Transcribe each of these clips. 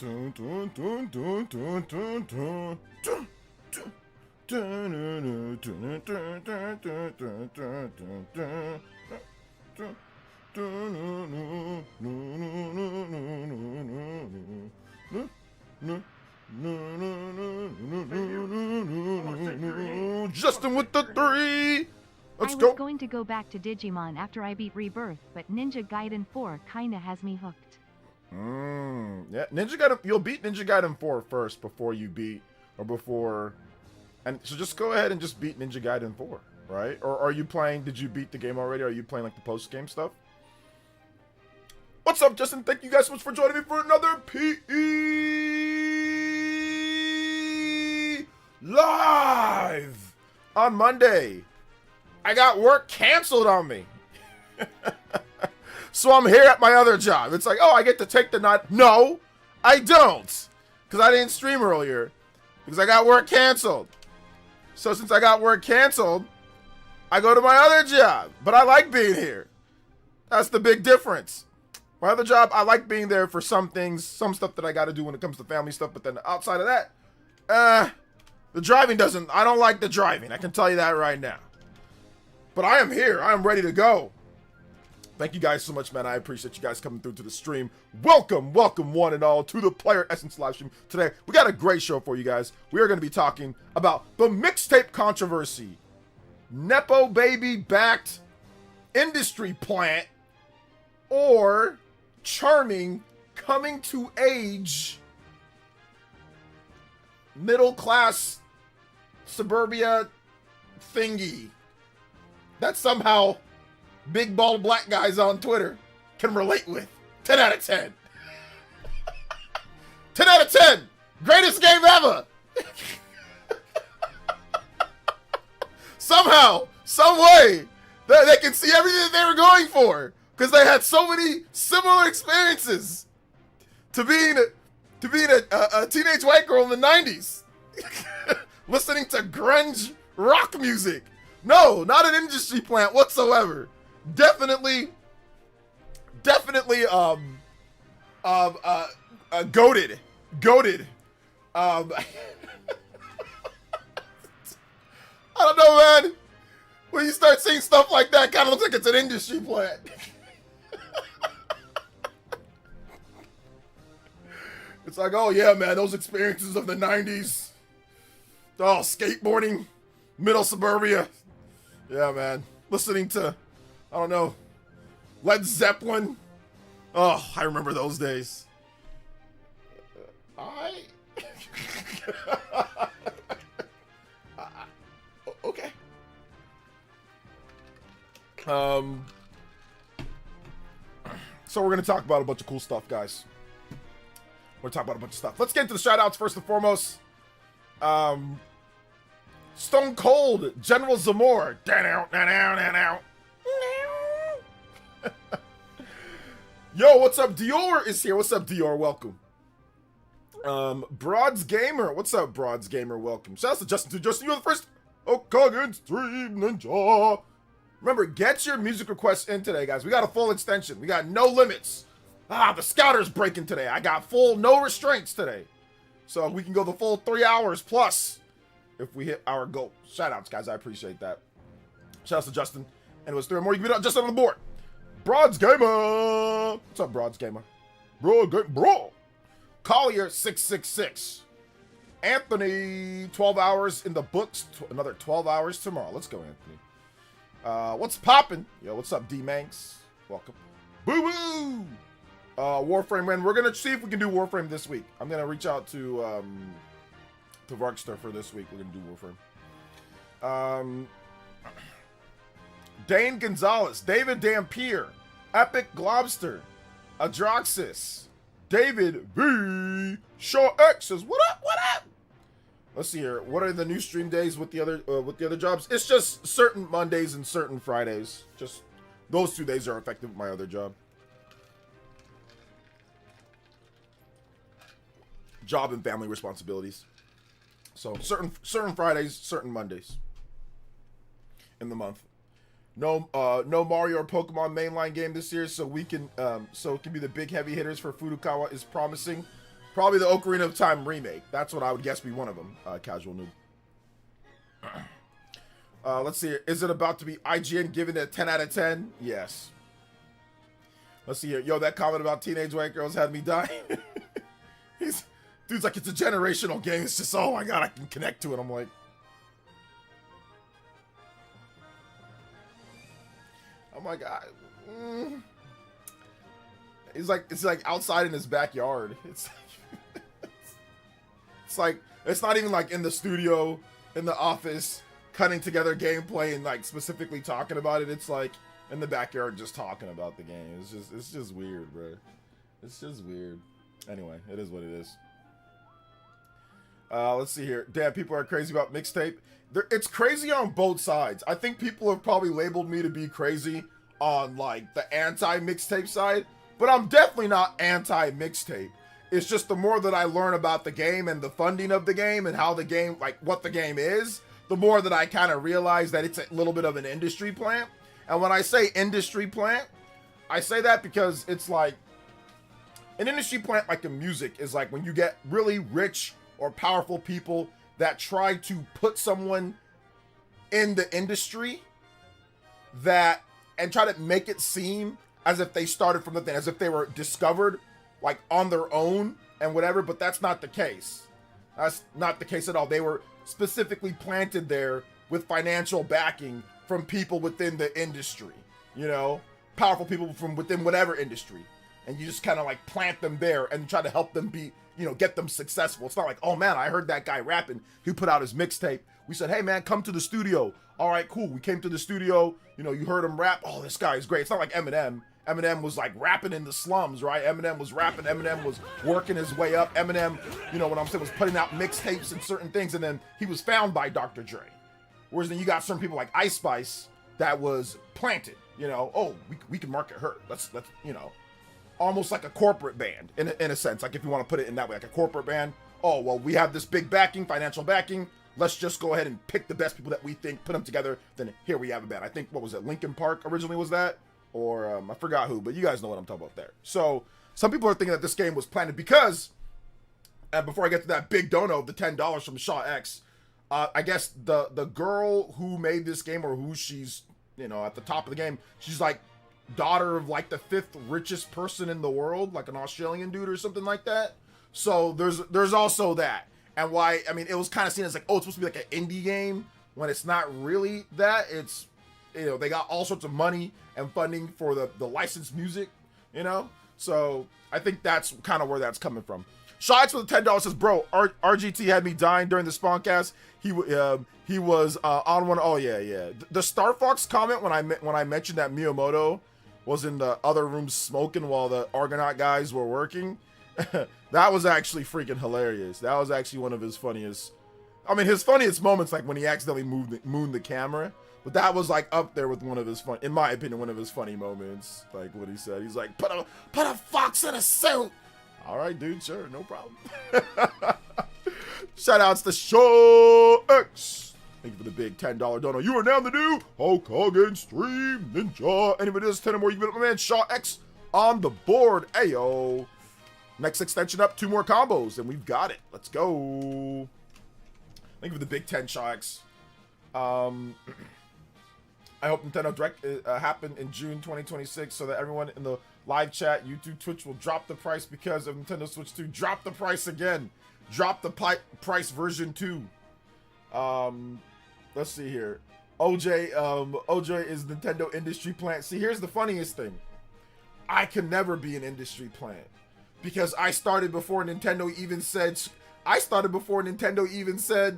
Justin with the 3. Let's go. I was going to go back to Digimon after I beat Rebirth, but Ninja Gaiden 4 kinda has me hooked. Yeah, Ninja Gaiden. You'll beat Ninja Gaiden 4 first before you beat, or before, and so just go ahead and just beat Ninja Gaiden 4, right? Or are you playing? Did you beat the game already? Are you playing like the post game stuff? What's up, Justin? Thank you guys so much for joining me for another PE live on Monday. I got work canceled on me. So I'm here at my other job. It's like, oh, I get to take the night. No, I don't. Because I didn't stream earlier. Because I got work canceled. So since I got work canceled, I go to my other job. But I like being here. That's the big difference. My other job, I like being there for some things, some stuff that I got to do when it comes to family stuff. But then outside of that, the driving doesn't, I don't like the driving. I can tell you that right now. But I am here. I am ready to go. Thank you guys so much, man. I appreciate you guys coming through to the stream. Welcome, welcome one and all to the PlayerEssence live stream. Today, we got a great show for you guys. We are going to be talking about the mixtape controversy. Nepo baby backed industry plant or charming coming to age middle class suburbia thingy that somehow big bald black guys on Twitter can relate with. 10 out of 10. 10 out of 10. Greatest game ever. Somehow, some way, they can see everything that they were going for. Because they had so many similar experiences to being a teenage white girl in the 90s. Listening to grunge rock music. No, not an industry plant whatsoever. Definitely goated. I don't know, man. When you start seeing stuff like that, kind of looks like it's an industry plant. It's like, oh yeah, man, those experiences of the 90s. Oh, skateboarding, middle suburbia. Yeah, man. Listening to, I don't know, Led Zeppelin. Oh, I remember those days. Okay. So we're going to talk about a bunch of cool stuff, guys. We're going to talk about a bunch of stuff. Let's get into the shout-outs first and foremost. Stone Cold, General Zamor. Yo, what's up? Dior is here. What's up, Dior? Welcome. Broads Gamer. What's up, Broads Gamer? Welcome. Shout out to Justin. Justin, you're the first Okage stream ninja. Remember, get your music requests in today, guys. We got a full extension. We got no limits. The scouter's breaking today. I got full no restraints today. So we can go the full 3 hours plus if we hit our goal. Shout outs, guys. I appreciate that. Shout outs to Justin. And it was 3 more. You can beat Justin on the board. Broads Gamer. What's up, Broads Gamer? Bro. Collier 666. Anthony, 12 hours in the books. Another 12 hours tomorrow. Let's go, Anthony. What's poppin'? Yo, what's up, D-Manx? Welcome. Boo-boo! Warframe, man. We're gonna see if we can do Warframe this week. I'm gonna reach out to Varkster for this week. We're gonna do Warframe. Dane Gonzalez, David Dampier, Epic Globster, Adroxis, David V, Shaw X says, what up? Let's see here. What are the new stream days with the other jobs? It's just certain Mondays and certain Fridays. Just those 2 days are effective with my other job. Job and family responsibilities. So certain Fridays, certain Mondays in the month. No Mario or Pokemon mainline game this year, so we can so it can be the big heavy hitters for Furukawa is promising. Probably the Ocarina of Time remake. That's what I would guess be one of them. Casual noob. Let's see. Is it about to be IGN giving it a 10 out of 10? Yes. Let's see here. Yo, that comment about teenage white girls had me dying. Dude's like, it's a generational game. It's just, oh my god, I can connect to it. I'm like, he's like, it's like outside in his backyard. It's like, it's not even like in the studio, in the office, cutting together gameplay and like specifically talking about it. It's like in the backyard just talking about the game. It's just weird, bro. It's just weird. Anyway, it is what it is. Let's see here. Damn, people are crazy about Mixtape. It's crazy on both sides. I think people have probably labeled me to be crazy on like the anti-Mixtape side, but I'm definitely not anti-Mixtape. It's just the more that I learn about the game and the funding of the game and how the game, like what the game is, the more that I kind of realize that it's a little bit of an industry plant. And when I say industry plant, I say that because it's like an industry plant like in music is like when you get really rich or powerful people that try to put someone in the industry that and try to make it seem as if they started from nothing, as if they were discovered like on their own and whatever, but that's not the case. That's not the case at all. They were specifically planted there with financial backing from people within the industry, you know, powerful people from within whatever industry. And you just kind of like plant them there and try to help them be, you know, get them successful. It's not like, oh man, I heard that guy rapping. He put out his mixtape. We said, hey man, come to the studio. All right, cool. We came to the studio. You know, you heard him rap. Oh, this guy is great. It's not like Eminem. Eminem was like rapping in the slums, right? Eminem was rapping. Eminem was working his way up. Eminem, you know what I'm saying, was putting out mixtapes and certain things. And then he was found by Dr. Dre. Whereas then you got certain people like Ice Spice that was planted, you know, oh, we can market her. Let's, you know, almost like a corporate band in a sense. Like if you want to put it in that way, like a corporate band. Oh, well, we have this big backing, financial backing. Let's just go ahead and pick the best people that we think, put them together. Then here we have a band. I think, what was it? Linkin Park originally was that? Or I forgot who, but you guys know what I'm talking about there. So some people are thinking that this game was planted because, and before I get to that big dono, the $10 from Shaw X, I guess the girl who made this game, or who she's, you know, at the top of the game, she's like daughter of like the 5th richest person in the world, like an Australian dude or something like that. So there's also that. And why, I mean, it was kind of seen as like, oh, it's supposed to be like an indie game when it's not really that. It's, you know, they got all sorts of money and funding for the licensed music, you know? So I think that's kind of where that's coming from. Shots with the $10 says, bro, RGT had me dying during the Spawncast. He was on one. Oh yeah. The Star Fox comment when I mentioned that Miyamoto was in the other room smoking while the Argonaut guys were working. That was actually freaking hilarious. That was actually one of his funniest. I mean, his funniest moments, like when he accidentally mooned the camera. But that was like up there with one of his in my opinion, one of his funny moments. Like what he said. He's like, put a fox in a suit. All right, dude, sure, no problem. Shout outs to Show X. Thank you for the big $10 dono. You are now the new Hokagen Stream Ninja. Anybody does 10 or more, you can put my man Shaw X on the board. Ayo. Next extension up, 2 more combos, and we've got it. Let's go. Thank you for the big 10, Shaw X. I hope Nintendo Direct happen in June 2026 so that everyone in the live chat, YouTube, Twitch will drop the price because of Nintendo Switch 2. Drop the price again. Drop the price version 2. Let's see here. OJ is Nintendo industry plant. See, here's the funniest thing. I can never be an industry plant because I started before Nintendo even said,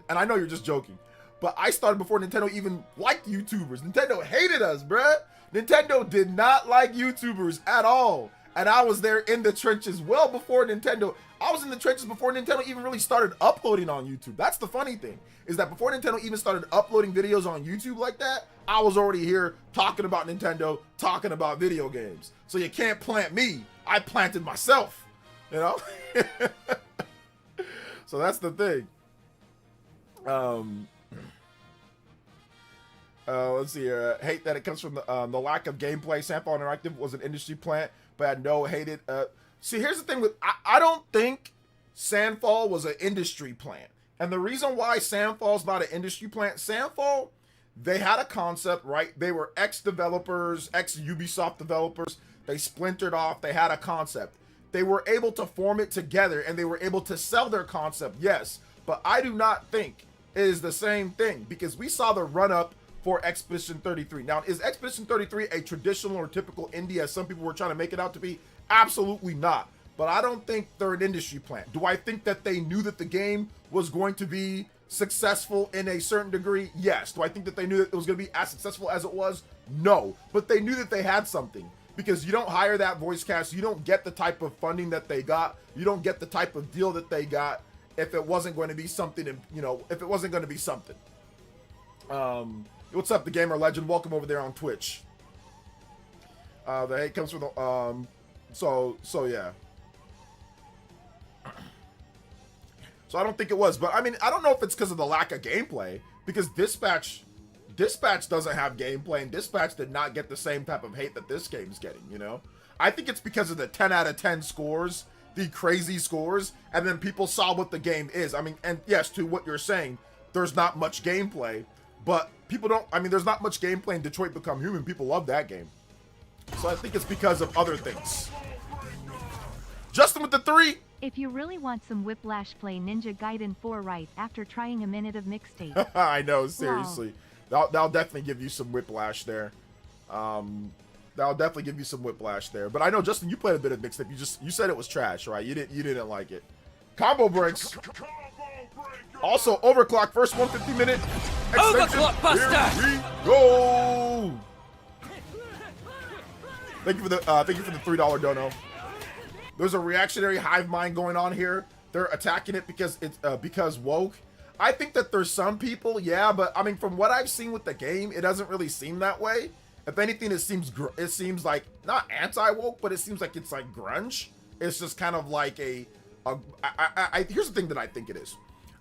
and I know you're just joking, but I started before Nintendo even liked YouTubers. Nintendo hated us, bruh. Nintendo did not like YouTubers at all. And I was there in the trenches well before Nintendo. I was in the trenches before Nintendo even really started uploading on YouTube. That's the funny thing, is that before Nintendo even started uploading videos on YouTube like that, I was already here talking about Nintendo, talking about video games. So you can't plant me. I planted myself, you know? So that's the thing. Let's see here. Hate that it comes from the lack of gameplay. Sample Interactive was an industry plant, but I know hated. See, here's the thing with I don't think Sandfall was an industry plant. And the reason why Sandfall's not an industry plant, Sandfall, they had a concept, right? They were ex-developers, ex-Ubisoft developers. They splintered off. They had a concept. They were able to form it together, and they were able to sell their concept, yes. But I do not think it is the same thing, because we saw the run-up for Expedition 33. Now, is Expedition 33 a traditional or typical indie, as some people were trying to make it out to be? Absolutely not. But I don't think they're an industry plant. Do I think that they knew that the game was going to be successful in a certain degree? Yes. Do I think that they knew that it was going to be as successful as it was? No. But they knew that they had something, because you don't hire that voice cast. You don't get the type of funding that they got. You don't get the type of deal that they got if it wasn't going to be something, if it wasn't going to be something. What's up, the gamer legend? Welcome over there on Twitch. The hate comes from the, so yeah. So I don't think it was, but I mean, I don't know if it's because of the lack of gameplay, because Dispatch doesn't have gameplay, and Dispatch did not get the same type of hate that this game's getting, I think it's because of the 10 out of 10 scores, the crazy scores, and then people saw what the game is. I mean, and yes, to what you're saying, there's not much gameplay, but there's not much gameplay in Detroit Become Human. People love that game. So I think it's because of other things. Justin with the 3. If you really want some whiplash, play Ninja Gaiden 4 right after trying a minute of Mixtape. I know, seriously. Wow. That'll definitely give you some whiplash there. That'll definitely give you some whiplash there. But I know, Justin, you played a bit of Mixtape. You said it was trash, right? You didn't like it. Combo breaks. Also, Overclock, first 150 minute extension. Overclock Buster! Here we go. Thank you for the $3 dono. There's a reactionary hive mind going on here. They're attacking it because it's because woke. I think that there's some people, yeah, but I mean, from what I've seen with the game, it doesn't really seem that way. If anything, it seems like not anti-woke, but it seems like it's like grunge. It's just kind of like here's the thing that I think it is.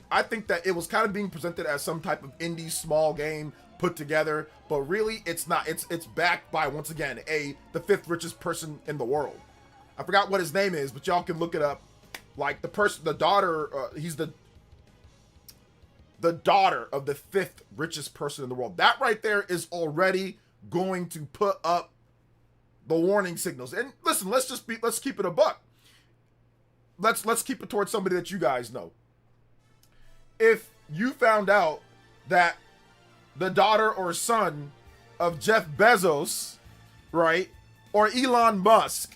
I think that it was kind of being presented as some type of indie small game put together, but really it's not. It's backed by, once again, the 5th richest person in the world. I forgot what his name is, but y'all can look it up. Like the daughter, he's the daughter of the 5th richest person in the world. That right there is already going to put up the warning signals. And listen, let's keep it a buck. Let's keep it towards somebody that you guys know. If you found out that the daughter or son of Jeff Bezos, right, or Elon Musk,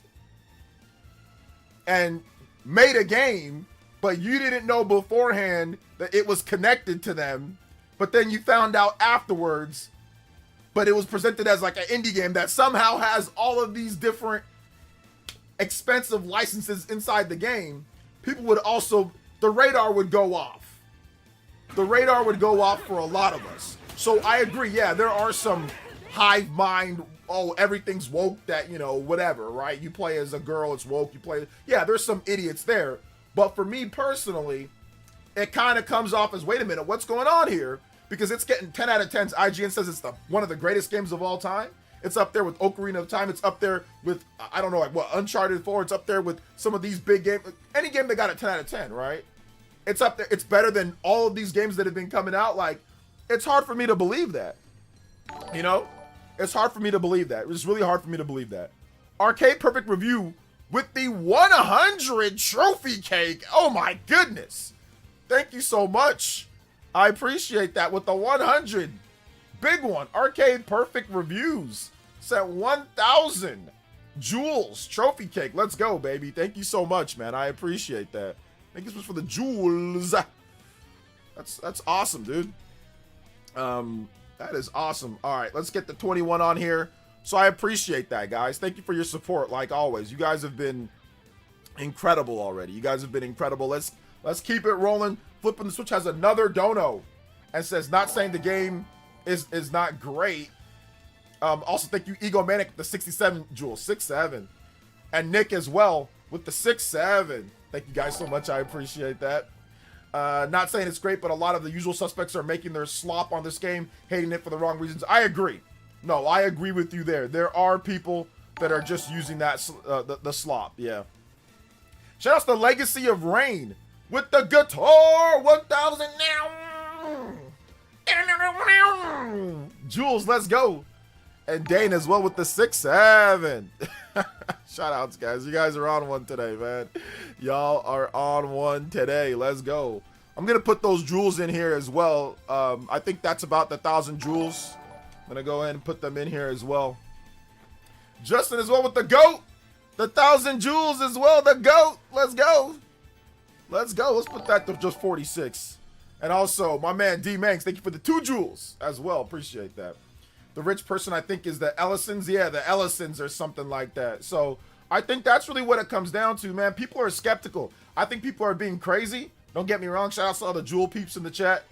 and made a game, but you didn't know beforehand that it was connected to them, but then you found out afterwards, but it was presented as like an indie game that somehow has all of these different expensive licenses inside the game, the radar would go off. The radar would go off for a lot of us. So I agree, yeah, there are some hive mind, everything's woke, that, whatever, right? You play as a girl, it's woke. There's some idiots there. But for me personally, it kind of comes off as, wait a minute, what's going on here? Because it's getting 10 out of 10s. IGN says it's one of the greatest games of all time. It's up there with Ocarina of Time. It's up there with, I don't know, like what, Uncharted 4. It's up there with some of these big games. Any game that got a 10 out of 10, right? It's up there. It's better than all of these games that have been coming out. Like, it's hard for me to believe that. It's hard for me to believe that. It's really hard for me to believe that. Arcade Perfect Review with the 100 trophy cake. Oh my goodness. Thank you so much. I appreciate that with the 100. Big one. Arcade Perfect Reviews. Sent 1,000 jewels trophy cake. Let's go, baby. Thank you so much, man. I appreciate that. Thank you so much for the jewels. That's awesome, dude. That is awesome. All right, let's get the 21 on here. So I appreciate that, guys. Thank you for your support, like always. You guys have been incredible already. You guys have been incredible. Let's keep it rolling. Flipping the Switch has another dono and says, not saying the game is not great. Also, thank you, Egomanic, with the 67 jewels, 6-7. And Nick as well with the 6-7. Thank you guys so much. I appreciate that. Not saying it's great, but a lot of the usual suspects are making their slop on this game, hating it for the wrong reasons. I agree. No, I agree with you there. There are people that are just using that the slop. Yeah. Shout out to the Legacy of Rain with the guitar. 1,000 now. Jules, let's go. And Dane as well with the 6-7. Shout outs, guys. You guys are on one today, man. Y'all are on one today. Let's go. I'm going to put those jewels in here as well. I think that's about the 1,000 jewels. I'm going to go ahead and put them in here as well. Justin as well with the GOAT. The 1,000 jewels as well. The GOAT. Let's go. Let's go. Let's put that to just 46. And also, my man D Manx, thank you for the 2 jewels as well. Appreciate that. The rich person, I think, is the Ellisons. Yeah, the Ellisons or something like that. So I think that's really what it comes down to, man. People are skeptical. I think people are being crazy. Don't get me wrong. Shout out to all the jewel peeps in the chat.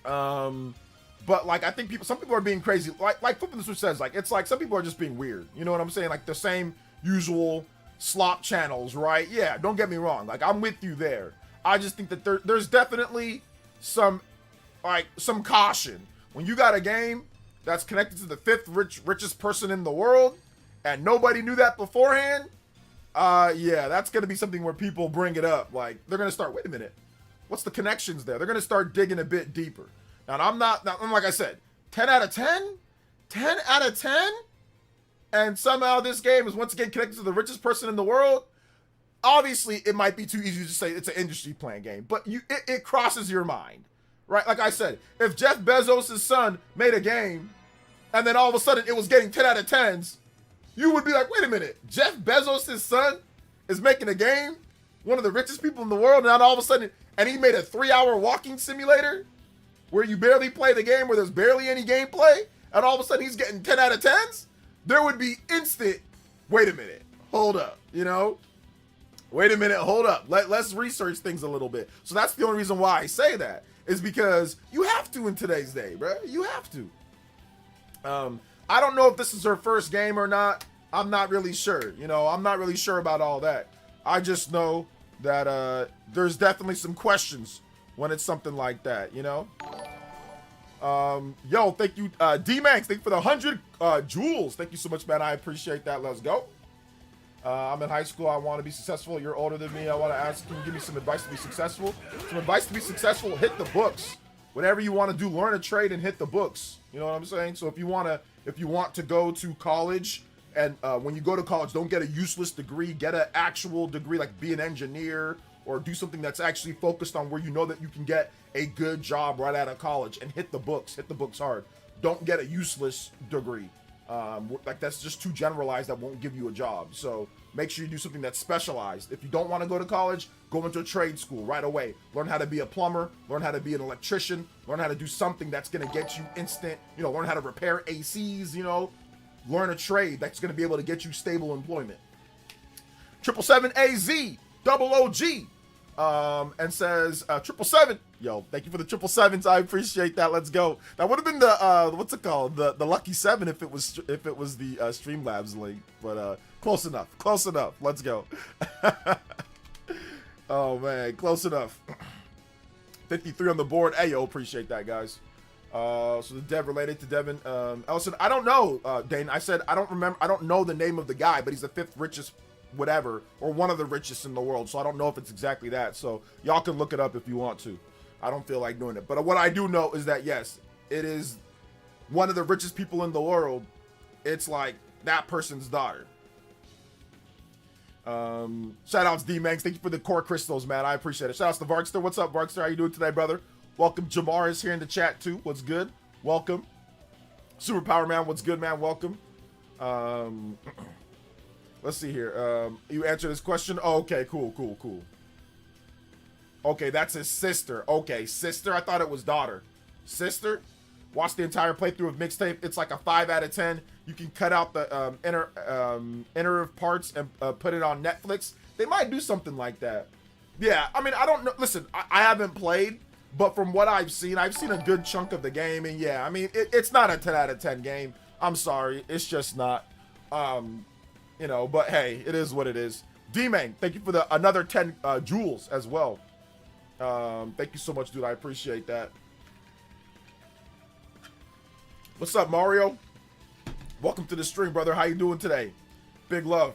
But like, I think some people are being crazy. Like Flipping the Switch says, like, it's like some people are just being weird. You know what I'm saying? Like the same usual slop channels, right? Yeah, don't get me wrong. Like, I'm with you there. I just think that there's definitely some caution. When you got a game that's connected to the 5th richest person in the world, and nobody knew that beforehand, yeah, that's going to be something where people bring it up. Like, they're going to start, wait a minute, what's the connections there? They're going to start digging a bit deeper. Now, I'm like I said, 10 out of 10? 10 out of 10? And somehow this game is once again connected to the richest person in the world? Obviously, it might be too easy to say it's an industry playing game, but it crosses your mind. Right, like I said, if Jeff Bezos' son made a game, and then all of a sudden it was getting 10 out of 10s, you would be like, wait a minute, Jeff Bezos' son is making a game, one of the richest people in the world, and now all of a sudden, and he made a 3-hour walking simulator, where you barely play the game, where there's barely any gameplay, and all of a sudden he's getting 10 out of 10s, there would be instant, wait a minute, hold up, you know? Wait a minute, hold up, let's research things a little bit. So that's the only reason why I say that. Is because you have to in today's day, bro. You have to. I don't know if this is her first game or not. I'm not really sure. You know, I'm not really sure about all that. I just know that there's definitely some questions when it's something like that, you know? Yo, thank you, D-Max. Thank you for the 100 jewels. Thank you so much, man. I appreciate that. Let's go. I'm in high school. I want to be successful. You're older than me. I want to ask, can you give me some advice to be successful? Some advice to be successful, hit the books. Whatever you want to do, learn a trade and hit the books. You know what I'm saying? So if you want to go to college, and when you go to college, don't get a useless degree. Get an actual degree, like be an engineer or do something that's actually focused on where you know that you can get a good job right out of college and hit the books. Hit the books hard. Don't get a useless degree. Like that's just too generalized, that won't give you a job. So make sure you do something that's specialized. If you don't want to go to college, go into a trade school right away. Learn how to be a plumber, learn how to be an electrician, learn how to do something that's going to get you instant, you know, learn how to repair ACs, you know, learn a trade that's going to be able to get you stable employment. 777AZ, double OG, and says 777. Yo, thank you for the 777s. I appreciate that. Let's go. That would have been the what's it called? The lucky 7 if it was the Streamlabs link. But close enough. Close enough. Let's go. Oh man, close enough. 53 on the board. Hey yo, appreciate that, guys. So the dev related to Devin Ellison. I don't know, Dane. I said I don't remember. I don't know the name of the guy, but he's the 5th richest whatever, or one of the richest in the world. So I don't know if it's exactly that. So y'all can look it up if you want to. I don't feel like doing it. But what I do know is that, yes, it is one of the richest people in the world. It's like that person's daughter. Shout outs D-Manx. Thank you for the core crystals, man. I appreciate it. Shout outs to Varkster. What's up, Varkster? How you doing today, brother? Welcome. Jamar is here in the chat, too. What's good? Welcome. Superpower Man. What's good, man? Welcome. Let's see here. You answer this question. Oh, okay, cool. Okay, that's his sister. Okay, sister. I thought it was daughter. Sister. Watch the entire playthrough of Mixtape. It's like a 5 out of 10. You can cut out the inner parts and put it on Netflix. They might do something like that. Yeah, I mean, I don't know. Listen, I haven't played, but from what I've seen a good chunk of the game. And yeah, I mean, it's not a 10 out of 10 game. I'm sorry. It's just not. You know, but hey, it is what it is. D-Main, thank you for another 10 jewels as well. Thank you so much, dude. I appreciate that. What's up, Mario? Welcome to the stream, brother. How you doing today? Big love.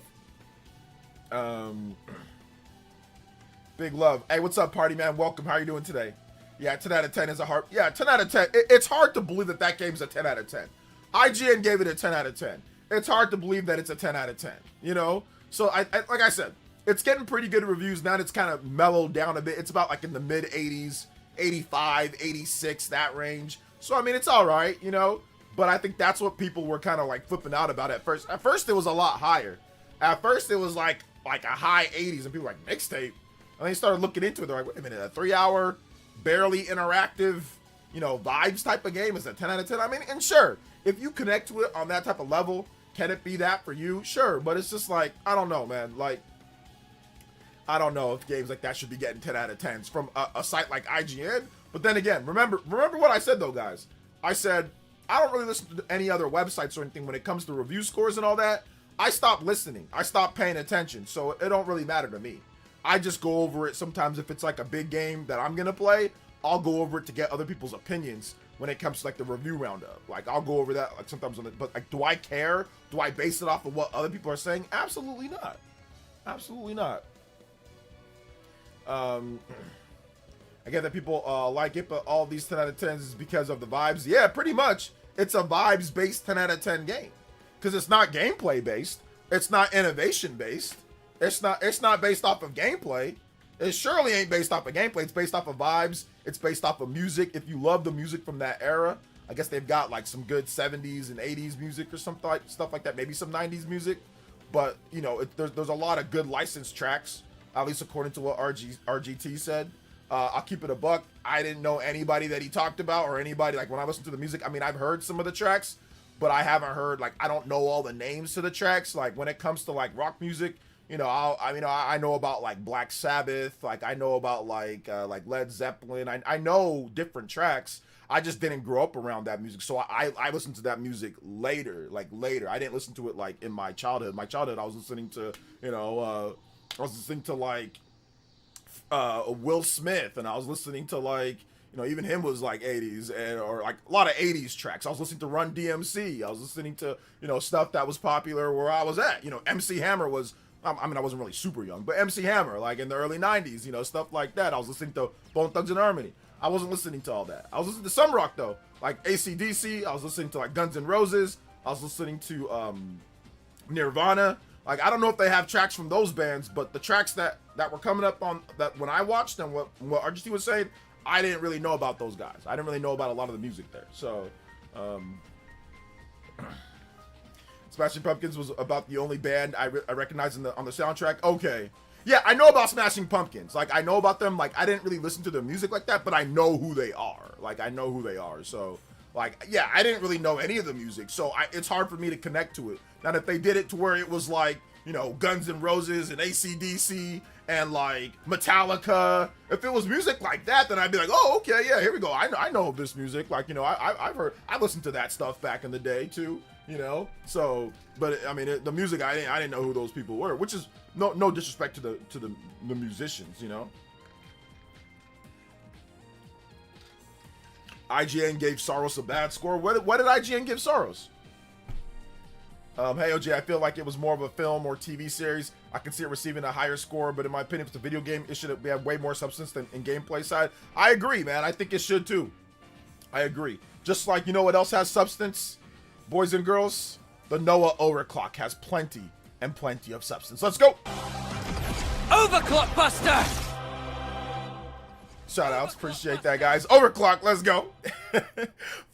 Big love. Hey, what's up, party man? Welcome. How are you doing today? Yeah, 10 out of 10 is a hard... Yeah, 10 out of 10. It's hard to believe that that game's a 10 out of 10. IGN gave it a 10 out of 10. It's hard to believe that it's a 10 out of 10, you know? So, I like I said, it's getting pretty good reviews. Now it's kind of mellowed down a bit. It's about like in the mid-80s, 85, 86, that range. So, I mean, it's all right, you know? But I think that's what people were kind of like flipping out about at first. At first, it was a lot higher. At first, it was like a high 80s, and people were like, Mixtape? And they started looking into it. They're like, wait a minute, a 3-hour, barely interactive, you know, vibes type of game is a 10 out of 10. I mean, and sure, if you connect to it on that type of level, can it be that for you? Sure, but it's just like, I don't know, man. Like, I don't know if games like that should be getting 10 out of 10s from a site like IGN. But then again, remember what I said though, guys. I said, I don't really listen to any other websites or anything when it comes to review scores and all that. I stopped listening. I stopped paying attention. So it don't really matter to me. I just go over it sometimes if it's like a big game that I'm going to play. I'll go over it to get other people's opinions when it comes to like the review roundup. Like I'll go over that like sometimes on it, but like, do I care? Do I base it off of what other people are saying? Absolutely not. Absolutely not. I get that people like it, but all these 10 out of 10s is because of the vibes. Yeah, pretty much. It's a vibes-based 10 out of 10 game. Because it's not gameplay-based. It's not innovation-based. It's not based off of gameplay. It surely ain't based off of gameplay. It's based off of vibes. It's based off of music. If you love the music from that era, I guess they've got like some good 70s and 80s music or something like stuff like that. Maybe some 90s music. But, you know, there's a lot of good licensed tracks, at least according to what RGT said. I'll keep it a buck. I didn't know anybody that he talked about or anybody, like when I listen to the music, I mean, I've heard some of the tracks, but I haven't heard, like, I don't know all the names to the tracks. Like when it comes to like rock music, you know, I know about like Black Sabbath, like I know about like Led Zeppelin. I know different tracks. I just didn't grow up around that music. So I listened to that music later. I didn't listen to it like in my childhood. I was listening to, you know, I was listening to like Will Smith, and I was listening to like, you know, even him was like 80s or like a lot of 80s tracks. I was listening to Run DMC. I was listening to, you know, stuff that was popular where I was at. You know, MC Hammer was, I mean, I wasn't really super young, but MC Hammer, like in the early 90s, you know, stuff like that. I was listening to Bone Thugs and Harmony. I wasn't listening to all that. I was listening to some rock though, like AC/DC. I was listening to like Guns N' Roses. I was listening to Nirvana. Like, I don't know if they have tracks from those bands, but the tracks that were coming up on that when I watched and what RGT was saying, I didn't really know about those guys. I didn't really know about a lot of the music there. So, Smashing Pumpkins was about the only band I recognized on the soundtrack. Okay. Yeah, I know about Smashing Pumpkins. Like, I know about them. Like, I didn't really listen to their music like that, but I know who they are. Like, I know who they are. So, like, yeah, I didn't really know any of the music. So, it's hard for me to connect to it. Now, if they did it to where it was like, you know, Guns N' Roses and AC/DC and like Metallica, if it was music like that, then I'd be like, oh, okay, yeah, here we go. I know this music. Like, you know, I listened to that stuff back in the day too, you know. So, but I mean, the music, I didn't know who those people were, which is no disrespect to the musicians, you know. IGN gave Soros a bad score. What did IGN give Soros? Hey OJ, I feel like it was more of a film or TV series. I can see it receiving a higher score, but in my opinion, if it's a video game, it should have way more substance than in gameplay side. I agree, man. I think it should too. I agree. Just like, you know what else has substance, boys and girls? The Noah Overclock has plenty and plenty of substance. Let's go. Overclock Buster. Shout outs, appreciate that, guys. Overclock, let's go.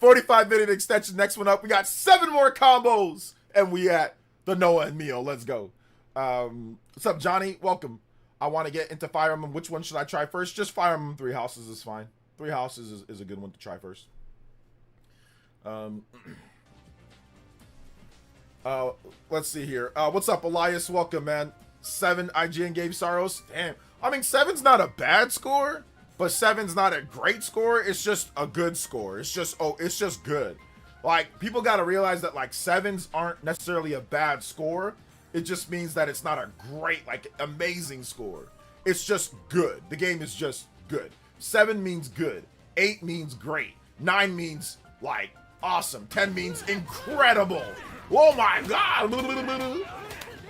45-minute extension. Next one up, we got 7 more combos. And we at the Noah and Mio. Let's go. What's up, Johnny? Welcome. I want to get into Fire Emblem. Which one should I try first? Just Fire Emblem 3 Houses is fine. 3 Houses is a good one to try first. Let's see here. What's up, Elias? Welcome, man. 7 IGN gave Soros. Damn. I mean, 7's not a bad score, but 7's not a great score. It's just a good score. It's just good. Like, people got to realize that, like, 7s aren't necessarily a bad score. It just means that it's not a great, like, amazing score. It's just good. The game is just good. 7 means good. 8 means great. 9 means, like, awesome. 10 means incredible. Oh, my God.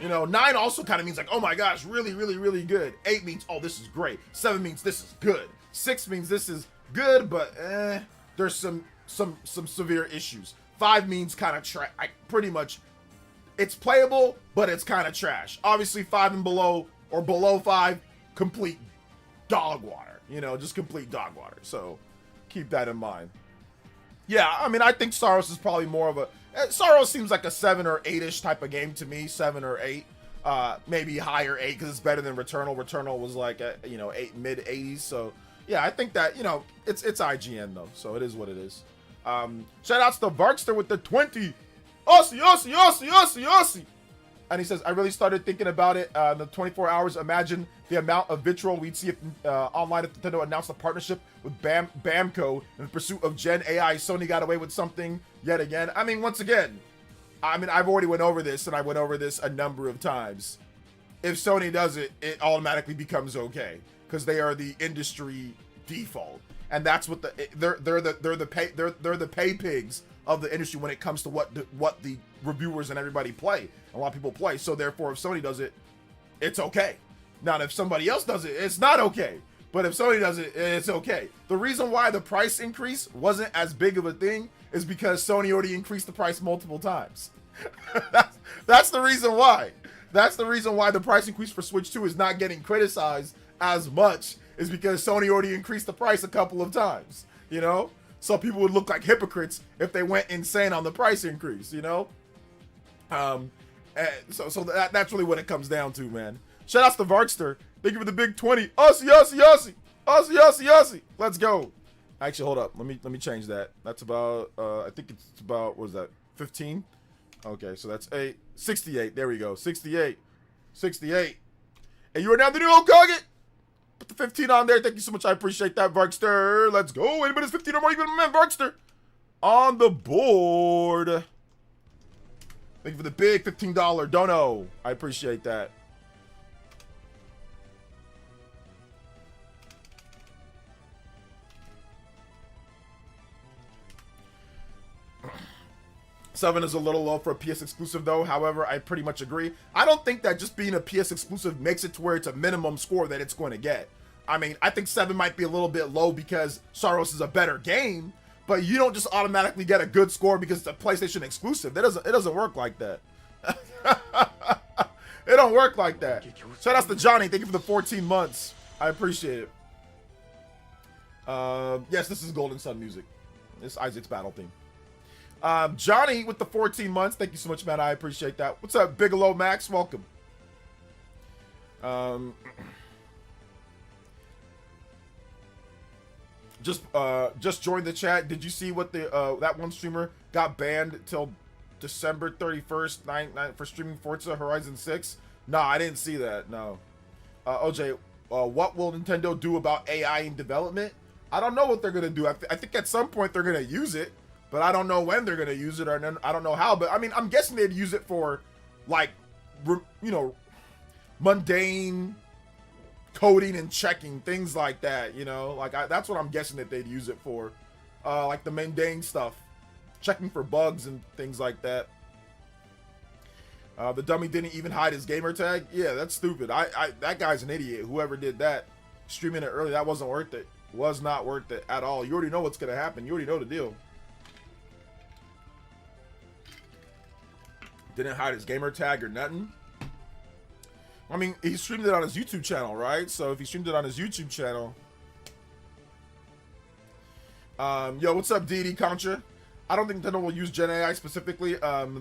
You know, 9 also kind of means like, oh my gosh, really, really, really good. 8 means, oh, this is great. 7 means this is good. 6 means this is good, but there's some severe issues. 5 means kind of pretty much it's playable, but it's kind of trash. Obviously 5 and below or below 5, complete dog water, you know, just complete dog water. So keep that in mind. Yeah, I mean, I think Saros is probably more of a, Saros seems like a 7 or 8-ish type of game to me, 7 or 8, maybe higher 8 because it's better than Returnal. Returnal was like a, you know, 8 mid 80s. So yeah, I think that, you know, it's IGN though, so it is what it is. Shout outs to Varkster with the 20. Aussie. And he says, I really started thinking about it in the 24 hours. Imagine the amount of vitriol we'd see if, online if Nintendo announced a partnership with Bamco in the pursuit of Gen AI. Sony got away with something yet again. I mean, once again, I mean, I've already went over this, and I went over this a number of times. If Sony does it, it automatically becomes okay because they are the industry default, and that's what they're the pay pigs of the industry when it comes to what the reviewers and everybody play. A lot of people play, so therefore if Sony does it, it's okay. Now if somebody else does it, it's not okay. But if Sony does it, it's okay. The reason why the price increase wasn't as big of a thing is because Sony already increased the price multiple times. that's the reason why. That's the reason why the price increase for Switch 2 is not getting criticized as much, is because Sony already increased the price a couple of times, you know? So people would look like hypocrites if they went insane on the price increase, you know? So that's really what it comes down to, man. Shout outs to Varkster. Thank you for the big 20. Aussie. Let's go. Actually, hold up. Let me change that. That's about, I think it's about, what is that, 15? Okay, so that's 68. There we go. 68. And you are now the new Hokage. Put the 15 on there. Thank you so much. I appreciate that, Varkster. Let's go. Anybody's 15 or more, even man, Varkster. On the board. Thank you for the big $15 dono. I appreciate that. Seven is a little low for a PS exclusive though. However, I pretty much agree. I don't think that just being a PS exclusive makes it to where it's a minimum score that it's going to get. I mean, I think 7 might be a little bit low because Saros is a better game, but you don't just automatically get a good score because it's a PlayStation exclusive. It doesn't work like that. It don't work like that. Shout outs to Johnny. Thank you for the 14 months. I appreciate it. Yes, this is Golden Sun music. This is Isaac's battle theme. Johnny with the 14 months. Thank you so much, man. I appreciate that. What's up, Bigelow Max? Welcome. Just joined the chat. Did you see what the that one streamer got banned till December 31st for streaming Forza Horizon 6? No, I didn't see that. No. OJ, what will Nintendo do about AI in development? I don't know what they're gonna do. I think at some point they're gonna use it, but I don't know when they're gonna use it, or I don't know how. But I mean, I'm guessing they'd use it for like, you know, mundane coding and checking, things like that, you know, like that's what I'm guessing that they'd use it for, like the mundane stuff, checking for bugs and things like that. The dummy didn't even hide his gamer tag. Yeah, that's stupid. That guy's an idiot. Whoever did that, streaming it early, that wasn't worth it. Was not worth it at all. You already know what's gonna happen. You already know the deal. Didn't hide his gamer tag or nothing. I mean, he streamed it on his YouTube channel, right? So if he streamed it on his YouTube channel. Yo, what's up, DD Contra? I don't think Nintendo will use Gen AI specifically.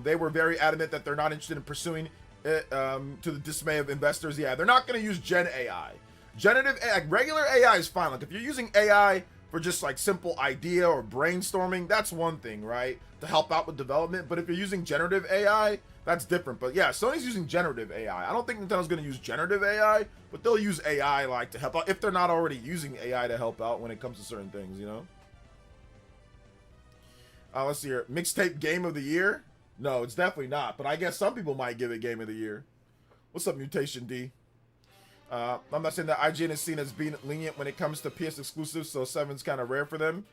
They were very adamant that they're not interested in pursuing it, to the dismay of investors. Yeah, they're not going to use Gen AI. Generative AI, like regular AI is fine. Like if you're using AI for just like simple idea or brainstorming, that's one thing, right? To help out with development. But if you're using generative AI, that's different. But yeah, Sony's using generative AI. I don't think Nintendo's going to use generative AI, but they'll use AI like to help out if they're not already using AI to help out when it comes to certain things, you know? Let's see here. Mixtape Game of the Year? No, it's definitely not. But I guess some people might give it Game of the Year. What's up, Mutation D? I'm not saying that IGN is seen as being lenient when it comes to PS exclusives, so 7's kind of rare for them.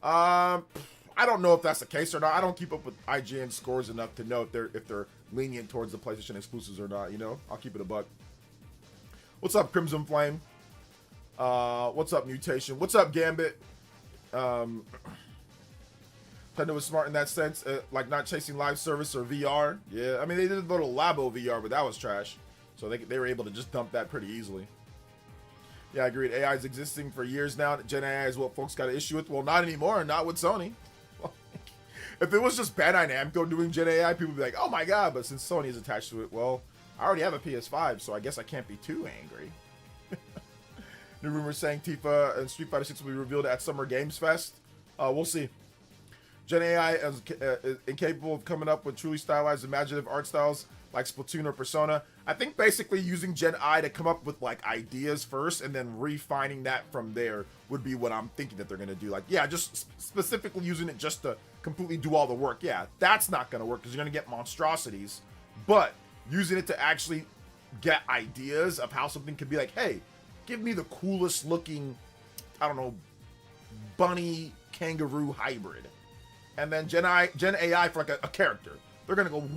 I don't know if that's the case or not. I don't keep up with IGN scores enough to know if they're lenient towards the PlayStation exclusives or not, you know? I'll keep it a buck. What's up, Crimson Flame? What's up, Mutation? What's up, Gambit? Nintendo was smart in that sense, like not chasing live service or VR. Yeah, I mean, they did a little Labo VR, but that was trash. So they were able to just dump that pretty easily. Yeah, I agreed. AI is existing for years now. Gen AI is what folks got an issue with. Well, not anymore, not with Sony. If it was just Bandai Namco doing Gen AI, people would be like, oh my god, but since Sony is attached to it, well, I already have a PS5, so I guess I can't be too angry. New rumors saying Tifa and Street Fighter 6 will be revealed at Summer Games Fest. We'll see. Gen AI is incapable of coming up with truly stylized, imaginative art styles like Splatoon or Persona. I think basically using Gen AI to come up with like ideas first and then refining that from there would be what I'm thinking that they're going to do. Like, yeah, just specifically using it just to completely do all the work. Yeah, that's not going to work because you're going to get monstrosities. But using it to actually get ideas of how something could be like, hey, give me the coolest looking, I don't know, bunny kangaroo hybrid. And then Gen AI for like a character. They're going to go,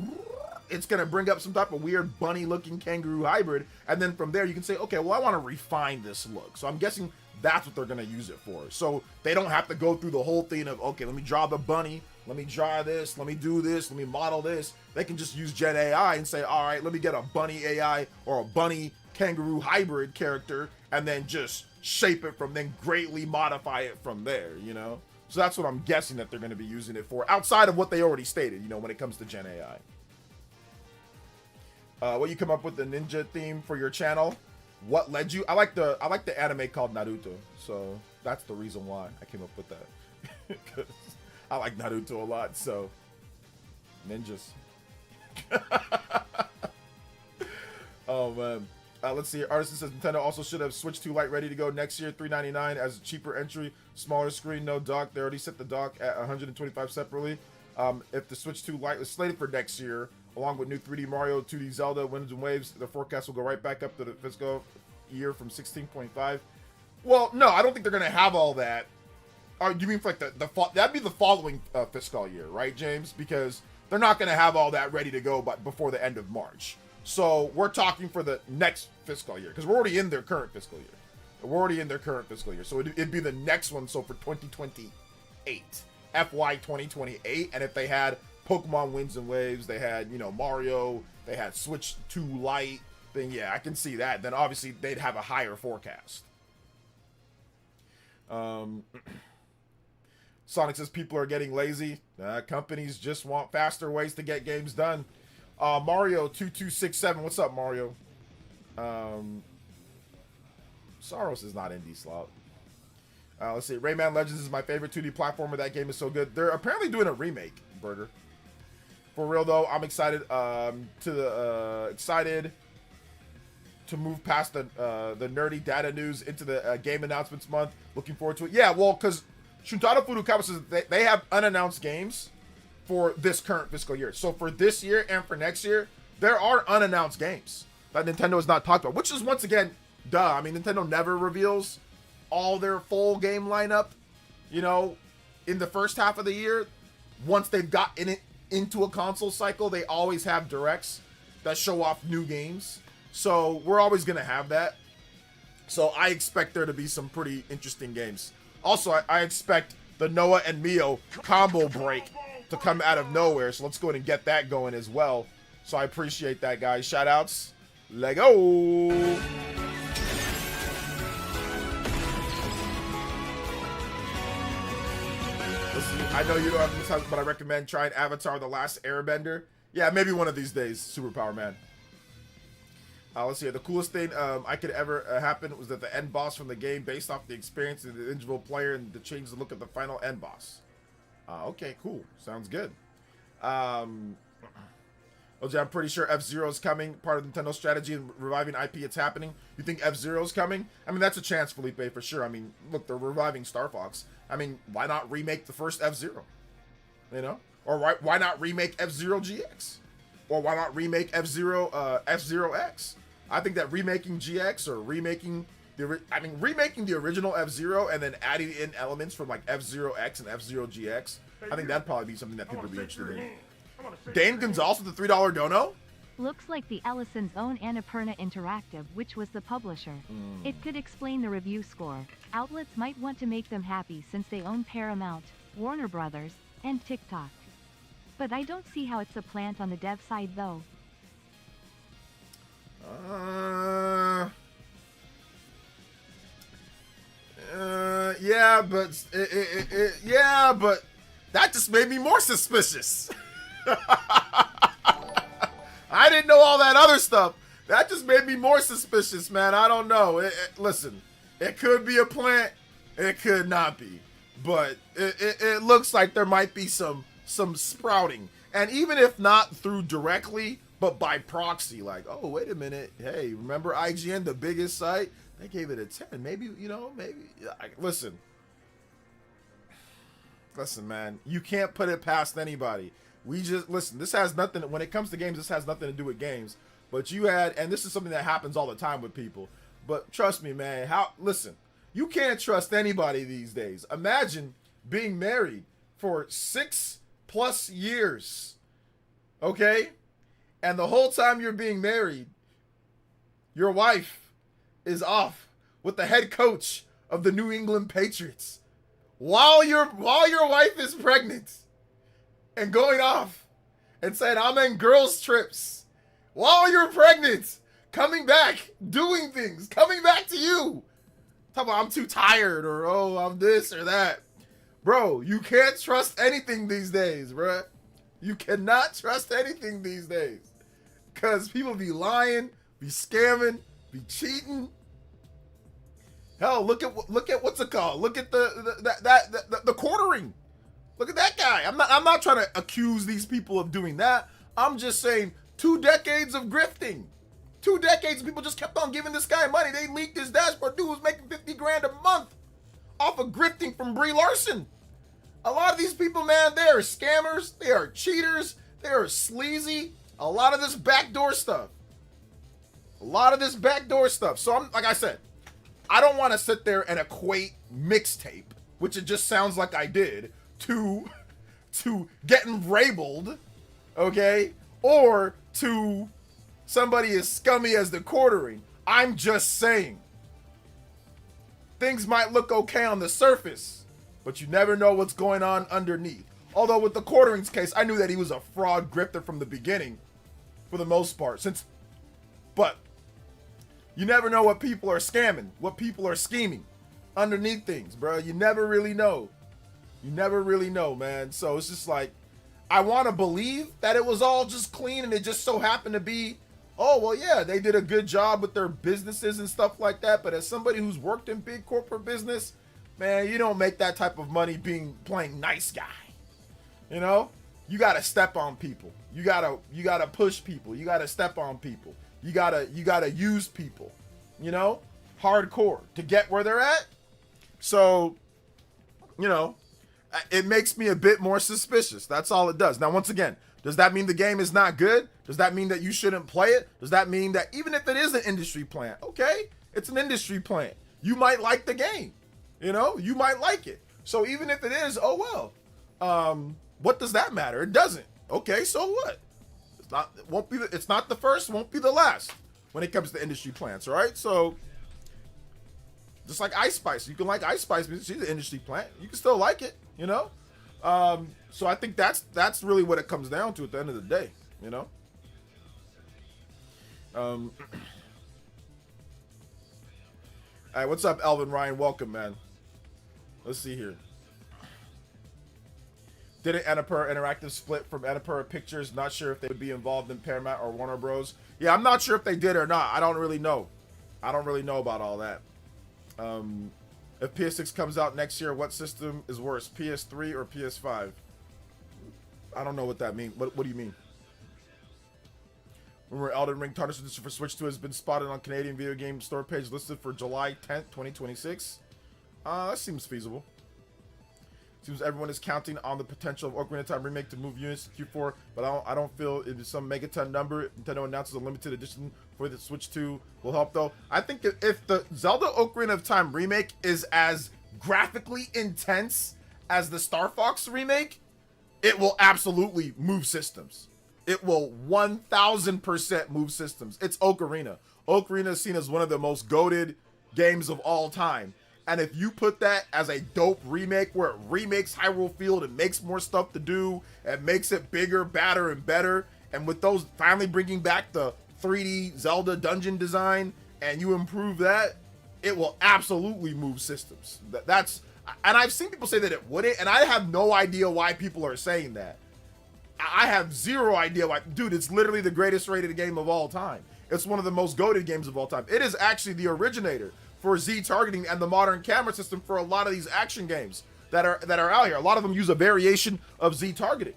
it's going to bring up some type of weird bunny looking kangaroo hybrid. And then from there you can say, okay, well, I want to refine this look. So I'm guessing that's what they're going to use it for. So they don't have to go through the whole thing of, okay, let me draw the bunny. Let me draw this. Let me do this. Let me model this. They can just use Gen AI and say, all right, let me get a bunny AI or a bunny kangaroo hybrid character and then just shape it from, then greatly modify it from there, you know? So that's what I'm guessing that they're going to be using it for, outside of what they already stated, you know, when it comes to Gen AI. What you come up with the ninja theme for your channel? What led you? I like the anime called Naruto, so that's the reason why I came up with that. Because I like Naruto a lot, so ninjas. Oh man. Let's see. Artisan says Nintendo also should have Switch 2 Lite ready to go next year, $399 as a cheaper entry, smaller screen, no dock. They already set the dock at $125 separately. If the Switch 2 Lite was slated for next year, along with new 3D Mario, 2D Zelda, Winds and Waves, the forecast will go right back up to the fiscal year from 16.5. Well, no, I don't think they're gonna have all that. You mean for like that'd be the following fiscal year, right, James? Because they're not gonna have all that ready to go before the end of March. So we're talking for the next fiscal year, because we're already in their current fiscal year. So it'd be the next one. So for 2028, FY 2028, and if they had Pokemon Winds and Waves, they had, you know, Mario, they had Switch 2 Lite, then yeah, I can see that. Then obviously they'd have a higher forecast. Sonic says people are getting lazy. Companies just want faster ways to get games done. Mario 2267, what's up, Mario? Soros is not indie slot. Let's see. Rayman Legends is my favorite 2D platformer. That game is so good. They're apparently doing a remake, Burger. For real though, I'm excited. Excited to move past the nerdy data news into the game announcements month. Looking forward to it. Yeah, well, because Shuntaro Furukawa says they have unannounced games for this current fiscal year. So for this year and for next year, there are unannounced games that Nintendo has not talked about, which is once again, duh. I mean, Nintendo never reveals all their full game lineup, you know, in the first half of the year. Once they've gotten it into a console cycle, they always have directs that show off new games. So we're always going to have that. So I expect there to be some pretty interesting games. Also, I expect the Noah and Mio combo break to come out of nowhere. So let's go ahead and get that going as well. So I appreciate that, guys. Shout outs. Lego. Listen, I know you don't have this time, but I recommend trying Avatar: The Last Airbender. Yeah, maybe one of these days, Superpower Man. Let's see. The coolest thing I could ever happen was that the end boss from the game, based off the experience of the individual player, and to change the look of the final end boss. Okay, cool. Sounds good. OJ, I'm pretty sure F-Zero is coming. Part of Nintendo's strategy in reviving IP, it's happening. You think F-Zero is coming? I mean, that's a chance, Felipe, for sure. I mean, look, they're reviving Star Fox. I mean, why not remake the first F-Zero? You know? Or why not remake F-Zero GX? Or why not remake F-Zero F-Zero X? I think that remaking GX or remaking the original F-Zero and then adding in elements from like F-Zero X and F-Zero GX, I think that'd probably be something that people would be interested in. Dane Gonzalez with the $3 dono? Looks like the Ellison's own Annapurna Interactive, which was the publisher. It could explain the review score. Outlets might want to make them happy since they own Paramount, Warner Brothers, and TikTok. But I don't see how it's a plant on the dev side though. Yeah, but yeah, but that just made me more suspicious. I didn't know all that other stuff. That just made me more suspicious, man. I don't know. Listen, it could be a plant, it could not be, but it looks like there might be some sprouting, and even if not through directly, but by proxy. Like, oh, wait a minute, hey, remember IGN, the biggest site? They gave it a 10. Maybe, you know, maybe. Listen, man. You can't put it past anybody. We just, listen, this has nothing, when it comes to games, this has nothing to do with games. But you had, and this is something that happens all the time with people. But trust me, man, listen, you can't trust anybody these days. Imagine being married for 6+ years, okay? And the whole time you're being married, your wife is off with the head coach of the New England Patriots while your wife is pregnant and going off and saying, I'm in girls trips while you're pregnant, coming back, doing things, coming back to you. Talk about I'm too tired, or oh, I'm this or that. Bro, you can't trust anything these days, bro. You cannot trust anything these days. Because people be lying, be scamming, be cheating. Hell, look at what's it called? Look at the quartering. Look at that guy. I'm not trying to accuse these people of doing that. I'm just saying 2 decades of grifting. 2 decades of people just kept on giving this guy money. They leaked his dashboard. Dude was making 50 grand a month off of grifting from Brie Larson. A lot of these people, man, they are scammers. They are cheaters. They are sleazy. A lot of this backdoor stuff. So I'm, like I said, I don't want to sit there and equate Mixtape, which it just sounds like I did, to getting rabbled, okay? Or to somebody as scummy as the quartering. I'm just saying. Things might look okay on the surface, but you never know what's going on underneath. Although with the quartering's case, I knew that he was a fraud grifter from the beginning, for the most part. But you never know what people are scamming, what people are scheming underneath things, bro. You never really know. You never really know, man. So it's just like, I want to believe that it was all just clean and it just so happened to be, oh, well, yeah, they did a good job with their businesses and stuff like that. But as somebody who's worked in big corporate business, man, you don't make that type of money playing nice guy. You know, you got to step on people. You got to push people. You got to step on people. You got to use people, you know, hardcore to get where they're at. So, you know, it makes me a bit more suspicious. That's all it does. Now, once again, does that mean the game is not good? Does that mean that you shouldn't play it? Does that mean that even if it is an industry plant, okay, it's an industry plant, you might like the game, you know, you might like it. So even if it is, oh, well, what does that matter? It doesn't. Okay, so what? It's not the first, won't be the last when it comes to industry plants, all right? So just like Ice Spice, you can like Ice Spice because she's an industry plant. You can still like it, you know? So I think that's really what it comes down to at the end of the day, you know? All right, what's up, Elvin Ryan? Welcome, man. Let's see here. Didn't Annapurna Interactive split from Annapurna Pictures? Not sure if they would be involved in Paramount or Warner Bros. Yeah, I'm not sure if they did or not. I don't really know. I don't really know about all that. If PS6 comes out next year, what system is worse, PS3 or PS5? I don't know what that means. What do you mean? Remember, Elden Ring Tarnished Edition for Switch 2 has been spotted on Canadian video game store page listed for July 10th, 2026. That seems feasible. Seems everyone is counting on the potential of Ocarina of Time remake to move units to Q4, but I don't feel it is some megaton number. Nintendo announces a limited edition for the Switch 2 will help though. I think if the Zelda Ocarina of Time remake is as graphically intense as the Star Fox remake, it will absolutely move systems. It will 1000% move systems. It's Ocarina. Ocarina is seen as one of the most goated games of all time. And if you put that as a dope remake where it remakes Hyrule Field and makes more stuff to do and makes it bigger, badder, and better, and with those finally bringing back the 3D Zelda dungeon design, and you improve that, it will absolutely move systems. And I've seen people say that it wouldn't, and I have no idea why people are saying that. I have zero idea why. Dude, it's literally the greatest rated game of all time. It's one of the most goated games of all time. It is actually the originator for Z targeting and the modern camera system for a lot of these action games that are out here. A lot of them use a variation of Z targeting.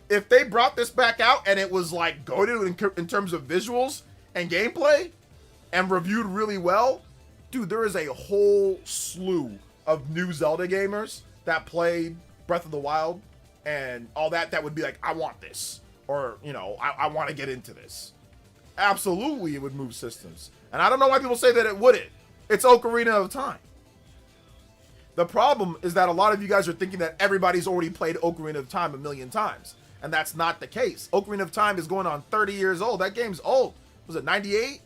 If they brought this back out and it was like goated in terms of visuals and gameplay and reviewed really well, dude, there is a whole slew of new Zelda gamers that played Breath of the Wild and all that would be like, I want this, or, you know, I want to get into this. Absolutely, it would move systems. And I don't know why people say that it wouldn't. It's Ocarina of Time. The problem is that a lot of you guys are thinking that everybody's already played Ocarina of Time a million times, and that's not the case. Ocarina of Time is going on 30 years old. That game's old. Was it 98?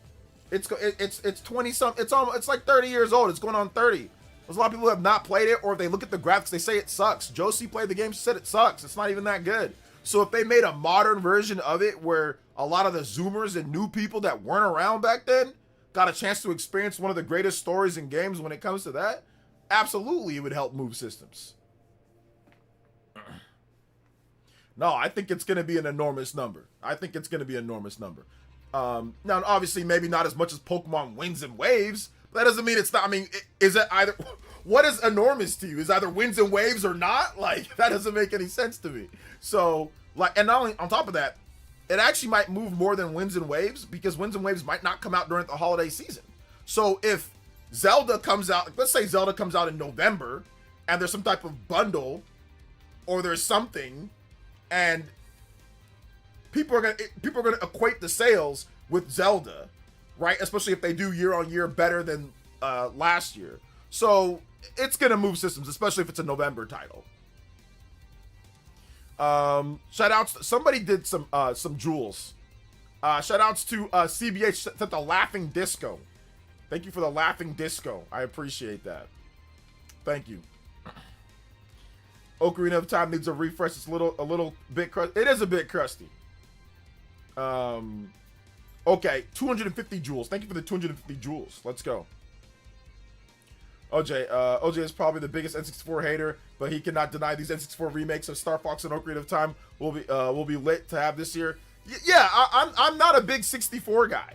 It's 20 something. It's like 30 years old. It's going on 30. There's a lot of people who have not played it, or if they look at the graphics, they say it sucks. Josie played the game, she said it sucks. It's not even that good. So if they made a modern version of it where a lot of the Zoomers and new people that weren't around back then got a chance to experience one of the greatest stories in games when it comes to that, absolutely it would help move systems. No, I think it's going to be an enormous number. Now, obviously, maybe not as much as Pokemon Winds and Waves. That doesn't mean it's not. I mean, is it either? What is enormous to you? Is either Winds and Waves or not? Like, that doesn't make any sense to me. So, like, and not only on top of that, it actually might move more than Winds and Waves because Winds and Waves might not come out during the holiday season. So if Zelda comes out, let's say Zelda comes out in November, and there's some type of bundle, or there's something, and people are gonna equate the sales with Zelda, right? Especially if they do year on year better than last year. So it's gonna move systems, especially if it's a November title. Shout outs. Somebody did some jewels. Shout outs to CBH sent the laughing disco. Thank you for the laughing disco. I appreciate that. Thank you. Ocarina of Time needs a refresh. It's a little bit crusty. It is a bit crusty. Okay, 250 jewels. Thank you for the 250 jewels. Let's go. OJ is probably the biggest N64 hater, but he cannot deny these N64 remakes of Star Fox and Ocarina of Time will be lit to have this year. Yeah, I'm not a big 64 guy,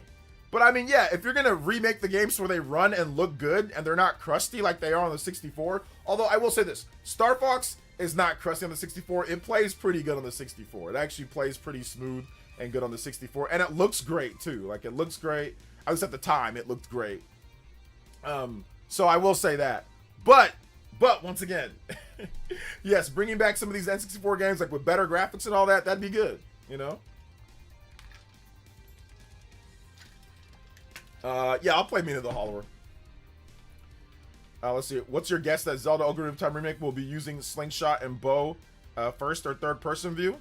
but I mean, yeah, if you're gonna remake the games where they run and look good and they're not crusty like they are on the 64, although I will say this, Star Fox is not crusty on the 64. It plays pretty good on the 64. It actually plays pretty smooth and good on the 64, and it looks great too. Like, it looks great. At least at the time, it looked great. So I will say that. But once again, yes, bringing back some of these N64 games, like with better graphics and all that, that'd be good, you know? Yeah, I'll play Mina the Hollower. Let's see. What's your guess that Zelda Ocarina of Time remake will be using slingshot and bow first or third person view?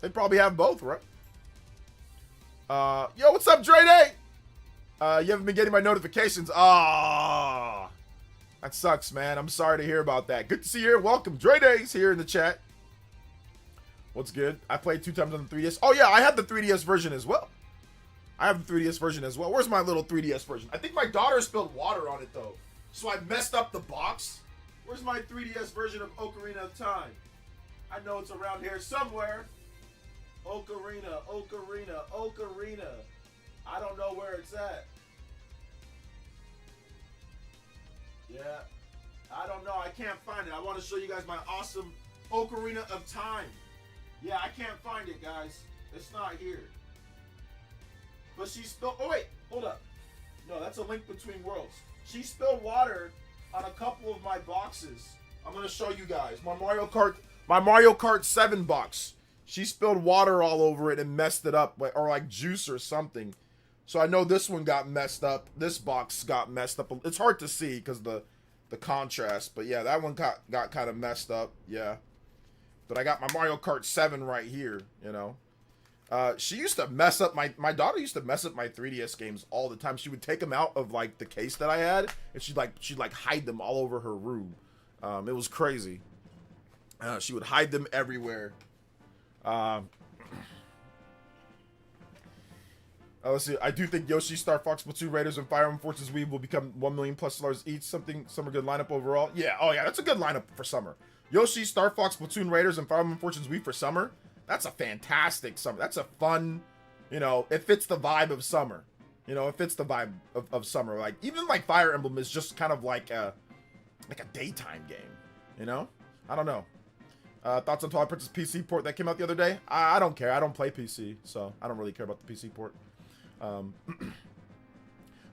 They probably have both, right? Yo, what's up, Dre Day? You haven't been getting my notifications. Ah, that sucks, man. I'm sorry to hear about that. Good to see you here. Welcome. Dre Day's here in the chat. What's good? I played 2 times on the 3DS. Oh, yeah, I have the 3DS version as well. Where's my little 3DS version? I think my daughter spilled water on it, though. So I messed up the box. Where's my 3DS version of Ocarina of Time? I know it's around here somewhere. Ocarina. I don't know where it's at. Yeah, I don't know. I can't find it. I want to show you guys my awesome Ocarina of Time. Yeah, I can't find it, guys. It's not here. But she spilled... Oh, wait. Hold up. No, that's a Link Between Worlds. She spilled water on a couple of my boxes. I'm going to show you guys. My Mario Kart 7 box. She spilled water all over it and messed it up. Or like juice or something. So I know this one got messed up. This box got messed up. It's hard to see because the contrast. But yeah, that one got kind of messed up. Yeah. But I got my Mario Kart 7 right here, you know. She used to mess up my daughter used to mess up my 3DS games all the time. She would take them out of like the case that I had, and she'd hide them all over her room. It was crazy. She would hide them everywhere. Let's see. I do think Yoshi, Star Fox, Splatoon, Raiders, and Fire Emblem Forces Weave will become 1 million plus sellers each. Summer good lineup overall. Yeah. Oh yeah, that's a good lineup for summer. Yoshi, Star Fox, Splatoon, Raiders, and Fire Emblem Fortunes Weave for summer. That's a fantastic summer. That's a fun, you know, it fits the vibe of summer. You know, it fits the vibe of summer. Like, even like Fire Emblem is just kind of like a daytime game, you know? I don't know. Thoughts on Twilight Princess PC port that came out the other day? I don't care. I don't play PC, so I don't really care about the PC port.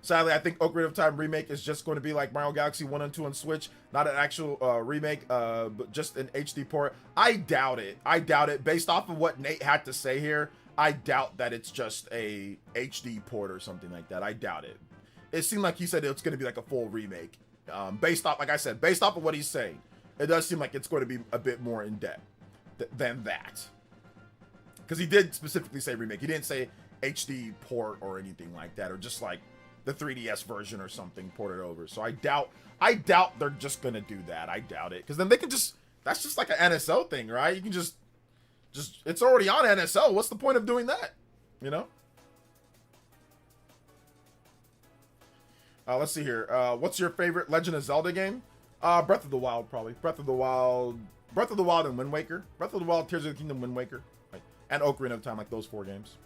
Sadly, I think Ocarina of Time remake is just going to be like Mario Galaxy 1 and 2 on Switch, not an actual remake, but just an HD port. I doubt it. I doubt it. Based off of what Nate had to say here, I doubt that it's just a HD port or something like that. I doubt it. It seemed like he said it's going to be like a full remake. Based off, like I said, based off of what he's saying, it does seem like it's going to be a bit more in depth than that. Because he did specifically say remake. He didn't say HD port or anything like that, or just like the 3DS version or something ported over. So I doubt they're just gonna do that. I doubt it, because then they can just, that's just like an NSO thing, right? You can just it's already on NSO. What's the point of doing that? You know? Let's see here. What's your favorite Legend of Zelda game? Breath of the Wild, probably. Breath of the Wild and Wind Waker. Breath of the Wild, Tears of the Kingdom, Wind Waker, and Ocarina of Time, like those 4 games.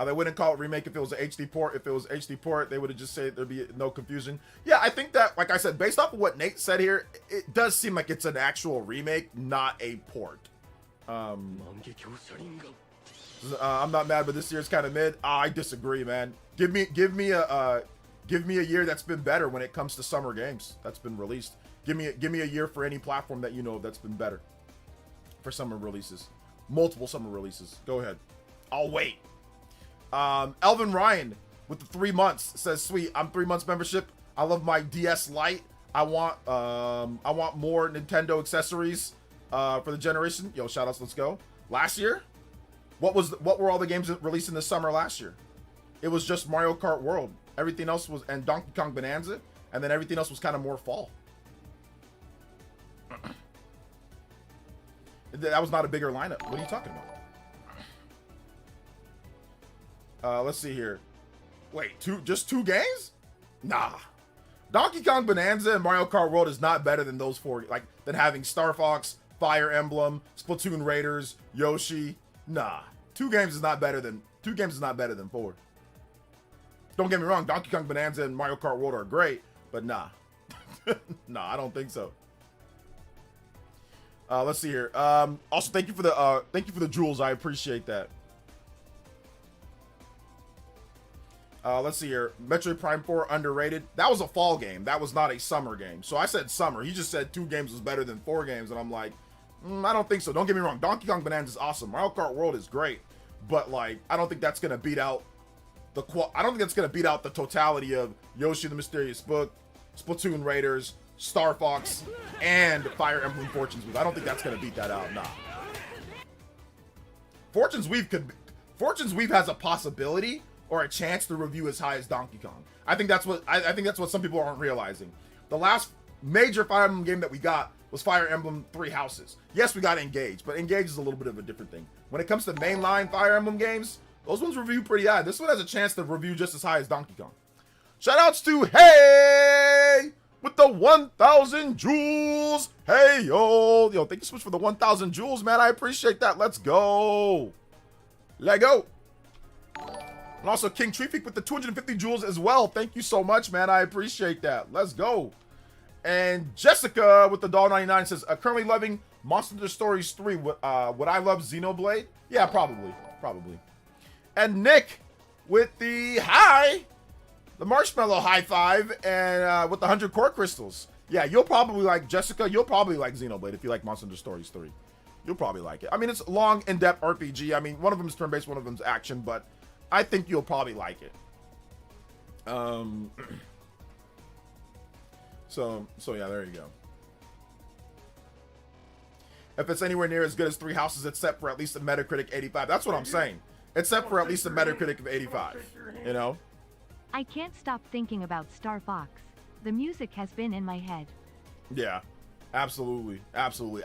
They wouldn't call it remake if it was an HD port. If it was HD port, they would have just said there'd be no confusion. Yeah, I think that, like I said, based off of what Nate said here, it does seem like it's an actual remake, not a port. I'm not mad, but this year's kind of mid. I disagree, man. Give me a year that's been better when it comes to summer games that's been released. Give me a year for any platform that you know of that's been better for summer releases. Multiple summer releases. Go ahead. I'll wait. Elvin Ryan with the 3 months says, sweet, I'm 3 months membership. I love my DS Lite. I want more Nintendo accessories for the generation. Yo, shout outs, let's go. Last year, what were all the games released in the summer last year? It was just Mario Kart World. Everything else was, and Donkey Kong Bonanza, and then everything else was kind of more fall. That was not a bigger lineup. What are you talking about? Let's see here. Wait, just two games? Nah. Donkey Kong Bonanza and Mario Kart World is not better than those 4, like, than having Star Fox, Fire Emblem, Splatoon Raiders, Yoshi. Nah. 2 games is not better than 4. Don't get me wrong, Donkey Kong Bonanza and Mario Kart World are great, but nah. Nah, I don't think so. Let's see here. Also, thank you for the jewels. I appreciate that. Let's see here. Metroid Prime 4 underrated. That was a fall game. That was not a summer game. So I said summer. He just said 2 games was better than 4 games, and I'm like, I don't think so. Don't get me wrong. Donkey Kong Bonanza is awesome. Mario Kart World is great, but like, I don't think that's gonna beat out the totality of Yoshi the Mysterious Book, Splatoon Raiders, Star Fox, and Fire Emblem Fortunes Weave. I don't think that's gonna beat that out. Nah. Fortunes Weave has a possibility or a chance to review as high as Donkey Kong. I think that's what some people aren't realizing. The last major Fire Emblem game that we got was Fire Emblem 3 Houses. Yes, we got Engage, but Engage is a little bit of a different thing. When it comes to mainline Fire Emblem games, those ones review pretty high. This one has a chance to review just as high as Donkey Kong. Shoutouts to Hey with the 1,000 jewels. Hey, yo, thank you so much for the 1,000 jewels, man. I appreciate that. Let's go. Let go. And also King Treefeek with the 250 jewels as well. Thank you so much, man. I appreciate that. Let's go. And Jessica with the $1.99 says, currently loving Monster Hunter Stories 3. Would I love Xenoblade? Yeah, probably. And Nick with the marshmallow high five, and with the 100 core crystals. Yeah, you'll probably like Jessica. You'll probably like Xenoblade if you like Monster Hunter Stories 3. You'll probably like it. I mean, it's long, in-depth RPG. I mean, one of them is turn-based, one of them's action, but I think you'll probably like it. So yeah, there you go. if it's anywhere near as good as Three Houses, except for at least a Metacritic 85. That's what I'm saying. Except for at least a Metacritic of 85, you know? I can't stop thinking about Star Fox. The music has been in my head. Yeah, absolutely. Absolutely.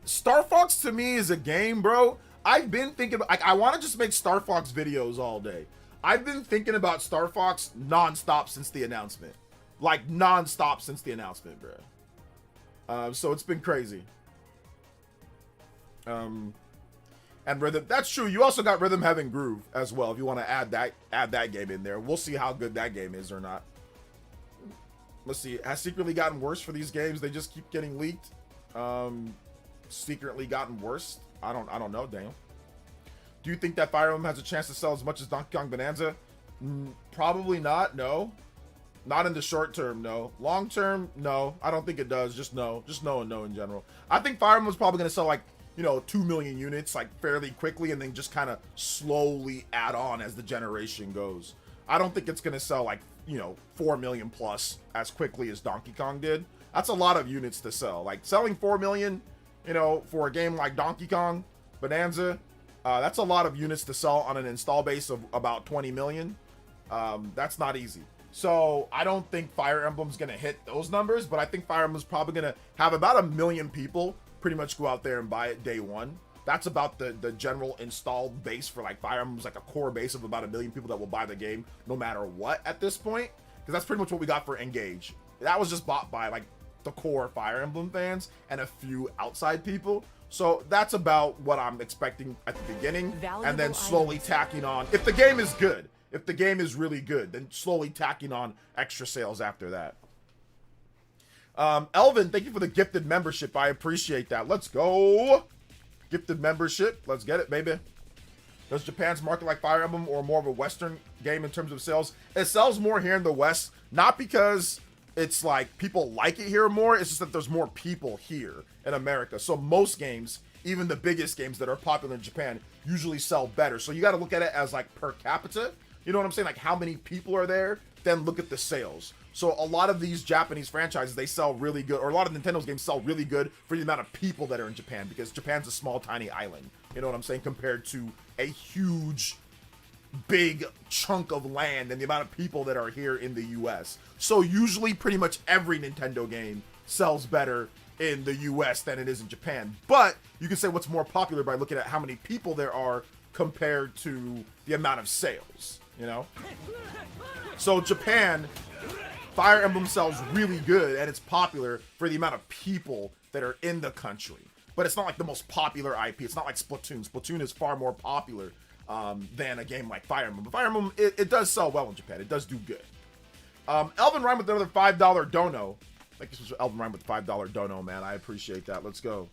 Star Fox to me is a game, bro. I've been thinking, I want to just make Star Fox videos all day. I've been thinking about Star Fox nonstop since the announcement. Like, nonstop since the announcement, bro. So it's been crazy. And Rhythm, that's true. You also got Rhythm Heaven Groove as well, if you want to add that game in there. We'll see how good that game is or not. Let's see. Has secretly gotten worse for these games? They just keep getting leaked. Secretly gotten worse? I don't know, Daniel. Do you think that Fire Emblem has a chance to sell as much as Donkey Kong Bonanza? Probably not. No. Not in the short term, no. Long term, no. I don't think it does. Just no. Just no and no in general. I think Fire Emblem's probably going to sell like, 2 million units like fairly quickly and then just kind of slowly add on as the generation goes. I don't think it's going to sell like, 4 million plus as quickly as Donkey Kong did. That's a lot of units to sell. Like selling 4 million, for a game like Donkey Kong Bonanza, that's a lot of units to sell on an install base of about 20 million. That's not easy. So I don't think Fire Emblem's going to hit those numbers, but I think Fire Emblem's probably going to have about 1 million people pretty much go out there and buy it day one. That's about the general installed base for like Fire Emblem's like a core base of about 1 million people that will buy the game no matter what at this point. Because that's pretty much what we got for Engage. That was just bought by like the core Fire Emblem fans and a few outside people. So that's about what I'm expecting at the beginning. And then slowly tacking on. If the game is good, if the game is really good, then slowly tacking on extra sales after that. Elvin, thank you for the gifted membership. I appreciate that. Let's go. Gifted membership. Let's get it, baby. Does Japan's market like Fire Emblem or more of a Western game in terms of sales? It sells more here in the West, not because it's like people like it here more. It's just that there's more people here in America. So most games, even the biggest games that are popular in Japan, usually sell better. So you got to look at it as like per capita. You know what I'm saying? Like how many people are there, then look at the sales. So a lot of these Japanese franchises, they sell really good, or a lot of Nintendo's games sell really good for the amount of people that are in Japan, because Japan's a small, tiny island. You know what I'm saying? Compared to a huge, big chunk of land and the amount of people that are here in the US. So usually pretty much every Nintendo game sells better in the US than it is in Japan. But you can say what's more popular by looking at how many people there are compared to the amount of sales, So Japan, Fire Emblem sells really good and it's popular for the amount of people that are in the country. But it's not like the most popular IP. It's not like Splatoon. Splatoon is far more popular than a game like Fire Emblem. But Fire Emblem, it does sell well in Japan. It does do good. Elvin Rhyme with another $5 dono. I think this was Elvin Rhyme with the $5 dono, man. I appreciate that. Let's go.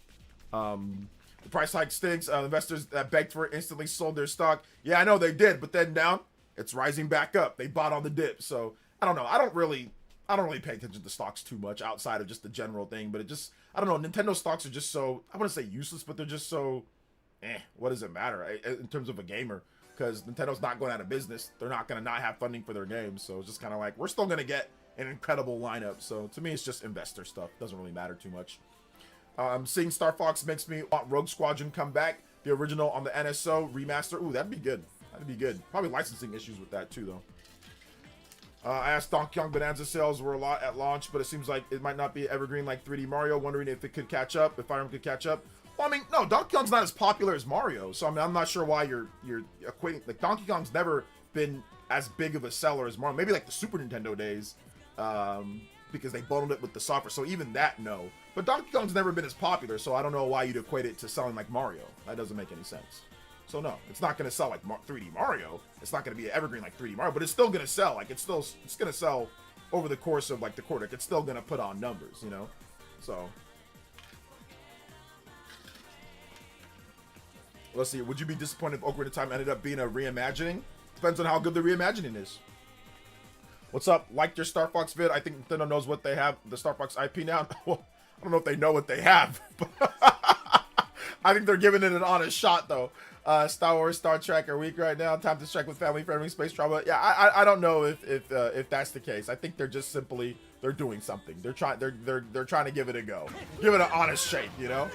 The price hike stinks. Investors that begged for it instantly sold their stock. Yeah, I know they did, but then down, it's rising back up. They bought on the dip. So I don't know. I don't really pay attention to stocks too much outside of just the general thing, but I don't know. Nintendo stocks are just so, I wouldn't say useless, but they're just so, what does it matter in terms of a gamer? Because Nintendo's not going out of business. They're not going to not have funding for their games. So it's just kind of like, we're still going to get an incredible lineup. So to me, it's just investor stuff. Doesn't really matter too much. Seeing Star Fox makes me want Rogue Squadron come back. The original on the NSO remaster. Ooh, that'd be good. That'd be good. Probably licensing issues with that too, though. I asked Donkey Kong Bonanza sales were a lot at launch, but it seems like it might not be evergreen like 3D Mario. Wondering if it could catch up, if Fire Emblem could catch up. Well, I mean, no, Donkey Kong's not as popular as Mario, so I mean, I'm not sure why you're equating. Like Donkey Kong's never been as big of a seller as Mario. Maybe like the Super Nintendo days, because they bundled it with the software. So even that, no. But Donkey Kong's never been as popular, so I don't know why you'd equate it to selling like Mario. That doesn't make any sense. So no, it's not going to sell like 3D Mario. It's not going to be an evergreen like 3D Mario, but it's still going to sell. Like it's going to sell over the course of like the quarter. It's still going to put on numbers, So let's see. Would you be disappointed if Ocarina of Time ended up being a reimagining? Depends on how good the reimagining is. What's up? Like your Star Fox vid? I think Nintendo knows what they have. The Star Fox IP now. Well, I don't know if they know what they have, but I think they're giving it an honest shot though. Star Wars, Star Trek are weak right now. Time to strike with family friendly space travel. Yeah, I don't know if that's the case. I think they're they're doing something. They're trying to give it a go, give it an honest shake, you know.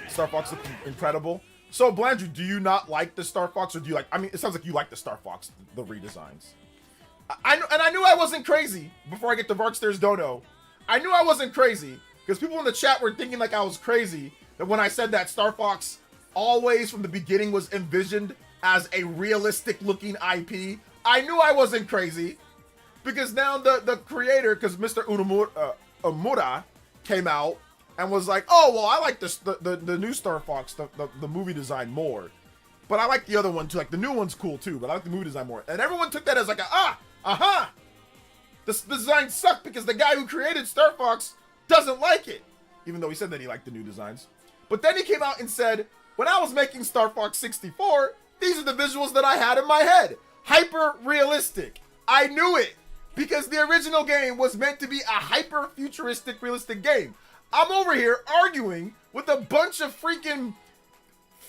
Star Fox looked incredible. So Blandrew, do you not like the Star Fox, or do you like? I mean, it sounds like you like the Star Fox, the redesigns. I knew I wasn't crazy before I get to Varkstairs Dono. I knew I wasn't crazy because people in the chat were thinking like I was crazy that when I said that Star Fox always from the beginning was envisioned as a realistic looking IP. I knew I wasn't crazy because now the creator, because Mr. Umura came out and was like, oh, well, I like the new Star Fox, the movie design more. But I like the other one too. Like the new one's cool too, but I like the movie design more. And everyone took that as like this design sucked because the guy who created Star Fox doesn't like it. Even though he said that he liked the new designs. But then he came out and said, when I was making Star Fox 64, these are the visuals that I had in my head. Hyper realistic. I knew it because the original game was meant to be a hyper futuristic realistic game. I'm over here arguing with a bunch of freaking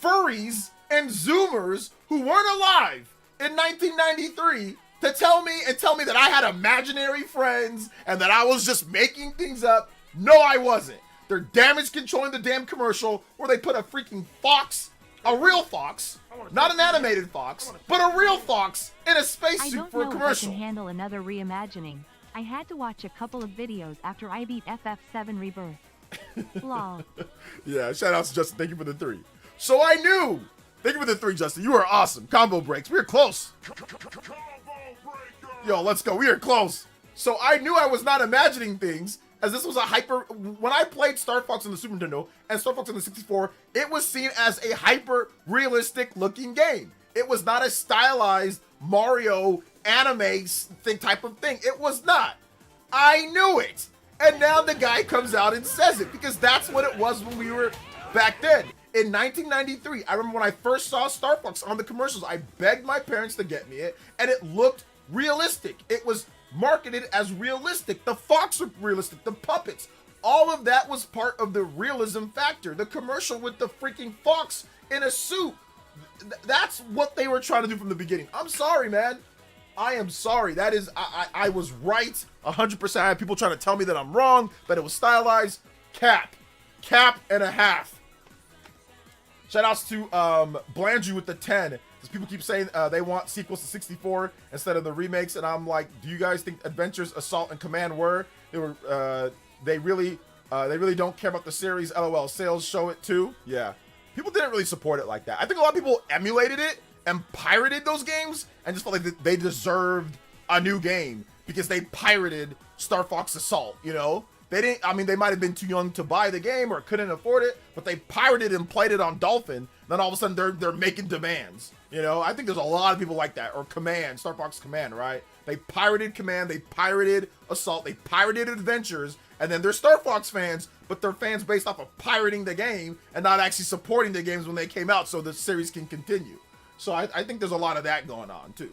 furries and zoomers who weren't alive in 1993 to tell me that I had imaginary friends and that I was just making things up. No, I wasn't. They're damage controlling the damn commercial where they put a freaking fox, a real fox, not an animated fox, but a real fox in a spacesuit for a commercial. I don't know if I can handle another reimagining. I had to watch a couple of videos after I beat FF7 Rebirth. Lol. Yeah, shout out to Justin. Thank you for the 3. So I knew. Thank you for the 3, Justin. You are awesome. Combo breaks. We are close. Yo, let's go. We are close. So I knew I was not imagining things, as this was a hyper. When I played Star Fox on the Super Nintendo and Star Fox on the 64, it was seen as a hyper realistic looking game. It was not a stylized Mario anime thing type of thing. It was not. I knew it. And now the guy comes out and says it because that's what it was when we were back then. In 1993, I remember when I first saw Star Fox on the commercials, I begged my parents to get me it, and it looked realistic. It was marketed as realistic. The fox looked realistic, the puppets. All of that was part of the realism factor. The commercial with the freaking fox in a suit. That's what they were trying to do from the beginning. I'm sorry, man. I am sorry. That is, I was right 100%. I had people trying to tell me that I'm wrong, that it was stylized. Cap and a half. Shout outs to Blandrew with the 10. Because people keep saying they want sequels to 64 instead of the remakes, and I'm like, do you guys think Adventures, Assault, and Command were? They really don't care about the series. LOL. Sales show it too. Yeah. People didn't really support it like that. I think a lot of people emulated it and pirated those games and just felt like they deserved a new game because they pirated Star Fox Assault, you know? They didn't, I mean, they might have been too young to buy the game or couldn't afford it, but they pirated and played it on Dolphin. Then all of a sudden they're making demands, you know? I think there's a lot of people like that. Or Command, Star Fox Command, right? They pirated Command, they pirated Assault, they pirated Adventures, and then they're Star Fox fans, but they're fans based off of pirating the game and not actually supporting the games when they came out so the series can continue. So I think there's a lot of that going on too.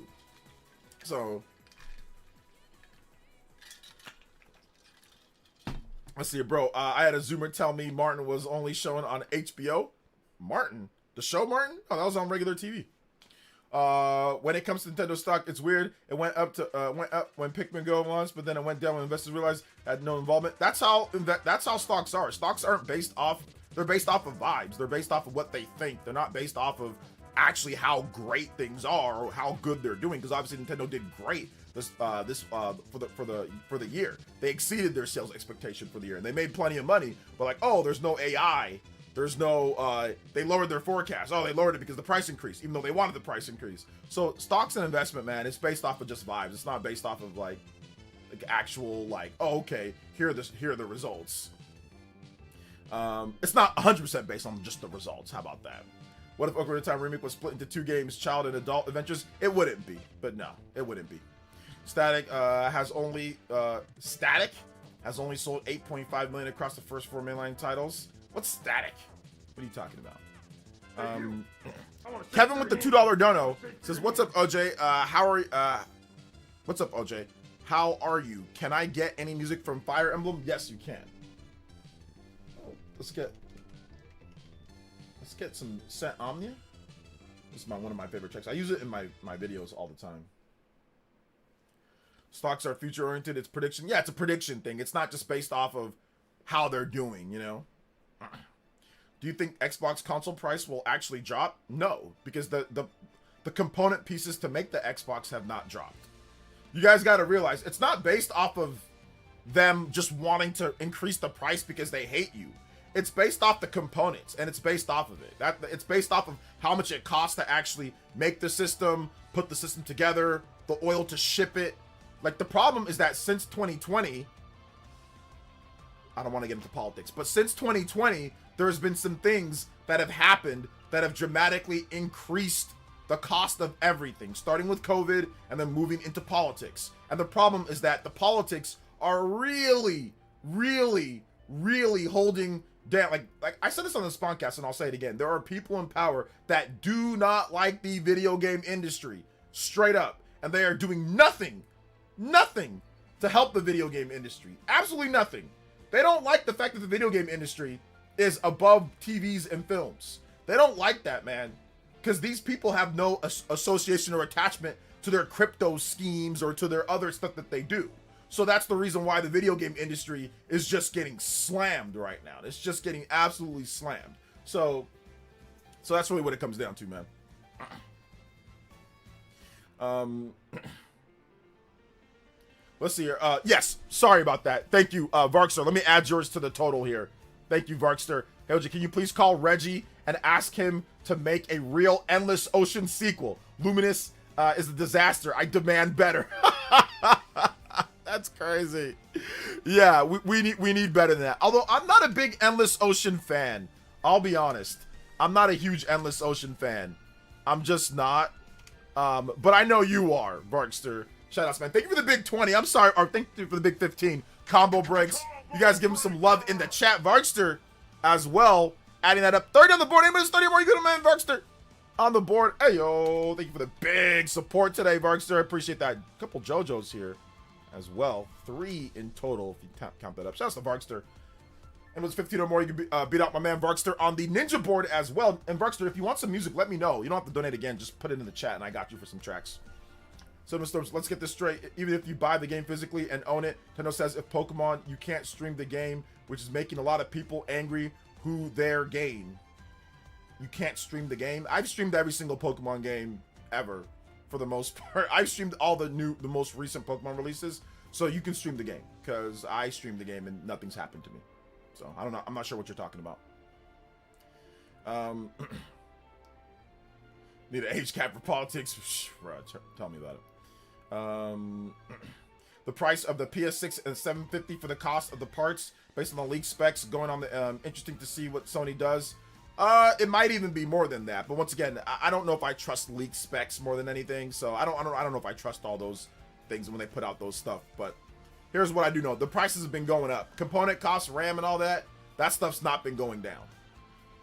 So let's see, bro. I had a Zoomer tell me Martin was only showing on HBO. Martin? The show Martin? Oh, that was on regular TV. When it comes to Nintendo stock, it's weird. It went up when Pikmin Go launched, but then it went down when investors realized it had no involvement. That's how stocks are. Stocks aren't based off. They're based off of vibes. They're based off of what they think. They're not based off of actually how great things are or how good they're doing. Because obviously Nintendo did great for the year. They exceeded their sales expectation for the year, and they made plenty of money. But like, oh, there's no AI. There's no, they lowered their forecast. Oh, they lowered it because the price increased, even though they wanted the price increase. So stocks and investment, man, it's based off of just vibes. It's not based off of like actual like, oh, okay, here are the results. It's not 100% based on just the results. How about that? What if Ocarina of Time Remake was split into 2 games, child and adult adventures? It wouldn't be, but no, it wouldn't be. Static has only sold 8.5 million across the first 4 mainline titles. What's Static? What are you talking about? Kevin with the $2 dono says, "What's up, OJ? What's up, OJ? How are you? Can I get any music from Fire Emblem? Yes, you can. Let's get some Set Omnia. This is one of my favorite tracks. I use it in my videos all the time. Stocks are future oriented. It's prediction. Yeah, it's a prediction thing. It's not just based off of how they're doing, you know? Do you think Xbox console price will actually drop? No, because the component pieces to make the Xbox have not dropped. You guys got to realize it's not based off of them just wanting to increase the price because they hate you. It's based off the components, and it's based off of it. It's based off of how much it costs to actually make the system, put the system together, the oil to ship it. Like, the problem is that since 2020, I don't want to get into politics, but since 2020, there's been some things that have happened that have dramatically increased the cost of everything, starting with COVID and then moving into politics. And the problem is that the politics are really, really, really holding down. Like I said this on this podcast, and I'll say it again. There are people in power that do not like the video game industry, straight up. And they are doing nothing to help the video game industry. Absolutely nothing. They don't like the fact that the video game industry is above TVs and films. They don't like that, man. Because these people have no association or attachment to their crypto schemes or to their other stuff that they do. So that's the reason why the video game industry is just getting slammed right now. It's just getting absolutely slammed. So that's really what it comes down to, man. Let's see here. Yes, sorry about that. Thank you, Varkster. Let me add yours to the total here. Thank you, Varkster. Hey, OG, can you please call Reggie and ask him to make a real Endless Ocean sequel? Luminous is a disaster. I demand better. That's crazy. Yeah, we need better than that. Although I'm not a big Endless Ocean fan. I'll be honest. I'm not a huge Endless Ocean fan. I'm just not. But I know you are, Varkster. Shout outs, man. Thank you for the big 20. I'm sorry. Or thank you for the big 15. Combo breaks. You guys give him some love in the chat. Varkster as well. Adding that up. 30 on the board. Anybody's 30 more? You good, man? Varkster on the board. Hey, yo. Thank you for the big support today, Varkster. I appreciate that. A couple JoJo's here as well. 3 in total if you count that up. Shout out to Varkster. And was 15 or more, you can beat out my man Varkster on the Ninja board as well. And Varkster, if you want some music, let me know. You don't have to donate again. Just put it in the chat and I got you for some tracks. So, let's get this straight. Even if you buy the game physically and own it, Nintendo says if Pokemon, you can't stream the game, which is making a lot of people angry who their game. You can't stream the game. I've streamed every single Pokemon game ever, for the most part. I've streamed all the most recent Pokemon releases, so you can stream the game, because I streamed the game and nothing's happened to me. So, I don't know. I'm not sure what you're talking about. Need an age cap for politics? Bro, tell me about it. The price of the PS6 is $750 for the cost of the parts based on the leak specs going on the interesting to see what Sony does. It might even be more than that, but once again, I don't know if I trust leak specs more than anything, so I don't know if I trust all those things when they put out those stuff. But here's what I do know: the prices have been going up. Component costs, RAM, and all that stuff's not been going down,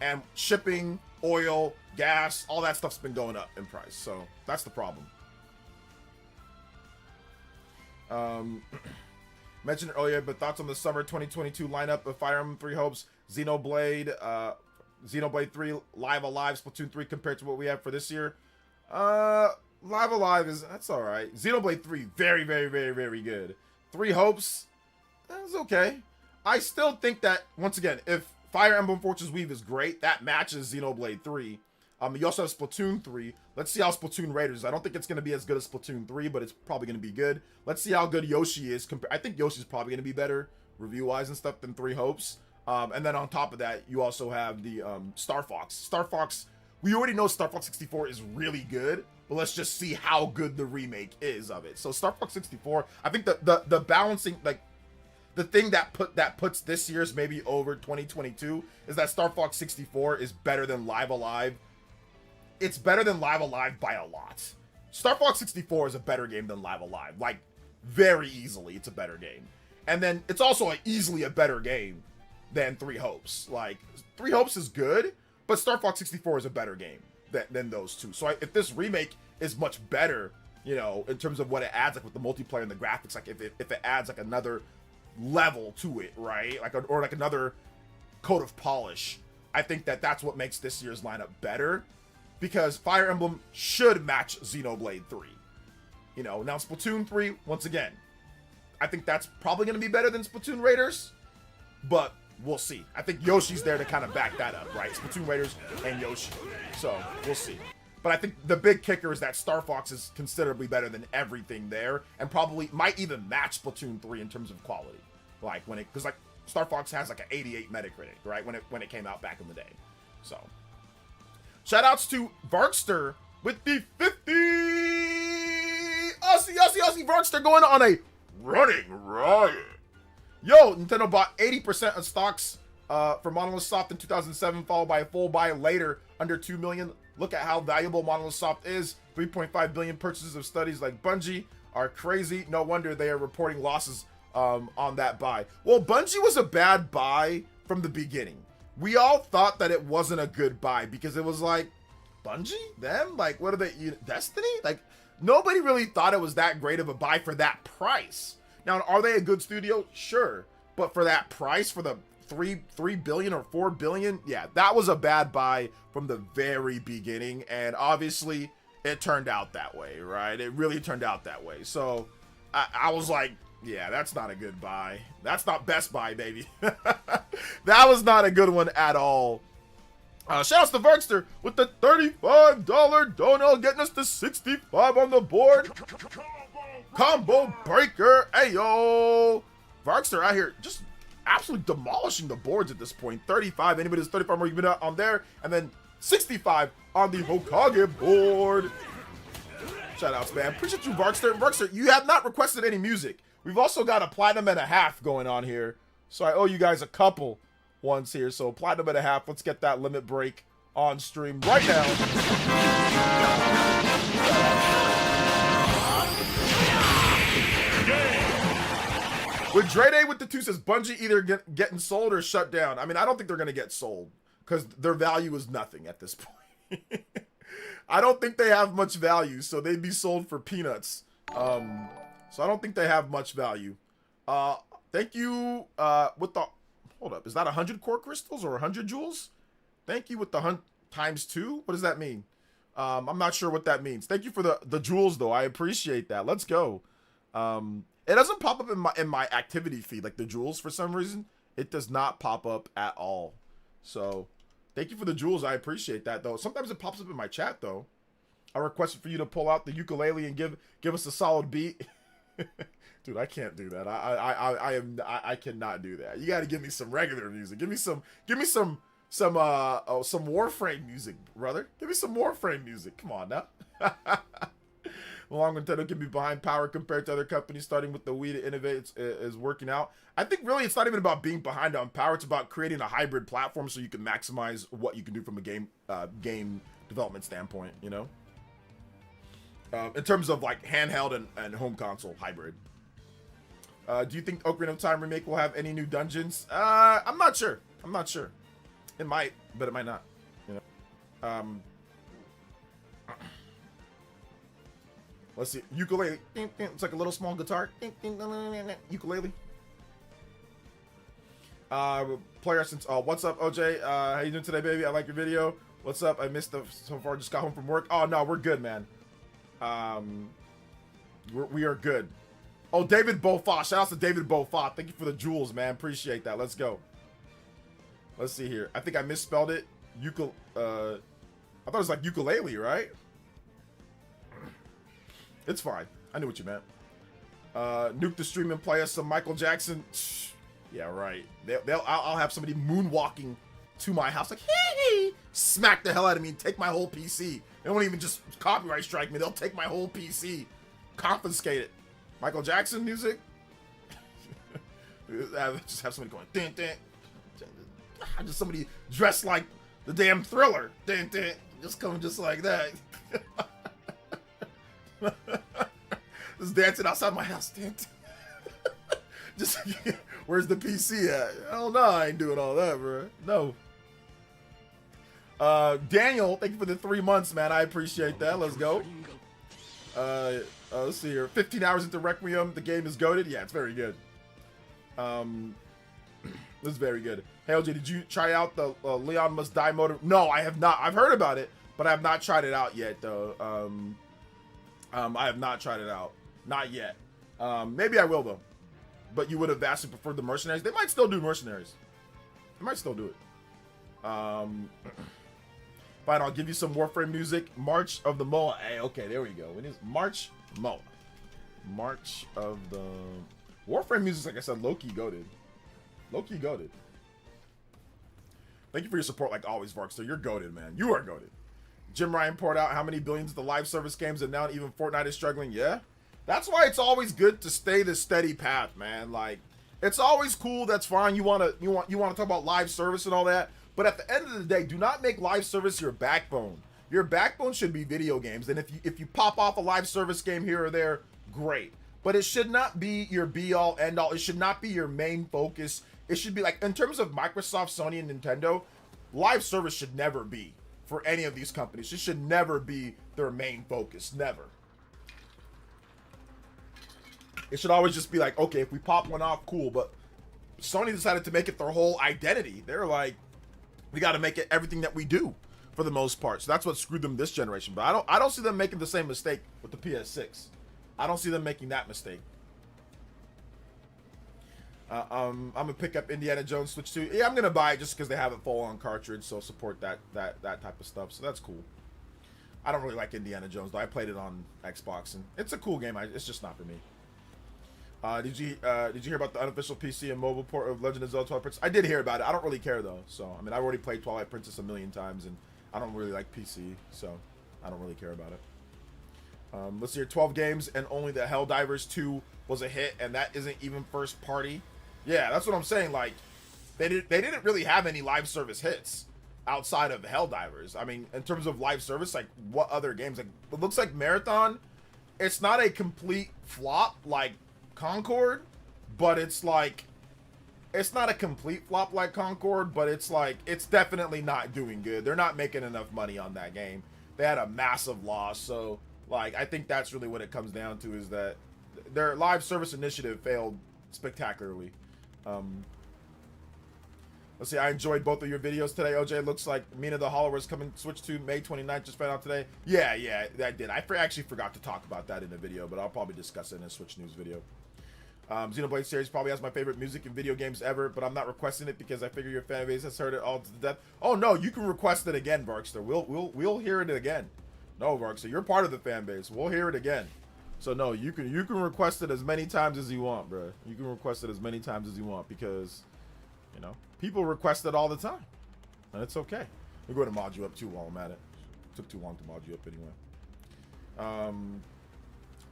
and shipping, oil, gas, all that stuff's been going up in price. So that's the problem. Mentioned earlier, but thoughts on the summer 2022 lineup of Fire Emblem 3 Hopes, Xenoblade 3, Live Alive, Splatoon 3 compared to what we have for this year? Live Alive that's alright. Xenoblade 3, very, very, very, very good. 3 Hopes, that's okay. I still think that, once again, if Fire Emblem Fortress Weave is great, that matches Xenoblade 3. You also have Splatoon 3. Let's see how Splatoon Raiders is. I don't think it's going to be as good as Splatoon 3, but it's probably going to be good. Let's see how good Yoshi is. I think Yoshi's probably going to be better review-wise and stuff than 3 Hopes. And then on top of that, you also have the Star Fox. Star Fox, we already know Star Fox 64 is really good, but let's just see how good the remake is of it. So Star Fox 64, I think the balancing, like, the thing that puts this year's maybe over 2022 is that Star Fox 64 is better than Live Alive. It's better than Live Alive by a lot. Star Fox 64 is a better game than Live Alive. Like, very easily, it's a better game. And then, it's also easily a better game than 3 Hopes. Like, 3 Hopes is good, but Star Fox 64 is a better game than those two. So, if this remake is much better, you know, in terms of what it adds, like, with the multiplayer and the graphics, like, if it adds, like, another level to it, right? Like, or, like, another coat of polish, I think that's what makes this year's lineup better. Because Fire Emblem should match Xenoblade 3. You know, now Splatoon 3, once again, I think that's probably going to be better than Splatoon Raiders, but we'll see. I think Yoshi's there to kind of back that up, right? Splatoon Raiders and Yoshi. So we'll see. But I think the big kicker is that Star Fox is considerably better than everything there, and probably might even match Splatoon 3 in terms of quality. Like when it, because like Star Fox has like an 88 Metacritic, right? When it came out back in the day. So shout outs to Varkster with the 50 Aussie Varkster going on a running riot. Yo, Nintendo bought 80% of stocks for Monolith Soft in 2007, followed by a full buy later under 2 million. Look at how valuable Monolith Soft is. 3.5 billion purchases of studies like Bungie are crazy. No wonder they are reporting losses on that buy. Well, Bungie was a bad buy from the beginning. We all thought that it wasn't a good buy because it was like, Bungie? Them? Like, what are they? Destiny? Like, nobody really thought it was that great of a buy for that price. Now, are they a good studio? Sure. But for that price, for the 3 billion or 4 billion, yeah, that was a bad buy from the very beginning. And obviously, it turned out that way, right? It really turned out that way. So, I was like, yeah, that's not a good buy. That's not Best Buy, baby. That was not a good one at all. Shouts to Varkster with the $35 dono, getting us to 65 on the board. Combo breaker. Ayo. Varkster out here just absolutely demolishing the boards at this point. 35. Anybody that's 35 more, you've been out on there. And then 65 on the Hokage board. Shout outs, man. Appreciate you, Varkster. Varkster, you have not requested any music. We've also got a platinum and a half going on here. So I owe you guys a couple ones here. So platinum and a half. Let's get that limit break on stream right now. With Dre Day with the 2 says Bungie either getting sold or shut down. I mean, I don't think they're going to get sold because their value is nothing at this point. I don't think they have much value, so they'd be sold for peanuts. So I don't think they have much value. Thank you with the... Hold up. Is that 100 core crystals or 100 jewels? Thank you with the times 2. What does that mean? I'm not sure what that means. Thank you for the jewels, though. I appreciate that. Let's go. It doesn't pop up in my activity feed, like the jewels, for some reason. It does not pop up at all. So, thank you for the jewels. I appreciate that, though. Sometimes it pops up in my chat, though. I requested for you to pull out the ukulele and give us a solid beat. Dude, I can't do that. I cannot do that. You got to give me some regular music. Give me some Warframe music, brother. Give me some Warframe music. Come on now. Long Nintendo can be behind power compared to other companies, starting with the Wii to innovate is working out. I think really it's not even about being behind on power. It's about creating a hybrid platform so you can maximize what you can do from a game development standpoint, you know? In terms of like handheld and home console hybrid. Do you think Ocarina of Time remake will have any new dungeons? I'm not sure. It might, but it might not. You know. Let's see. Ukulele. It's like a little small guitar. Ukulele. PlayerEssence. What's up, OJ? How you doing today, baby? I like your video. What's up? I missed so far. Just got home from work. Oh no, we're good, man. We are good. Oh, David Beaufort. Shout out to David Beaufort. Thank you for the jewels, man. Appreciate that. Let's go. Let's see here. I think I misspelled it. I thought it was like ukulele, right? It's fine. I knew what you meant. Nuke the stream and play us some Michael Jackson. Yeah, right. I'll have somebody moonwalking to my house like, hey, smack the hell out of me and take my whole PC. They won't even just copyright strike me. They'll take my whole PC, confiscate it. Michael Jackson music. Just have somebody going, dun, dun, dun. Just somebody dressed like the damn Thriller. Dun, dun. Just coming just like that. Just dancing outside my house. Dun, dun. Just, where's the PC at? I don't know. I ain't doing all that, bro. No. Daniel, thank you for the 3 months, man. I appreciate that. Let's go. Let's see here. 15 hours into Requiem. The game is goated. Yeah, it's very good. This is very good. Hey, LJ, did you try out the Leon Must Die mode? No, I have not. I've heard about it, but I have not tried it out yet, though. I have not tried it out. Not yet. Maybe I will, though. But you would have vastly preferred the Mercenaries. They might still do Mercenaries. They might still do it. Fine, I'll give you some Warframe music. March of the Moa. Hey, okay, there we go. It is March Moa. March of the... Warframe music, like I said, low-key goated. Low-key goated. Thank you for your support, like always, Varkster. You're goated, man. You are goated. Jim Ryan poured out how many billions the live service games, and now even Fortnite is struggling. Yeah. That's why it's always good to stay the steady path, man. Like, it's always cool. That's fine. You want to talk about live service and all that. But at the end of the day, do not make live service your backbone. Your backbone should be video games. And if you pop off a live service game here or there, great. But it should not be your be-all, end-all. It should not be your main focus. It should be like, in terms of Microsoft, Sony, and Nintendo, live service should never be for any of these companies. It should never be their main focus. Never. It should always just be like, okay, if we pop one off, cool. But Sony decided to make it their whole identity. They're like, we got to make it everything that we do for the most part. So that's what screwed them this generation. But I don't see them making the same mistake with the PS6. I don't see them making that mistake. I'm gonna pick up Indiana Jones Switch 2. Yeah, I'm gonna buy it just because they have it full on cartridge, so support that type of stuff. So that's cool. I don't really like Indiana Jones though. I played it on Xbox and it's a cool game. It's just not for me. Did you hear about the unofficial PC and mobile port of Legend of Zelda Twilight Princess? I did hear about it. I don't really care though. So I mean, I've already played Twilight Princess a million times, and I don't really like PC, so I don't really care about it. Let's see here. 12 games, and only the Helldivers 2 was a hit, and that isn't even first party. Yeah, that's what I'm saying. Like, they didn't really have any live service hits outside of Helldivers. I mean, in terms of live service, like, what other games? Like, it looks like Marathon. It's not a complete flop like Concord, but it's like, it's not a complete flop like Concord, but it's like, it's definitely not doing good. They're not making enough money on that game. They had a massive loss, so like, I think that's really what it comes down to, is that their live service initiative failed spectacularly. Let's see, I enjoyed both of your videos today, OJ. Looks like Mina the Hollower is coming Switch 2 May 29th, just found out today. Yeah, that did. I actually forgot to talk about that in the video, but I'll probably discuss it in a Switch News video. Xenoblade series probably has my favorite music in video games ever, but I'm not requesting it because I figure your fan base has heard it all to death. Oh no, you can request it again, Varkster. We'll hear it again. No, Varkster, you're part of the fan base. We'll hear it again. So no, you can request it as many times as you want, bro. You can request it as many times as you want because, you know, people request it all the time, and it's okay. We're going to mod you up too while I'm at it. Took too long to mod you up anyway.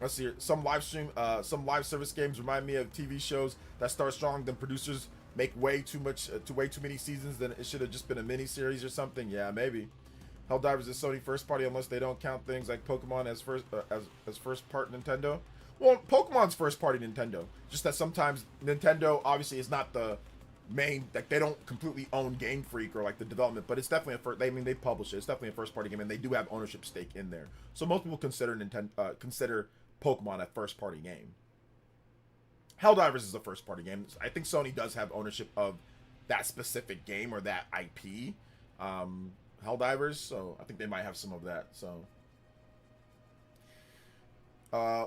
Let's see here. Some live service games remind me of TV shows that start strong, then producers make way too many seasons. Then it should have just been a mini series or something. Yeah, maybe. Helldivers is Sony first party unless they don't count things like Pokemon as first part Nintendo. Well, Pokemon's first party Nintendo. Just that sometimes Nintendo obviously is not the main, like they don't completely own Game Freak or like the development, but it's definitely a first. I mean, they publish it. It's definitely a first party game, and they do have ownership stake in there. So most people consider consider Pokemon a first party game. Helldivers is a first party game. I think Sony does have ownership of that specific game or that IP. Helldivers, so I think they might have some of that. So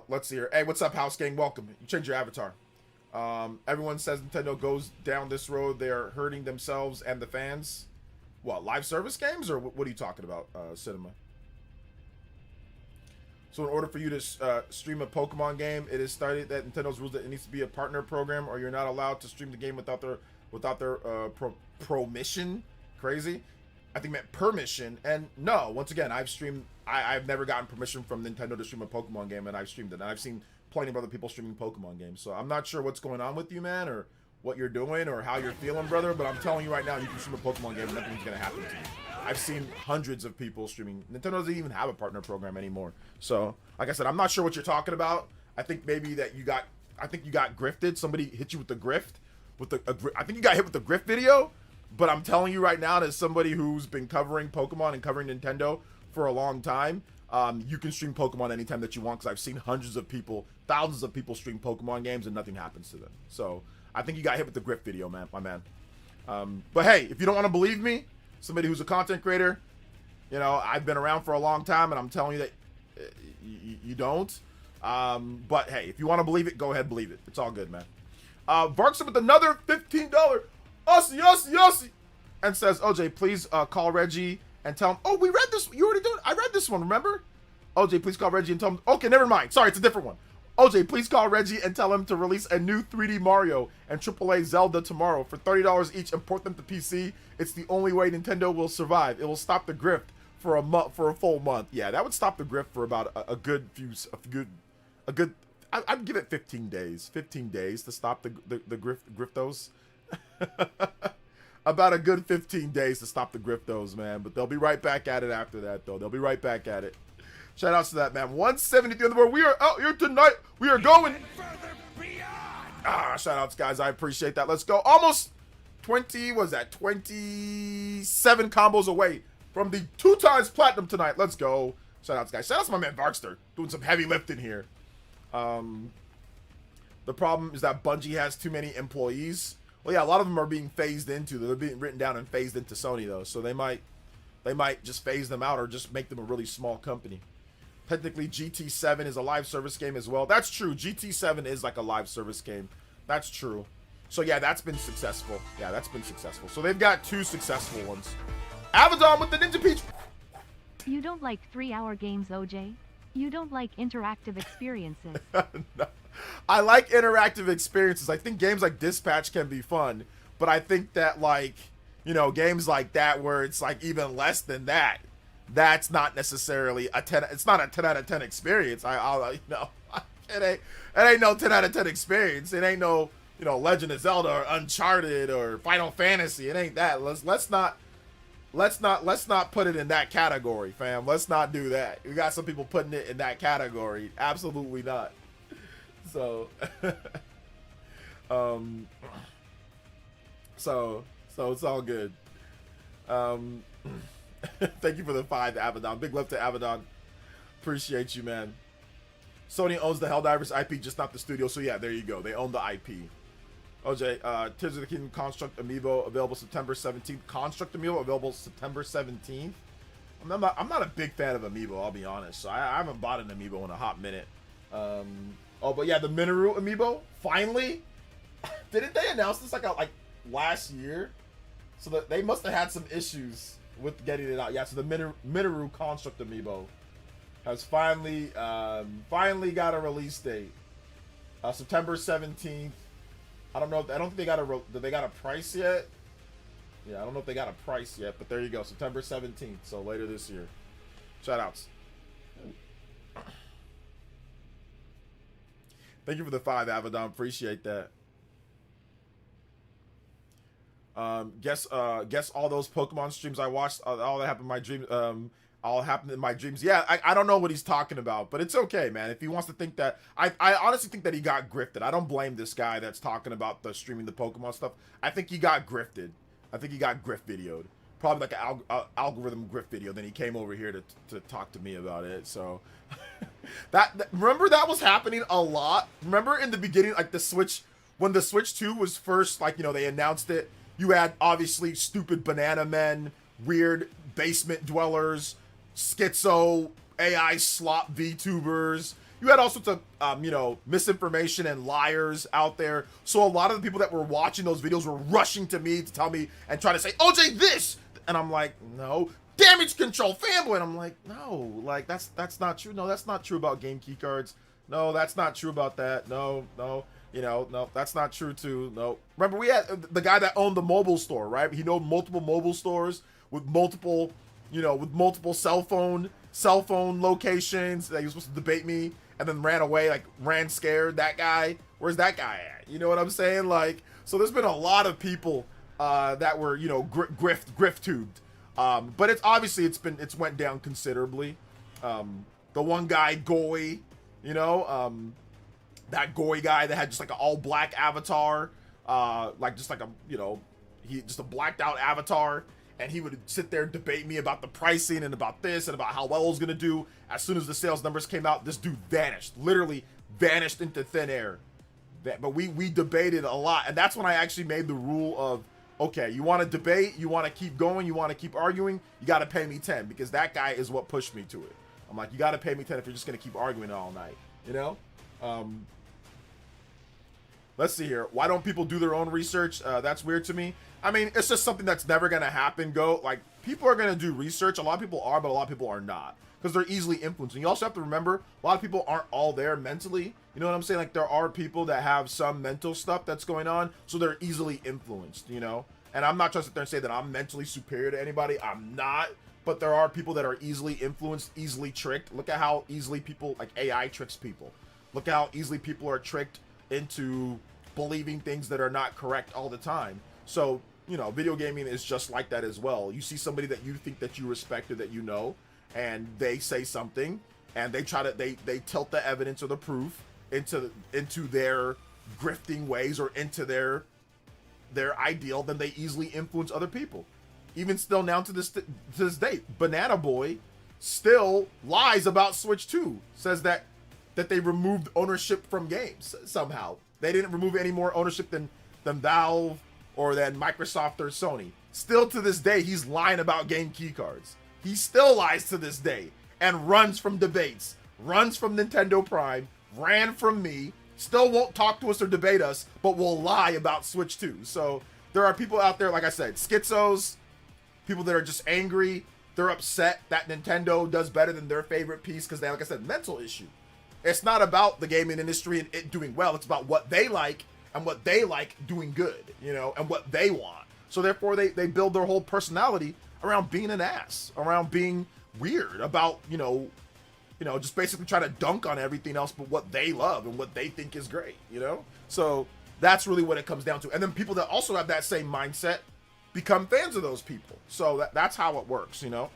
let's see here. Hey, what's up, House Gang? Welcome. You changed your avatar. Everyone says Nintendo goes down this road. They are hurting themselves and the fans. What, live service games, or what are you talking about, Cinema? So in order for you to stream a Pokemon game, it is stated that Nintendo's rules that it needs to be a partner program, or you're not allowed to stream the game without their permission. Crazy. I think meant permission. And no, once again, I've never gotten permission from Nintendo to stream a Pokemon game, and I've streamed it. And I've seen plenty of other people streaming Pokemon games. So I'm not sure what's going on with you, man, or what you're doing, or how you're feeling, brother. But I'm telling you right now, you can stream a Pokemon game and nothing's gonna happen to you. I've seen hundreds of people streaming. Nintendo doesn't even have a partner program anymore. So, like I said, I'm not sure what you're talking about. I think maybe that you got grifted. Somebody hit you with the grift. I think you got hit with the grift video. But I'm telling you right now, as somebody who's been covering Pokemon and covering Nintendo for a long time, you can stream Pokemon anytime that you want, because I've seen hundreds of people, thousands of people stream Pokemon games and nothing happens to them. So I think you got hit with the grift video, man, my man. But hey, if you don't want to believe me, somebody who's a content creator, you know, I've been around for a long time, and I'm telling you that You don't. But hey, if you want to believe it, go ahead, believe it. It's all good, man. Varkson with another $15 Aussie, and says, OJ, please call Reggie and tell him. Oh, we read this. You already did it. I read this one, remember? OJ, please call Reggie and tell him. Okay, never mind. Sorry, it's a different one. OJ, please call Reggie and tell him to release a new 3D Mario and AAA Zelda tomorrow for $30 each and port them to PC. It's the only way Nintendo will survive. It will stop the grift for a full month. Yeah, that would stop the grift for about a good. I'd give it 15 days. 15 days to stop the griftos. About a good 15 days to stop the griftos, man. But they'll be right back at it after that, though. They'll be right back at it. Shout outs to that, man. 173 on the board. We are out here tonight. We are going. Shout outs, guys. I appreciate that. Let's go. Almost 20, was that 27 combos away from the 2 times platinum tonight. Let's go. Shout outs, guys. Shout outs to my man Varkster doing some heavy lifting here. The problem is that Bungie has too many employees. Well, yeah, a lot of them are being phased into. They're being written down and phased into Sony, though. So they might just phase them out or just make them a really small company. Technically, GT7 is a live service game as well. That's true. GT7 is like a live service game. That's true. So yeah, that's been successful. Yeah, that's been successful. So they've got 2 successful ones. Abaddon with the Ninja Peach. You don't like 3-hour games, OJ? You don't like interactive experiences? No. I like interactive experiences. I think games like Dispatch can be fun, but I think that, like, you know, games like that where it's like even less than that, that's not necessarily a 10. It's not a 10 out of 10 experience. It ain't no 10 out of 10 experience. It ain't no, you know, Legend of Zelda or Uncharted or Final Fantasy. It ain't that. Let's not put it in that category, fam. Let's not do that. We got some people putting it in that category. Absolutely not. So, so it's all good. Thank you for the 5, Abaddon. Big love to Abaddon. Appreciate you, man. Sony owns the Helldivers IP, just not the studio. So yeah, there you go. They own the IP. OJ, Tears of the Kingdom Construct Amiibo available September 17th. Construct Amiibo available September 17th. I'm not a big fan of Amiibo, I'll be honest. So I haven't bought an Amiibo in a hot minute. Oh, but yeah, the Minoru Amiibo, finally. Didn't they announce this like last year? So that they must have had some issues with getting it out. Yeah, so the Minoru Construct Amiibo has finally got a release date. September 17th. I don't know. I don't think they got a price yet. Yeah, I don't know if they got a price yet, but there you go. September 17th, so later this year. Shout outs. Thank you for the 5, Abaddon. Appreciate that. Guess all those Pokemon streams I watched, all that happened in my dreams. All happened in my dreams. Yeah, I don't know what he's talking about, but it's okay, man. If he wants to think that, I honestly think that he got grifted. I don't blame this guy that's talking about the streaming the Pokemon stuff. I think he got grifted. I think he got grift videoed. Probably like an algorithm grift video. Then he came over here to talk to me about it. So remember that was happening a lot. Remember in the beginning, like the Switch, when the Switch 2 was first, like, you know, they announced it. You had obviously stupid banana men, weird basement dwellers, schizo AI slop VTubers. You had all sorts of you know, misinformation and liars out there. So a lot of the people that were watching those videos were rushing to me to tell me and try to say, OJ, this, and I'm like, no. Damage control fanboy, and I'm like, no, like that's not true. No, that's not true about game key cards. No, that's not true about that. No, you know, no, that's not true too. No. Remember, we had the guy that owned the mobile store, right? He owned multiple mobile stores with multiple, you know, with multiple cell phone locations that he was supposed to debate me, and then ran away, like ran scared. That guy, where's that guy at? You know what I'm saying? Like, so there's been a lot of people that were, you know, grift tubed. But it's obviously it's went down considerably. The one guy, Goy, you know, that Goy guy that had just like an all black avatar, like just like a, you know, he just a blacked out avatar, and he would sit there and debate me about the pricing and about this and about how well it was gonna do. As soon as the sales numbers came out, this dude vanished, literally vanished into thin air. But we debated a lot, and that's when I actually made the rule of, okay, you want to debate, you want to keep going, you want to keep arguing, you got to pay me 10, because that guy is what pushed me to it. I'm like, you got to pay me 10 if you're just going to keep arguing all night, you know? Let's see here. Why don't people do their own research? That's weird to me. I mean, it's just something that's never going to happen, Like, people are going to do research. A lot of people are, but a lot of people are not. Because they're easily influenced. And you also have to remember, a lot of people aren't all there mentally. You know what I'm saying? Like, there are people that have some mental stuff that's going on, so they're easily influenced, you know? And I'm not trying to sit there and say that I'm mentally superior to anybody. I'm not. But there are people that are easily influenced, easily tricked. Look at how easily people, like AI tricks people. Look at how easily people are tricked into believing things that are not correct all the time. So, you know, video gaming is just like that as well. You see somebody that you think that you respect or that you know, and they say something, and they try to they tilt the evidence or the proof into their grifting ways or into their ideal, then they easily influence other people. Even still now to this day, Banana Boy still lies about Switch 2. Says that they removed ownership from games somehow. They didn't remove any more ownership than Valve or than Microsoft or Sony. Still to this day, he's lying about game keycards. He still lies to this day and runs from debates, runs from Nintendo Prime, ran from me, still won't talk to us or debate us, but will lie about Switch 2. So there are people out there, like I said, schizos, people that are just angry. They're upset that Nintendo does better than their favorite piece because they, like I said, mental issue. It's not about the gaming industry and it doing well. It's about what they like and what they like doing good, you know, and what they want. So therefore, they build their whole personality around being an ass, around being weird, about, you know, just basically trying to dunk on everything else but what they love and what they think is great, you know? So that's really what it comes down to. And then people that also have that same mindset become fans of those people. So that's how it works, you know?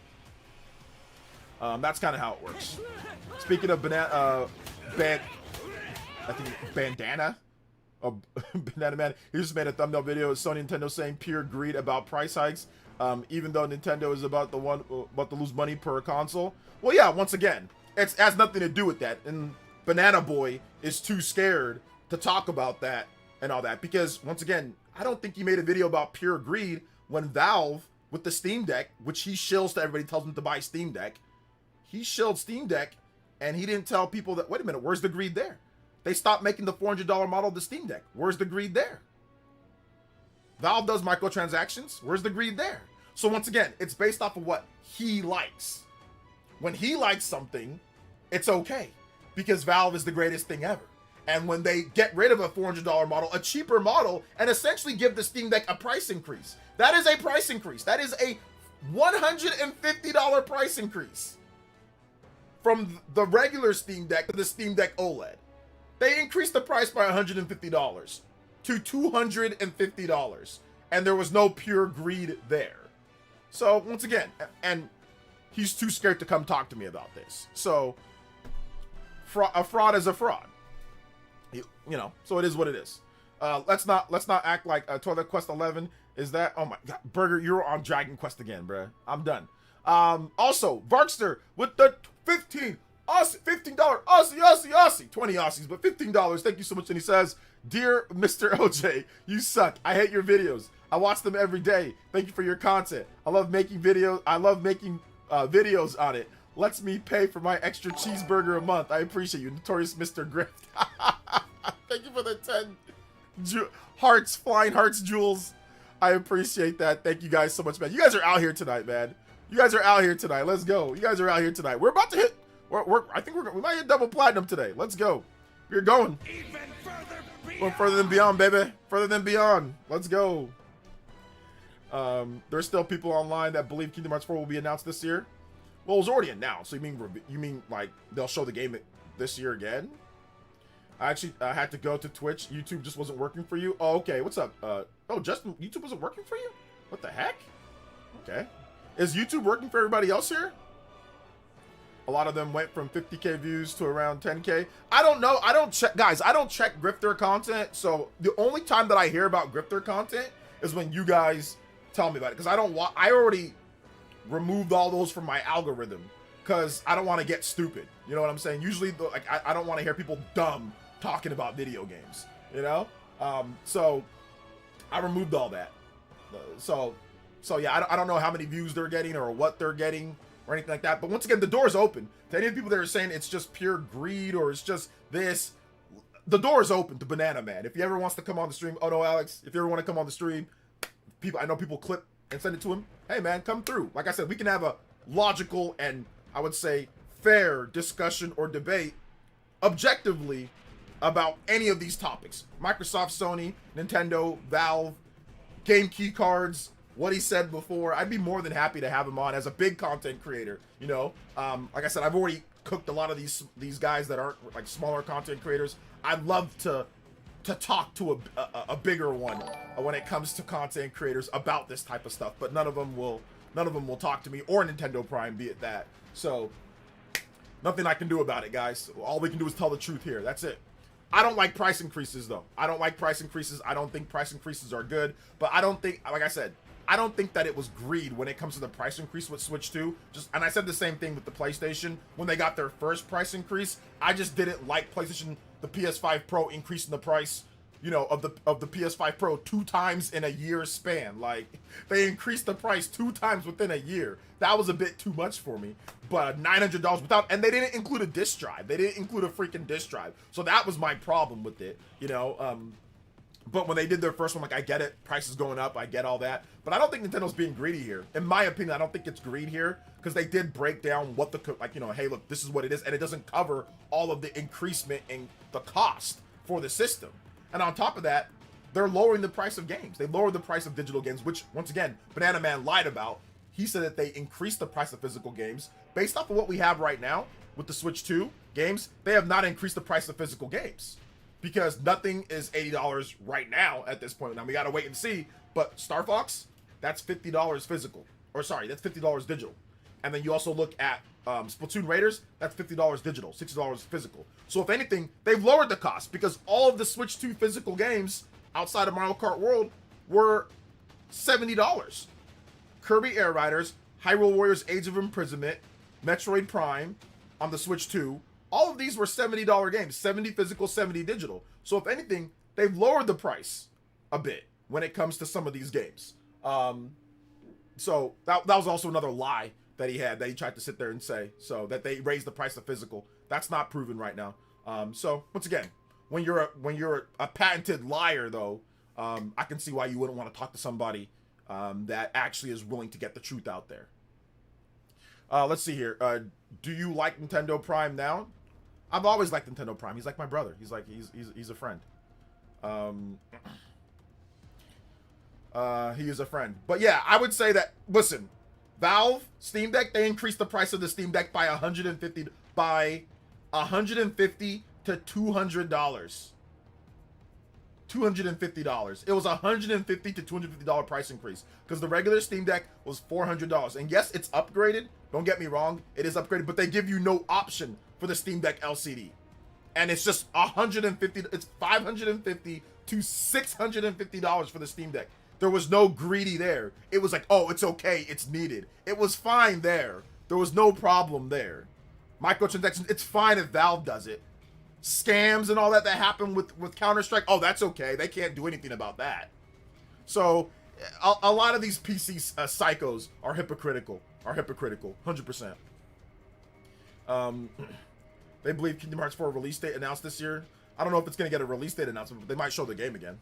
That's kind of how it works. Speaking of Bandana, Banana Man, he just made a thumbnail video of Sony and Nintendo saying pure greed about price hikes, even though Nintendo is about to lose money per console. Well, yeah, once again, it has nothing to do with that, and Banana Boy is too scared to talk about that and all that, because once again, I don't think he made a video about pure greed when Valve, with the Steam Deck, which he shills to everybody, tells them to buy Steam Deck, he shilled Steam Deck, and he didn't tell people that, wait a minute, where's the greed there? They stopped making the $400 model of the Steam Deck. Where's the greed there? Valve does microtransactions. Where's the greed there? So once again, it's based off of what he likes. When he likes something, it's okay, because Valve is the greatest thing ever. And when they get rid of a $400 model, a cheaper model, and essentially give the Steam Deck a price increase, that is a price increase. That is a $150 price increase from the regular Steam Deck to the Steam Deck OLED. They increased the price by $150 to $250, and there was no pure greed there. So once again, and he's too scared to come talk to me about this. So a fraud is a fraud, you know. So it is what it is. Let's not act like Toilet Quest 11 is that. Oh my God, Burger, you're on Dragon Quest again, bruh. I'm done. Also, Varkster with the $15 Aussie, 20 Aussies, but $15. Thank you so much. And he says, "Dear Mr. OJ, you suck. I hate your videos. I watch them every day. Thank you for your content. I love making videos. Videos on it. Lets me pay for my extra cheeseburger a month. I appreciate you, Notorious Mr. Grift." Thank you for the 10 hearts, flying hearts, jewels. I appreciate that. Thank you guys so much, man. You guys are out here tonight, man. You guys are out here tonight. Let's go. You guys are out here tonight. We're about to hit. I think we might hit double platinum today. Let's go. We're going. Going further than beyond, baby. Further than beyond. Let's go. There's still people online that believe Kingdom Hearts 4 will be announced this year. Well, it's already announced. So you mean like they'll show the game this year again? I actually had to go to Twitch. YouTube just wasn't working for you. Oh, okay. What's up? Oh, Justin, YouTube wasn't working for you? What the heck? Okay. Is YouTube working for everybody else here? A lot of them went from 50K views to around 10K. I don't know. I don't check, guys. I don't check grifter content. So the only time that I hear about grifter content is when you guys tell me about it. Because I already removed all those from my algorithm because I don't want to get stupid. You know what I'm saying? Usually, I don't want to hear people dumb talking about video games. You know? So I removed all that. So yeah, I don't know how many views they're getting or what they're getting. or anything like that. But once again, the door's open to any of the people that are saying it's just pure greed or it's just this. The door is open to Banana Man. If he ever wants to come on the stream, oh no, Alex, if you ever want to come on the stream, I know people clip and send it to him. Hey man, come through. Like I said, we can have a logical and I would say fair discussion or debate objectively about any of these topics. Microsoft, Sony, Nintendo, Valve, game key cards, what he said before. I'd be more than happy to have him on as a big content creator, you know. Like I said, I've already cooked a lot of these guys that aren't like smaller content creators. I'd love to talk to a bigger one when it comes to content creators about this type of stuff, but none of them will talk to me or Nintendo Prime, be it that. So nothing I can do about it, guys. All we can do is tell the truth here. That's it. I don't like price increases, though. I don't like price increases. I don't think price increases are good, but I don't think, like I said, I don't think that it was greed when it comes to the price increase with Switch 2. And I said the same thing with the PlayStation when they got their first price increase. I just didn't like PlayStation, the PS5 Pro increasing the price, you know, of the PS5 Pro 2 times in a year span. Like, they increased the price 2 times within a year. That was a bit too much for me. But $900 without, and they didn't include a disc drive. They didn't include a freaking disc drive. So that was my problem with it, you know. But when they did their first one, like, I get it, price is going up, I get all that. But I don't think Nintendo's being greedy here. In my opinion, I don't think it's greed here, because they did break down what the, like, you know, hey, look, this is what it is, and it doesn't cover all of the increasement in the cost for the system. And on top of that, they're lowering the price of games. They lowered the price of digital games, which, once again, Banana Man lied about. He said that they increased the price of physical games. Based off of what we have right now with the Switch 2 games, they have not increased the price of physical games. Because nothing is $80 right now at this point. Now, we gotta wait and see. But Star Fox, that's $50 physical. Or sorry, that's $50 digital. And then you also look at Splatoon Raiders, that's $50 digital, $60 physical. So if anything, they've lowered the cost because all of the Switch 2 physical games outside of Mario Kart World were $70. Kirby Air Riders, Hyrule Warriors Age of Imprisonment, Metroid Prime on the Switch 2, all of these were $70 games, 70 physical, 70 digital. So if anything, they've lowered the price a bit when it comes to some of these games. So that was also another lie that he tried to sit there and say, so that they raised the price of physical. That's not proven right now. So once again, when you're a patented liar, though, I can see why you wouldn't want to talk to somebody that actually is willing to get the truth out there. Let's see here. Do you like Nintendo Prime now? I've always liked Nintendo Prime. He's like my brother. He's a friend. He is a friend. But yeah, I would say that, listen, Valve, Steam Deck, they increased the price of the Steam Deck by $150 to $200. $250. It was $150 to $250 price increase because the regular Steam Deck was $400. And yes, it's upgraded. Don't get me wrong, it is upgraded, but they give you no option for the Steam Deck LCD. And it's just $150. It's $550 to $650 for the Steam Deck. There was no greedy there. It was like, oh, it's okay, it's needed. It was fine there. There was no problem there. Microtransactions, it's fine if Valve does it. Scams and all that happen with Counter-Strike, oh, that's okay. They can't do anything about that. So a lot of these PC psychos are hypocritical. 100%. They believe Kingdom Hearts 4 release date announced this year. I don't know if it's going to get a release date announcement, but they might show the game again.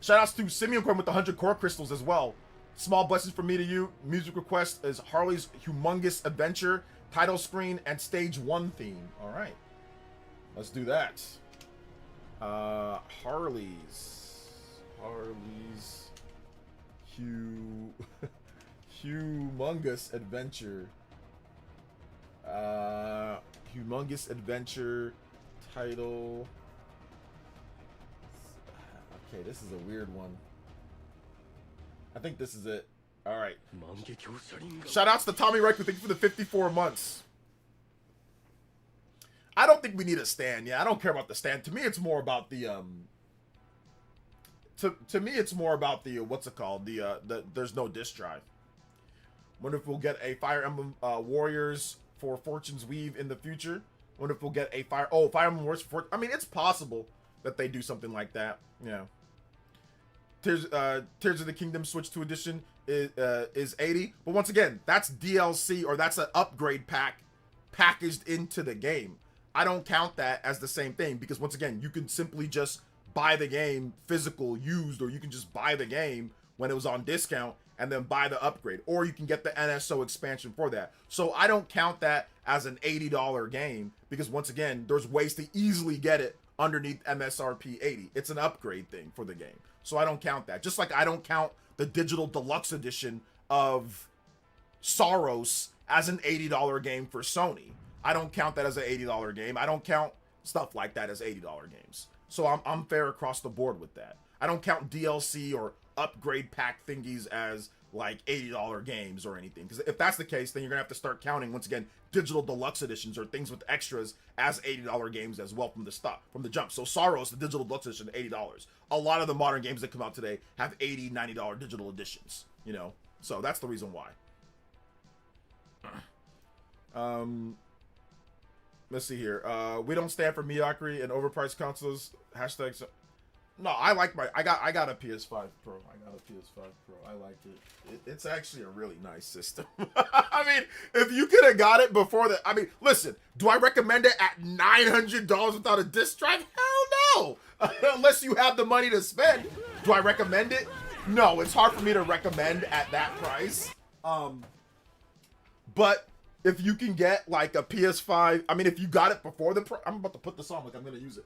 Shoutouts to Simeon Coin with the 100 core crystals as well. Small blessings from me to you. Music request is Harley's Humongous Adventure, title screen, and stage 1 theme. All right. Let's do that. Harley's Humongous Adventure. Humongous Adventure title. Okay, this is a weird one. I think this is it. All right. Shoutouts to Tommy Reichel. Thank you for the 54 months. I don't think we need a stand. Yeah, I don't care about the stand. To me, it's more about the To me, it's more about the what's it called? The there's no disc drive. Wonder if we'll get a Fire Emblem Warriors for Fortune's Weave in the future. Wonder if we'll get a Fire Emblem Warriors for. I mean, it's possible that they do something like that. Yeah. Tears of the Kingdom Switch 2 edition is 80. But once again, that's DLC, or that's an upgrade pack packaged into the game. I don't count that as the same thing, because once again, you can simply just buy the game physical used, or you can just buy the game when it was on discount and then buy the upgrade, or you can get the NSO expansion for that. So I don't count that as an $80 game, because once again, there's ways to easily get it underneath MSRP 80. It's an upgrade thing for the game. So I don't count that. Just like I don't count the digital deluxe edition of Soros as an $80 game for Sony. I don't count that as an $80 game. I don't count stuff like that as $80 games. So I'm fair across the board with that. I don't count DLC or upgrade pack thingies as like $80 games or anything. Because if that's the case, then you're gonna have to start counting, once again, digital deluxe editions or things with extras as $80 games as well from the jump. So Soros, the digital deluxe edition, $80. A lot of the modern games that come out today have $80, $90 digital editions, you know? So that's the reason why. Let's see here. We don't stand for mediocrity and overpriced consoles. Hashtags. No, I like I got a PS5 Pro. I got a PS5 Pro. I like it. It's actually a really nice system. I mean, if you could have got it before I mean, listen, do I recommend it at $900 without a disc drive? Hell no. Unless you have the money to spend. Do I recommend it? No, it's hard for me to recommend at that price. But if you can get like a PS5, I mean, if you got it before I'm about to put this on like I'm gonna use it.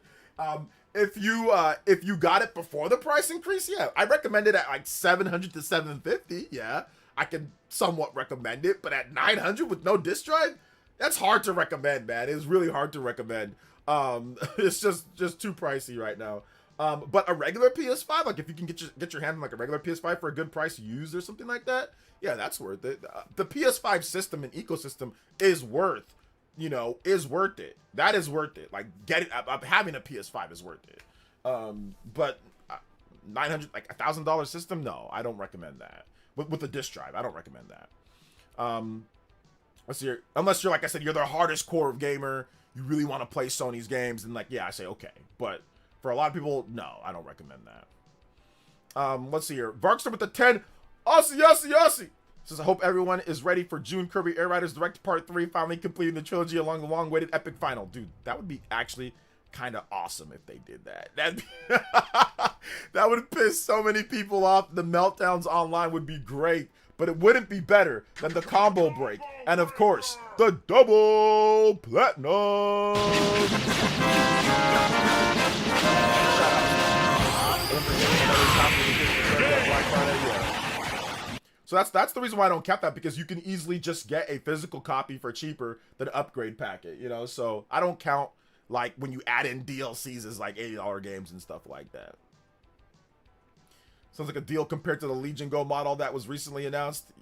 If you got it before the price increase, yeah, I recommend it at like $700 to $750. Yeah, I can somewhat recommend it, but at $900 with no disc drive, that's hard to recommend, man. It's really hard to recommend. It's just too pricey right now. But a regular PS5, like if you can get your hand on like a regular PS5 for a good price used or something like that, yeah, that's worth it. The PS5 system and ecosystem is worth it. That is worth it. Like having a PS5 is worth it. But $900, like $1,000 system, no, I don't recommend that. With a disc drive, I don't recommend that. Let's see here. Unless you're, like I said, you're the hardest core gamer, you really want to play Sony's games, and like, yeah, I say okay. But for a lot of people, no, I don't recommend that. Let's see here. Varkster with the 10. Aussie. Says, I hope everyone is ready for June Kirby Air Riders Direct Part 3, finally completing the trilogy along the long-awaited epic final. Dude, that would be actually kind of awesome if they did that. That would piss so many people off. The meltdowns online would be great, but it wouldn't be better than the combo break. And of course, the double platinum. So that's the reason why I don't count that, because you can easily just get a physical copy for cheaper than an upgrade packet, you know? So I don't count like when you add in DLCs as like $80 games and stuff like that. Sounds like a deal compared to the Legion Go model that was recently announced.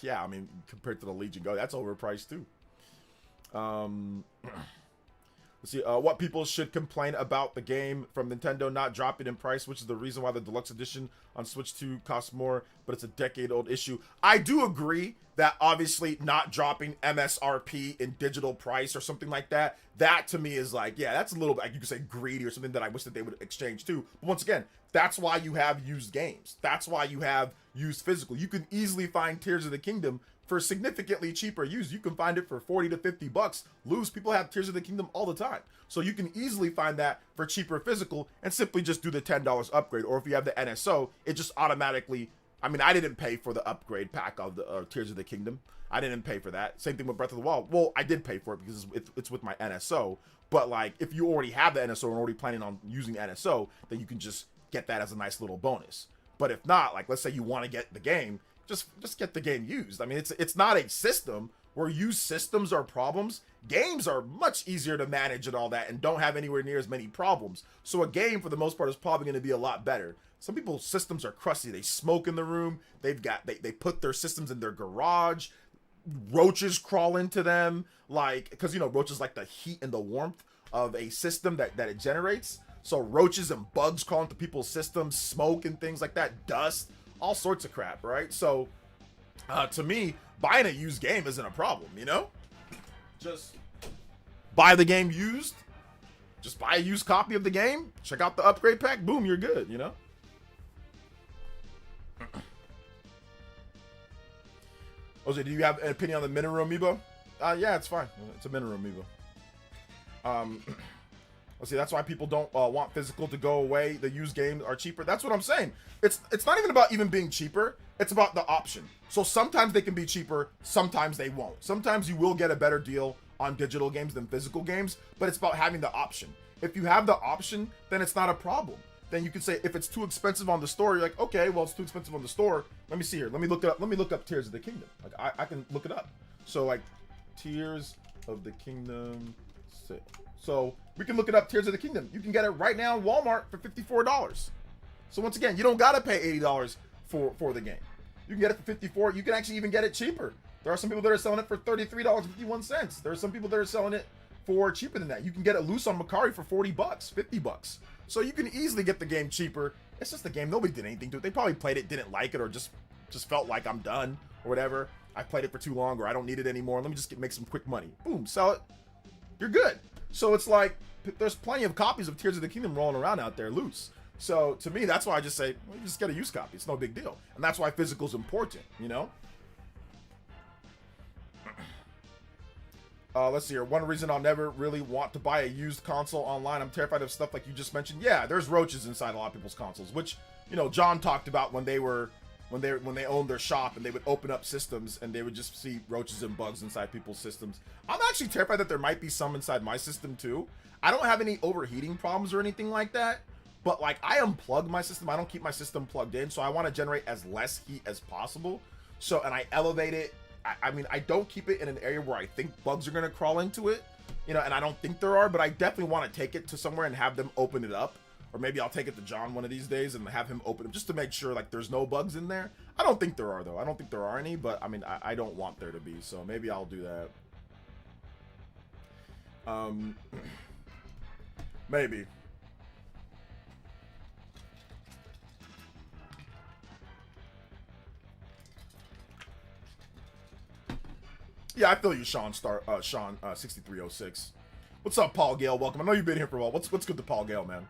Yeah, I mean, compared to the Legion Go, that's overpriced too. Let's see, what people should complain about the game from Nintendo not dropping in price, which is the reason why the deluxe edition on Switch 2 costs more, but it's a decade-old issue. I do agree that obviously not dropping MSRP in digital price or something like that, that to me is like, yeah, that's a little bit, like you could say greedy or something that I wish that they would exchange too. But once again, that's why you have used games. That's why you have used physical. You can easily find Tears of the Kingdom for significantly cheaper used. You can find it for $40 to $50. Loose, people have Tears of the Kingdom all the time. So you can easily find that for cheaper physical and simply just do the $10 upgrade. Or if you have the NSO, it just automatically, I mean, I didn't pay for the upgrade pack of the Tears of the Kingdom. I didn't pay for that. Same thing with Breath of the Wild. Well, I did pay for it because it's with my NSO. But like, if you already have the NSO and already planning on using NSO, then you can just get that as a nice little bonus. But if not, like, let's say you want to get the game, just get the game used. I mean, it's not a system where used systems are problems. Games are much easier to manage and all that and don't have anywhere near as many problems. So a game, for the most part, is probably going to be a lot better. Some people's systems are crusty. They smoke in the room. They put their systems in their garage. Roaches crawl into them, like, because, you know, roaches like the heat and the warmth of a system that it generates. So roaches and bugs crawl into people's systems, smoke and things like that, dust, all sorts of crap, right? So to me, buying a used game isn't a problem, you know? Just buy the game used. Just buy a used copy of the game. Check out the upgrade pack. Boom, you're good, you know? Jose, do you have an opinion on the Minoru amiibo? Yeah, it's fine. It's a Minoru amiibo. Let's see, that's why people don't want physical to go away. The used games are cheaper. That's what I'm saying. It's not even about even being cheaper. It's about the option. So sometimes they can be cheaper, sometimes they won't. Sometimes you will get a better deal on digital games than physical games, but it's about having the option. If you have the option, then it's not a problem. Then you can say, if it's too expensive on the store, you're like, okay, well, it's too expensive on the store. Let me see here. Let me look it up. Let me look up Tears of the Kingdom. Like, I can look it up. So, like, Tears of the Kingdom. So, we can look it up, Tears of the Kingdom. You can get it right now in Walmart for $54. So, once again, you don't got to pay $80 for the game. You can get it for $54. You can actually even get it cheaper. There are some people that are selling it for $33.51. There are some people that are selling it for cheaper than that. You can get it loose on Macari for $40, $50. So you can easily get the game cheaper. It's just the game. Nobody did anything to it. They probably played it, didn't like it, or just felt like I'm done or whatever. I played it for too long, or I don't need it anymore. Let me just make some quick money. Boom, sell it. You're good. So it's like there's plenty of copies of Tears of the Kingdom rolling around out there loose. So to me, that's why I just say, well, you just get a used copy. It's no big deal. And that's why physical's important, you know? Let's see here. One reason I'll never really want to buy a used console online, I'm terrified of stuff like you just mentioned. Yeah, there's roaches inside a lot of people's consoles, which, you know, John talked about when they owned their shop and they would open up systems and they would just see roaches and bugs inside people's systems. I'm actually terrified that there might be some inside my system too. I don't have any overheating problems or anything like that, but like I unplug my system. I don't keep my system plugged in, so I want to generate as less heat as possible. So, and I elevate it. I mean, I don't keep it in an area where I think bugs are going to crawl into it, you know, and I don't think there are, but I definitely want to take it to somewhere and have them open it up. Or maybe I'll take it to John one of these days and have him open it just to make sure like there's no bugs in there. I don't think there are though. I don't think there are any, but I mean, I don't want there to be, so maybe I'll do that. Maybe. Yeah, I feel you, Sean 6306. What's up, Paul Gale? Welcome. I know you've been here for a while. What's good to Paul Gale, man?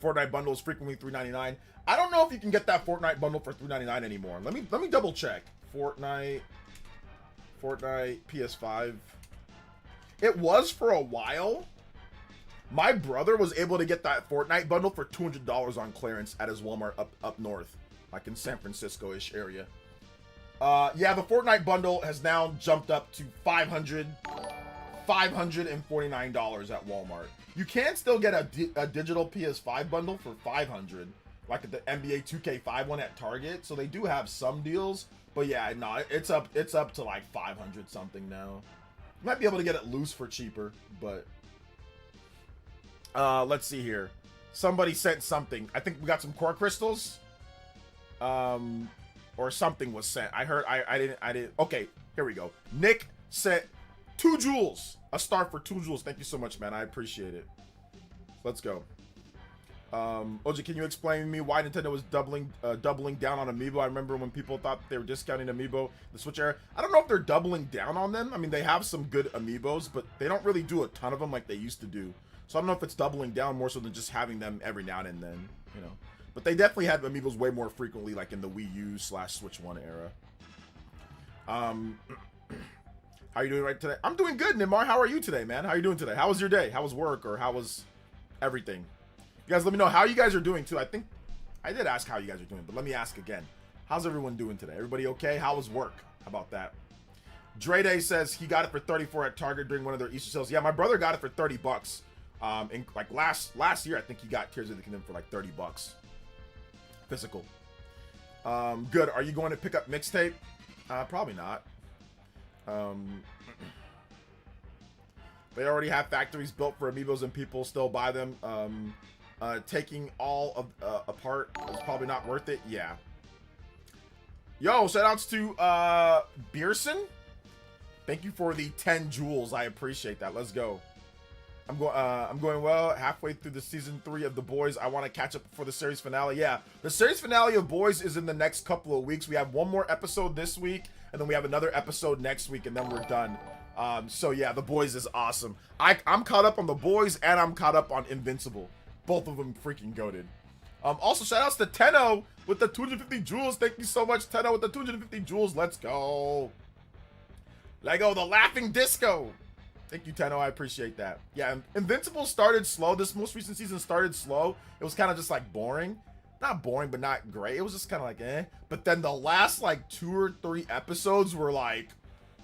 Fortnite bundle is frequently $3.99. I don't know if you can get that Fortnite bundle for $3.99 anymore. Let me double check. Fortnite PS5. It was for a while. My brother was able to get that Fortnite bundle for $200 on clearance at his Walmart up north, like in San Francisco-ish area. Yeah, the Fortnite bundle has now jumped up to $549 at Walmart. You can still get a digital PS5 bundle for $500, like at the NBA 2K5 one at Target. So they do have some deals, but yeah, no, it's up to like 500 something now. You might be able to get it loose for cheaper, but let's see here. Somebody sent something. I think we got some core crystals. Or something was sent. I heard. I didn't. Okay, here we go. Nick sent 2 jewels. A star for 2 jewels. Thank you so much, man. I appreciate it. Let's go. OJ, can you explain to me why Nintendo was doubling down on Amiibo? I remember when people thought they were discounting Amiibo the Switch era. I don't know if they're doubling down on them. I mean, they have some good Amiibos, but they don't really do a ton of them like they used to do. So I don't know if it's doubling down more so than just having them every now and then, you know. But they definitely had Amiibos way more frequently, like in the Wii U / Switch 1 era. How are you doing right today? I'm doing good, Nimar. How are you today, man? How are you doing today? How was your day? How was work? Or how was everything? You guys let me know how you guys are doing, too. I think I did ask how you guys are doing, but let me ask again. How's everyone doing today? Everybody okay? How was work? How about that? Dre Day says he got it for $34 at Target during one of their Easter sales. Yeah, my brother got it for $30. And like last year, I think he got Tears of the Kingdom for like $30. Physical. Good. Are you going to pick up Mixtape? Probably not. They already have factories built for Amiibos and people still buy them. Taking all of apart is probably not worth it. Yeah. Yo, shout outs to Beerson. Thank you for the 10 jewels. I appreciate that. Let's go. I'm going well. Halfway through the season 3 of The Boys. I want to catch up for the series finale. Yeah, the series finale of Boys is in the next couple of weeks. We have one more episode this week, and then we have another episode next week, and then we're done. So yeah, The Boys is awesome. I'm caught up on The Boys, and I'm caught up on Invincible. Both of them freaking goated. Also, shout outs to Tenno with the 250 jewels. Thank you so much, Tenno, with the 250 jewels. Let's go. Lego, the laughing disco. Thank you, Tenno. I appreciate that. Yeah, Invincible started slow. This most recent season started slow. It was kind of just like boring. Not boring, but not great. It was just kind of like, eh. But then the last like 2 or 3 episodes were like,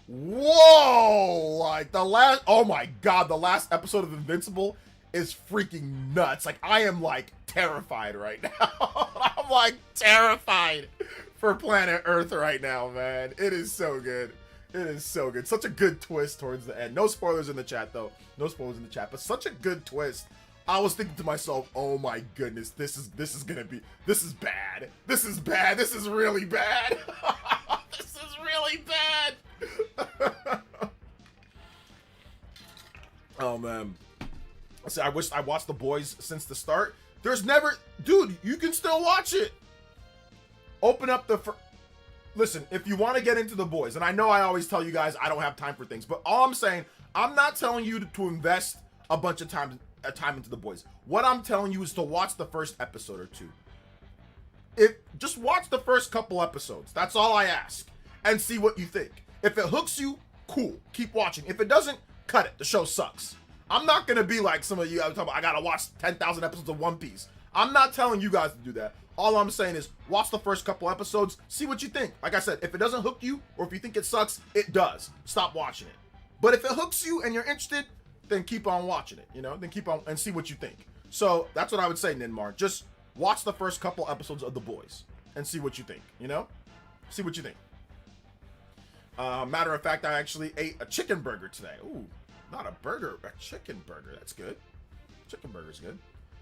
whoa! Like the last, oh my God, the last episode of Invincible is freaking nuts. Like I am like terrified right now. I'm like terrified for planet Earth right now, man. It is so good. It is so good. Such a good twist towards the end. No spoilers in the chat though. No spoilers in the chat, but such a good twist. I was thinking to myself, oh my goodness, this is bad. This is bad. This is really bad. This is really bad. Oh man. I wish I watched The Boys since the start. There's never, dude, you can still watch it. Open up the, listen, if you want to get into The Boys, and I know I always tell you guys I don't have time for things, but all I'm saying, I'm not telling you to invest a bunch of time into The Boys. What I'm telling you is to watch the first episode or 2. Just watch the first couple episodes. That's all I ask. And see what you think. If it hooks you, cool. Keep watching. If it doesn't, cut it. The show sucks. I'm not gonna be like some of you. I'm talking about, I gotta watch 10,000 episodes of One Piece. I'm not telling you guys to do that. All I'm saying is watch the first couple episodes, see what you think. Like I said, if it doesn't hook you, or if you think it sucks, it does. Stop watching it. But if it hooks you and you're interested, then keep on watching it, you know? Then keep on and see what you think. So that's what I would say, Ninmar. Just watch the first couple episodes of The Boys and see what you think, you know? See what you think. Matter of fact, I actually ate a chicken burger today. Ooh. Not a burger, a chicken burger. That's good. Chicken burger's good.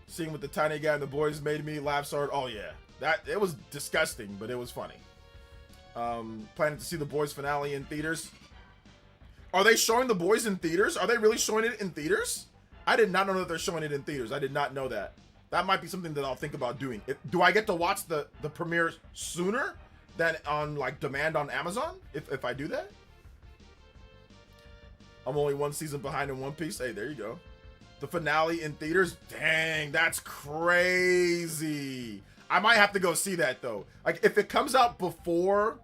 Seeing what the tiny guy and The Boys made me laugh so hard. Oh yeah, it was disgusting, but it was funny. Planning to see The Boys finale in theaters. Are they showing The Boys in theaters? Are they really showing it in theaters? I did not know that they're showing it in theaters. I did not know that. That might be something that I'll think about doing. Do I get to watch the premiere sooner than on like demand on Amazon if I do that? I'm only 1 season behind in One Piece. Hey, there you go. The finale in theaters. Dang, that's crazy. I might have to go see that though. Like if it comes out before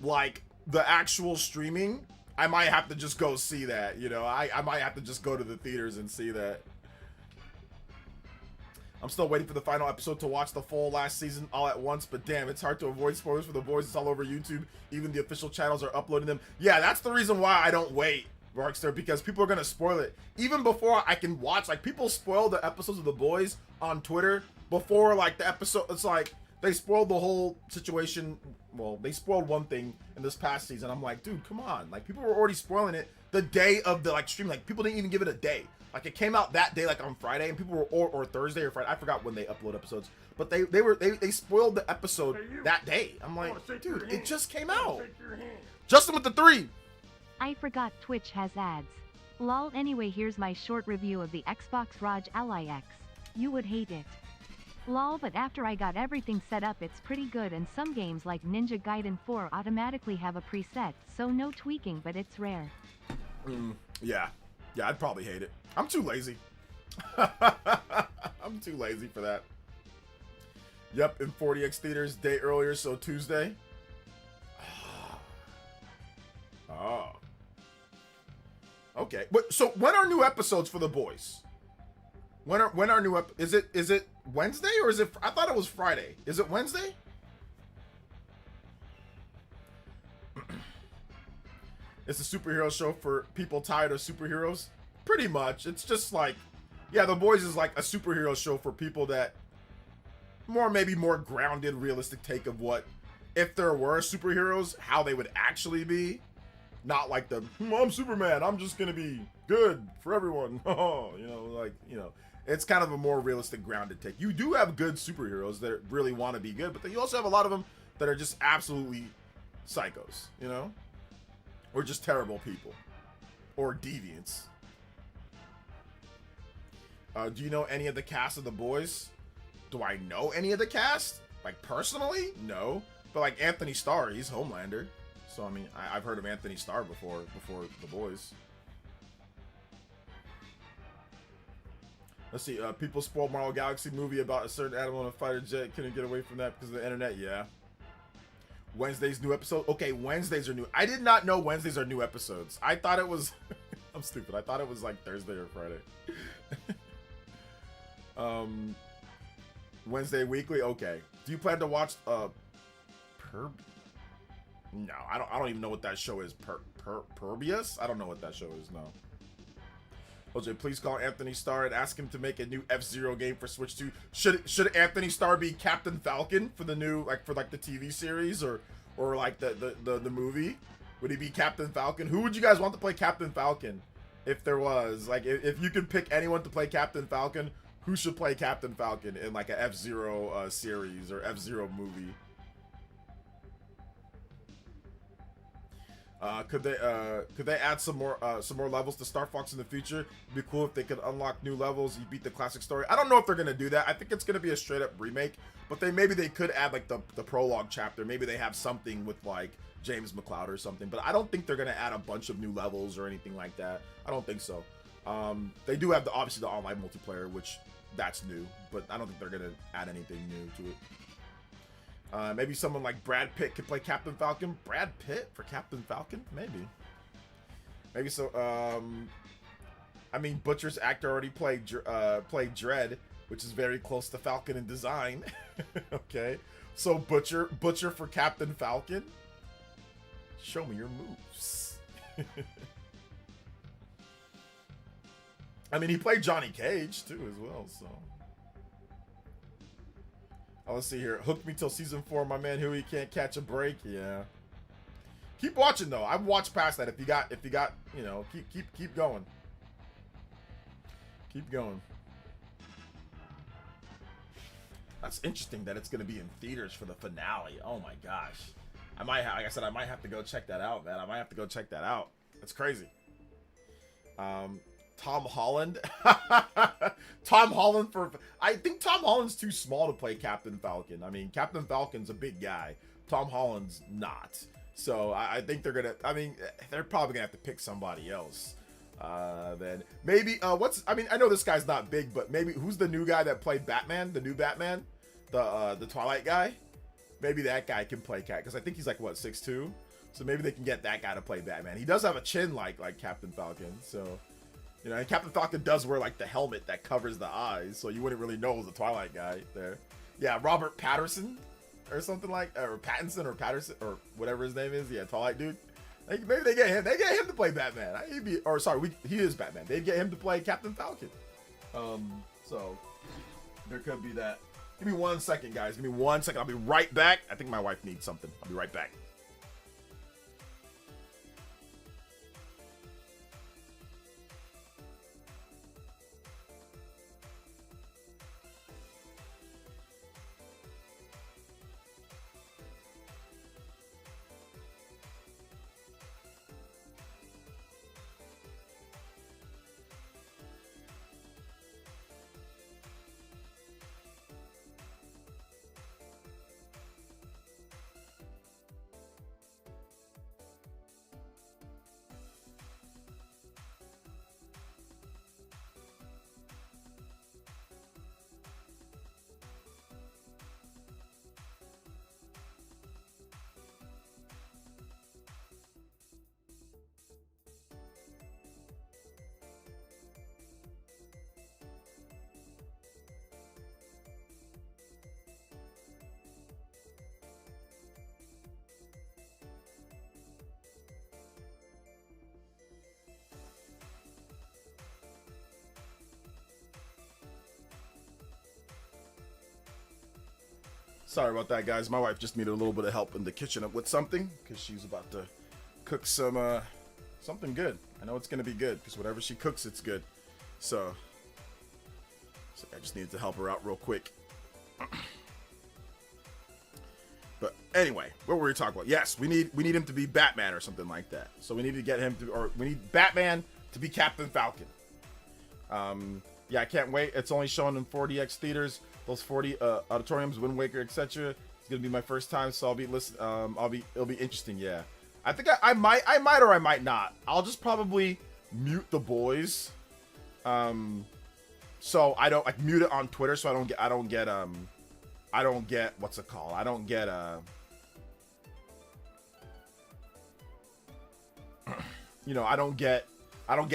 like the actual streaming, I might have to just go see that. You know, I might have to just go to the theaters and see that. I'm still waiting for the final episode to watch the full last season all at once, but damn, it's hard to avoid spoilers for The Boys. It's all over YouTube. Even the official channels are uploading them. Yeah, that's the reason why I don't wait, Rockstar, because people are gonna spoil it. Even before I can watch, like, people spoil the episodes of The Boys on Twitter before, like, the episode. It's like, they spoiled the whole situation. Well, they spoiled one thing in this past season. I'm like, dude, come on. Like, people were already spoiling it the day of the, like, stream. Like, people didn't even give it a day. Like it came out that day, like on Friday, and people were or Thursday or Friday. I forgot when they upload episodes, but they spoiled the episode that day. I'm like, dude, it just came out. Justin with the 3. I forgot Twitch has ads. Lol. Anyway, here's my short review of the Xbox Raj Ally X. You would hate it. Lol, but after I got everything set up, it's pretty good, and some games like Ninja Gaiden 4 automatically have a preset, so no tweaking, but it's rare. Yeah, I'd probably hate it. I'm too lazy. I'm too lazy for that. Yep, in 40X theaters, day earlier, so Tuesday. Oh. Okay. But so when are new episodes for The Boys? When are new is it Wednesday or is it, I thought it was Friday. Is it Wednesday? It's a superhero show for people tired of superheroes. Pretty much. It's just like, yeah, The Boys is like a superhero show for people that maybe more grounded, realistic take of what, if there were superheroes, how they would actually be. Not like the, I'm Superman, I'm just gonna be good for everyone. It's kind of a more realistic, grounded take. You do have good superheroes that really want to be good, but then you also have a lot of them that are just absolutely psychos, you know? Or just terrible people. Or deviants. Do you know any of the cast of The Boys? Do I know any of the cast? Like, personally? No. But, like, Anthony Starr, he's Homelander. So, I mean, I've heard of Anthony Starr before The Boys. Let's see. People spoiled Marvel Galaxy movie about a certain animal in a fighter jet. Couldn't get away from that because of the internet. Yeah. Wednesday's new episode. Okay, Wednesdays are new. I did not know Wednesdays are new episodes. I thought it was. I'm stupid. I thought it was like Thursday or Friday. Wednesday weekly. Okay. Do you plan to watch Perb? No, I don't even know what that show is. Perbius? I don't know what that show is. No. OJ, please call Anthony Starr and ask him to make a new F-Zero game for Switch 2. Should Anthony Starr be Captain Falcon for the new the TV series or like the movie? Would he be Captain Falcon? Who would you guys want to play Captain Falcon? If there was like if you could pick anyone to play Captain Falcon, who should play Captain Falcon in like a F-Zero series or F-Zero movie? Could they add some more levels to Star Fox in the future? It'd be cool if they could unlock new levels. You beat the classic story. I don't know if they're gonna do that. I think it's gonna be a straight up remake. But maybe they could add like the prologue chapter. Maybe they have something with like James McCloud or something. But I don't think they're gonna add a bunch of new levels or anything like that. I don't think so. They do have obviously the online multiplayer, which that's new. But I don't think they're gonna add anything new to it. Maybe someone like Brad Pitt could play Captain Falcon. Brad Pitt for Captain Falcon? Maybe so. I mean, Butcher's actor already played Dredd, which is very close to Falcon in design. Okay, so Butcher for Captain Falcon. Show me your moves. I mean, he played Johnny Cage too as well, so. Oh, let's see here. Hooked me till season 4, my man Huey can't catch a break. Yeah. Keep watching though. I've watched past that. If you got, you know, keep going. Keep going. That's interesting that it's gonna be in theaters for the finale. Oh my gosh. Like I said, I might have to go check that out, man. I might have to go check that out. That's crazy. Tom Holland. Tom Holland I think Tom Holland's too small to play Captain Falcon. I mean, Captain Falcon's a big guy. Tom Holland's not. So I think they're probably gonna have to pick somebody else. Then maybe I know this guy's not big, but maybe who's the new guy that played Batman? The new Batman? The Twilight guy? Maybe that guy can play Cat, because I think he's like what, 6'2"? So maybe they can get that guy to play Batman. He does have a chin like Captain Falcon, so you know, and Captain Falcon does wear like the helmet that covers the eyes, so you wouldn't really know it was the Twilight guy there. Yeah, Robert Patterson or something or Pattinson or Patterson or whatever his name is. Yeah, Twilight dude. Maybe they get him. They get him to play Batman. He is Batman. They'd get him to play Captain Falcon. So there could be that. Give me 1 second, guys. Give me 1 second. I'll be right back. I think my wife needs something. I'll be right back. Sorry about that, guys. My wife just needed a little bit of help in the kitchen with something because she's about to cook something good. I know it's gonna be good because whatever she cooks, it's good. So I just needed to help her out real quick. But anyway, what were we talking about? Yes, we need him to be Batman or something like that. So we need to get him to, or we need Batman to be Captain Falcon. Yeah, I can't wait. It's only showing in 4DX theaters. Those 40 auditoriums, Wind Waker, etc. It's gonna be my first time, so I'll be it'll be interesting. Yeah, I think I might or I might not. I'll just probably mute the boys, so So I don't like mute it on Twitter, so I don't get what's it called? I don't get you know, I don't get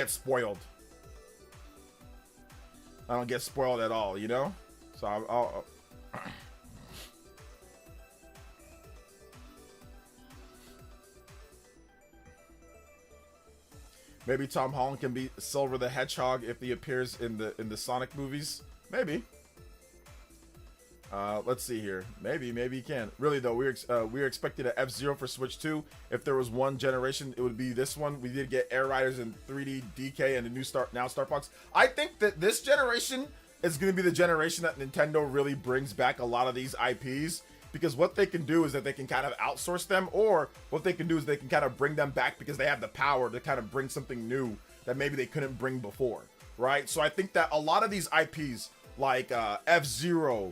spoiled. I don't get spoiled at all, you know? So I'll maybe Tom Holland can be Silver the Hedgehog if he appears in the Sonic movies. Maybe. Let's see here. Maybe he can. Really though, we're expecting an F-Zero for Switch 2. If there was one generation, it would be this one. We did get Air Riders in 3D DK and the new Star Fox. I think that this generation is going to be the generation that Nintendo really brings back a lot of these IPs, because what they can do is that they can kind of outsource them, or what they can do is they can kind of bring them back because they have the power to kind of bring something new that maybe they couldn't bring before, right? So I think that a lot of these IPs like F-Zero,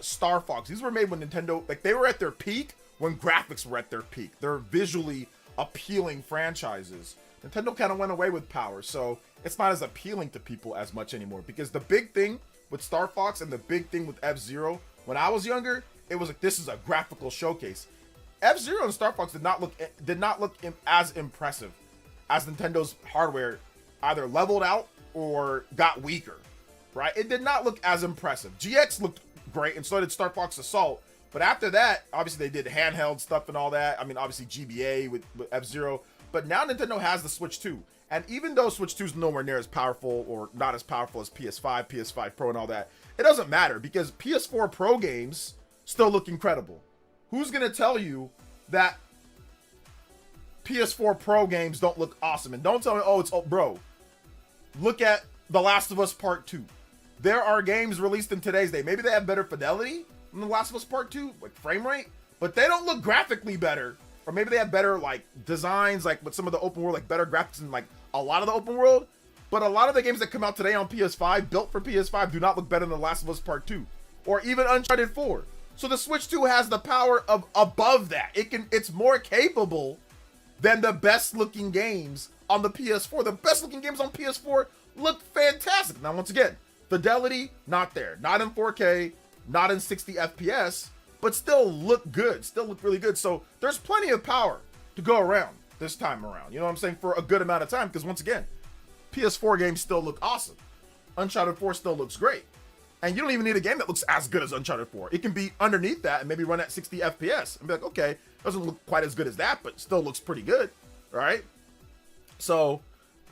Star Fox, these were made when Nintendo, like, they were at their peak when graphics were at their peak. They're visually appealing franchises. Nintendo kind of went away with power, so it's not as appealing to people as much anymore, because the big thing with Star Fox and the big thing with F-Zero, when I was younger, it was like, this is a graphical showcase. F-Zero and Star Fox did not look as impressive as Nintendo's hardware either leveled out or got weaker, right? It did not look as impressive. GX looked great, and so did Star Fox Assault. But after that, obviously they did handheld stuff and all that. I mean, obviously GBA with F-Zero. But now Nintendo has the Switch 2. And even though Switch 2 is nowhere near as powerful, or not as powerful as PS5, PS5 Pro and all that, it doesn't matter, because PS4 Pro games still look incredible. Who's going to tell you that PS4 Pro games don't look awesome? And don't tell me, bro, look at The Last of Us Part 2. There are games released in today's day. Maybe they have better fidelity than The Last of Us Part 2, like frame rate, but they don't look graphically better. Or maybe they have better like designs, like with some of the open world, like better graphics in like a lot of the open world. But a lot of the games that come out today on PS5, built for PS5, do not look better than The Last of Us Part 2 or even Uncharted 4. So the Switch 2 has the power of above that. It's more capable than the best looking games on the PS4. The best looking games on PS4 look fantastic. Now, once again, fidelity, not there. Not in 4K, not in 60 FPS, but still look good. Still look really good. So there's plenty of power to go around this time around. You know what I'm saying? For a good amount of time. Because once again, PS4 games still look awesome. Uncharted 4 still looks great. And you don't even need a game that looks as good as Uncharted 4. It can be underneath that and maybe run at 60 FPS. And be like, okay, doesn't look quite as good as that, but still looks pretty good. Right? So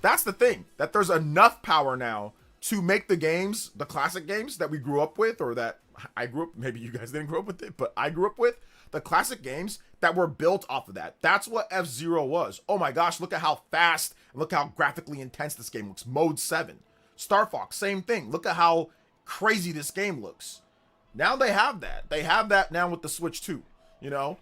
that's the thing. That there's enough power now to make the games, the classic games that we grew up with, or that I grew up, maybe you guys didn't grow up with it, but I grew up with, the classic games that were built off of that. That's what F-Zero was. Oh my gosh, look at how fast and look how graphically intense this game looks. Mode 7. Star Fox, same thing. Look at how crazy this game looks. Now they have that. They have that now with the Switch 2, you know?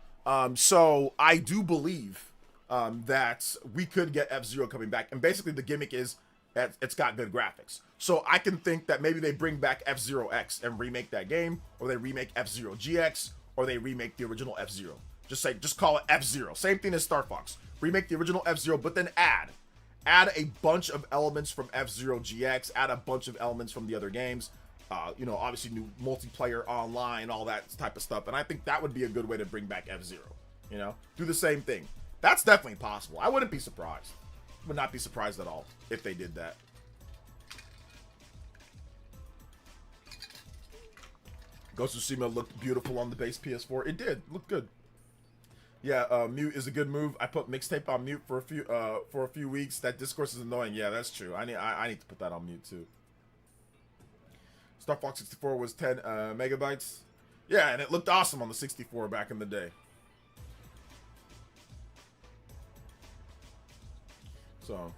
So I do believe that we could get F-Zero coming back. And basically the gimmick is that it's got good graphics. So I can think that maybe they bring back F-Zero X and remake that game, or they remake F-Zero GX, or they remake the original F-Zero. Just call it F-Zero. Same thing as Star Fox. Remake the original F-Zero, but then add a bunch of elements from F-Zero GX, add a bunch of elements from the other games. You know, obviously new multiplayer online, all that type of stuff. And I think that would be a good way to bring back F-Zero. You know, do the same thing. That's definitely possible. I wouldn't be surprised. Would not be surprised at all if they did that. Ghost of Tsushima looked beautiful on the base PS4. It did look good. Yeah, mute is a good move. I put Mixtape on mute for a few weeks. That discourse is annoying. Yeah, that's true. I need to put that on mute too. Star Fox 64 was 10 megabytes. Yeah, and it looked awesome on the 64 back in the day. So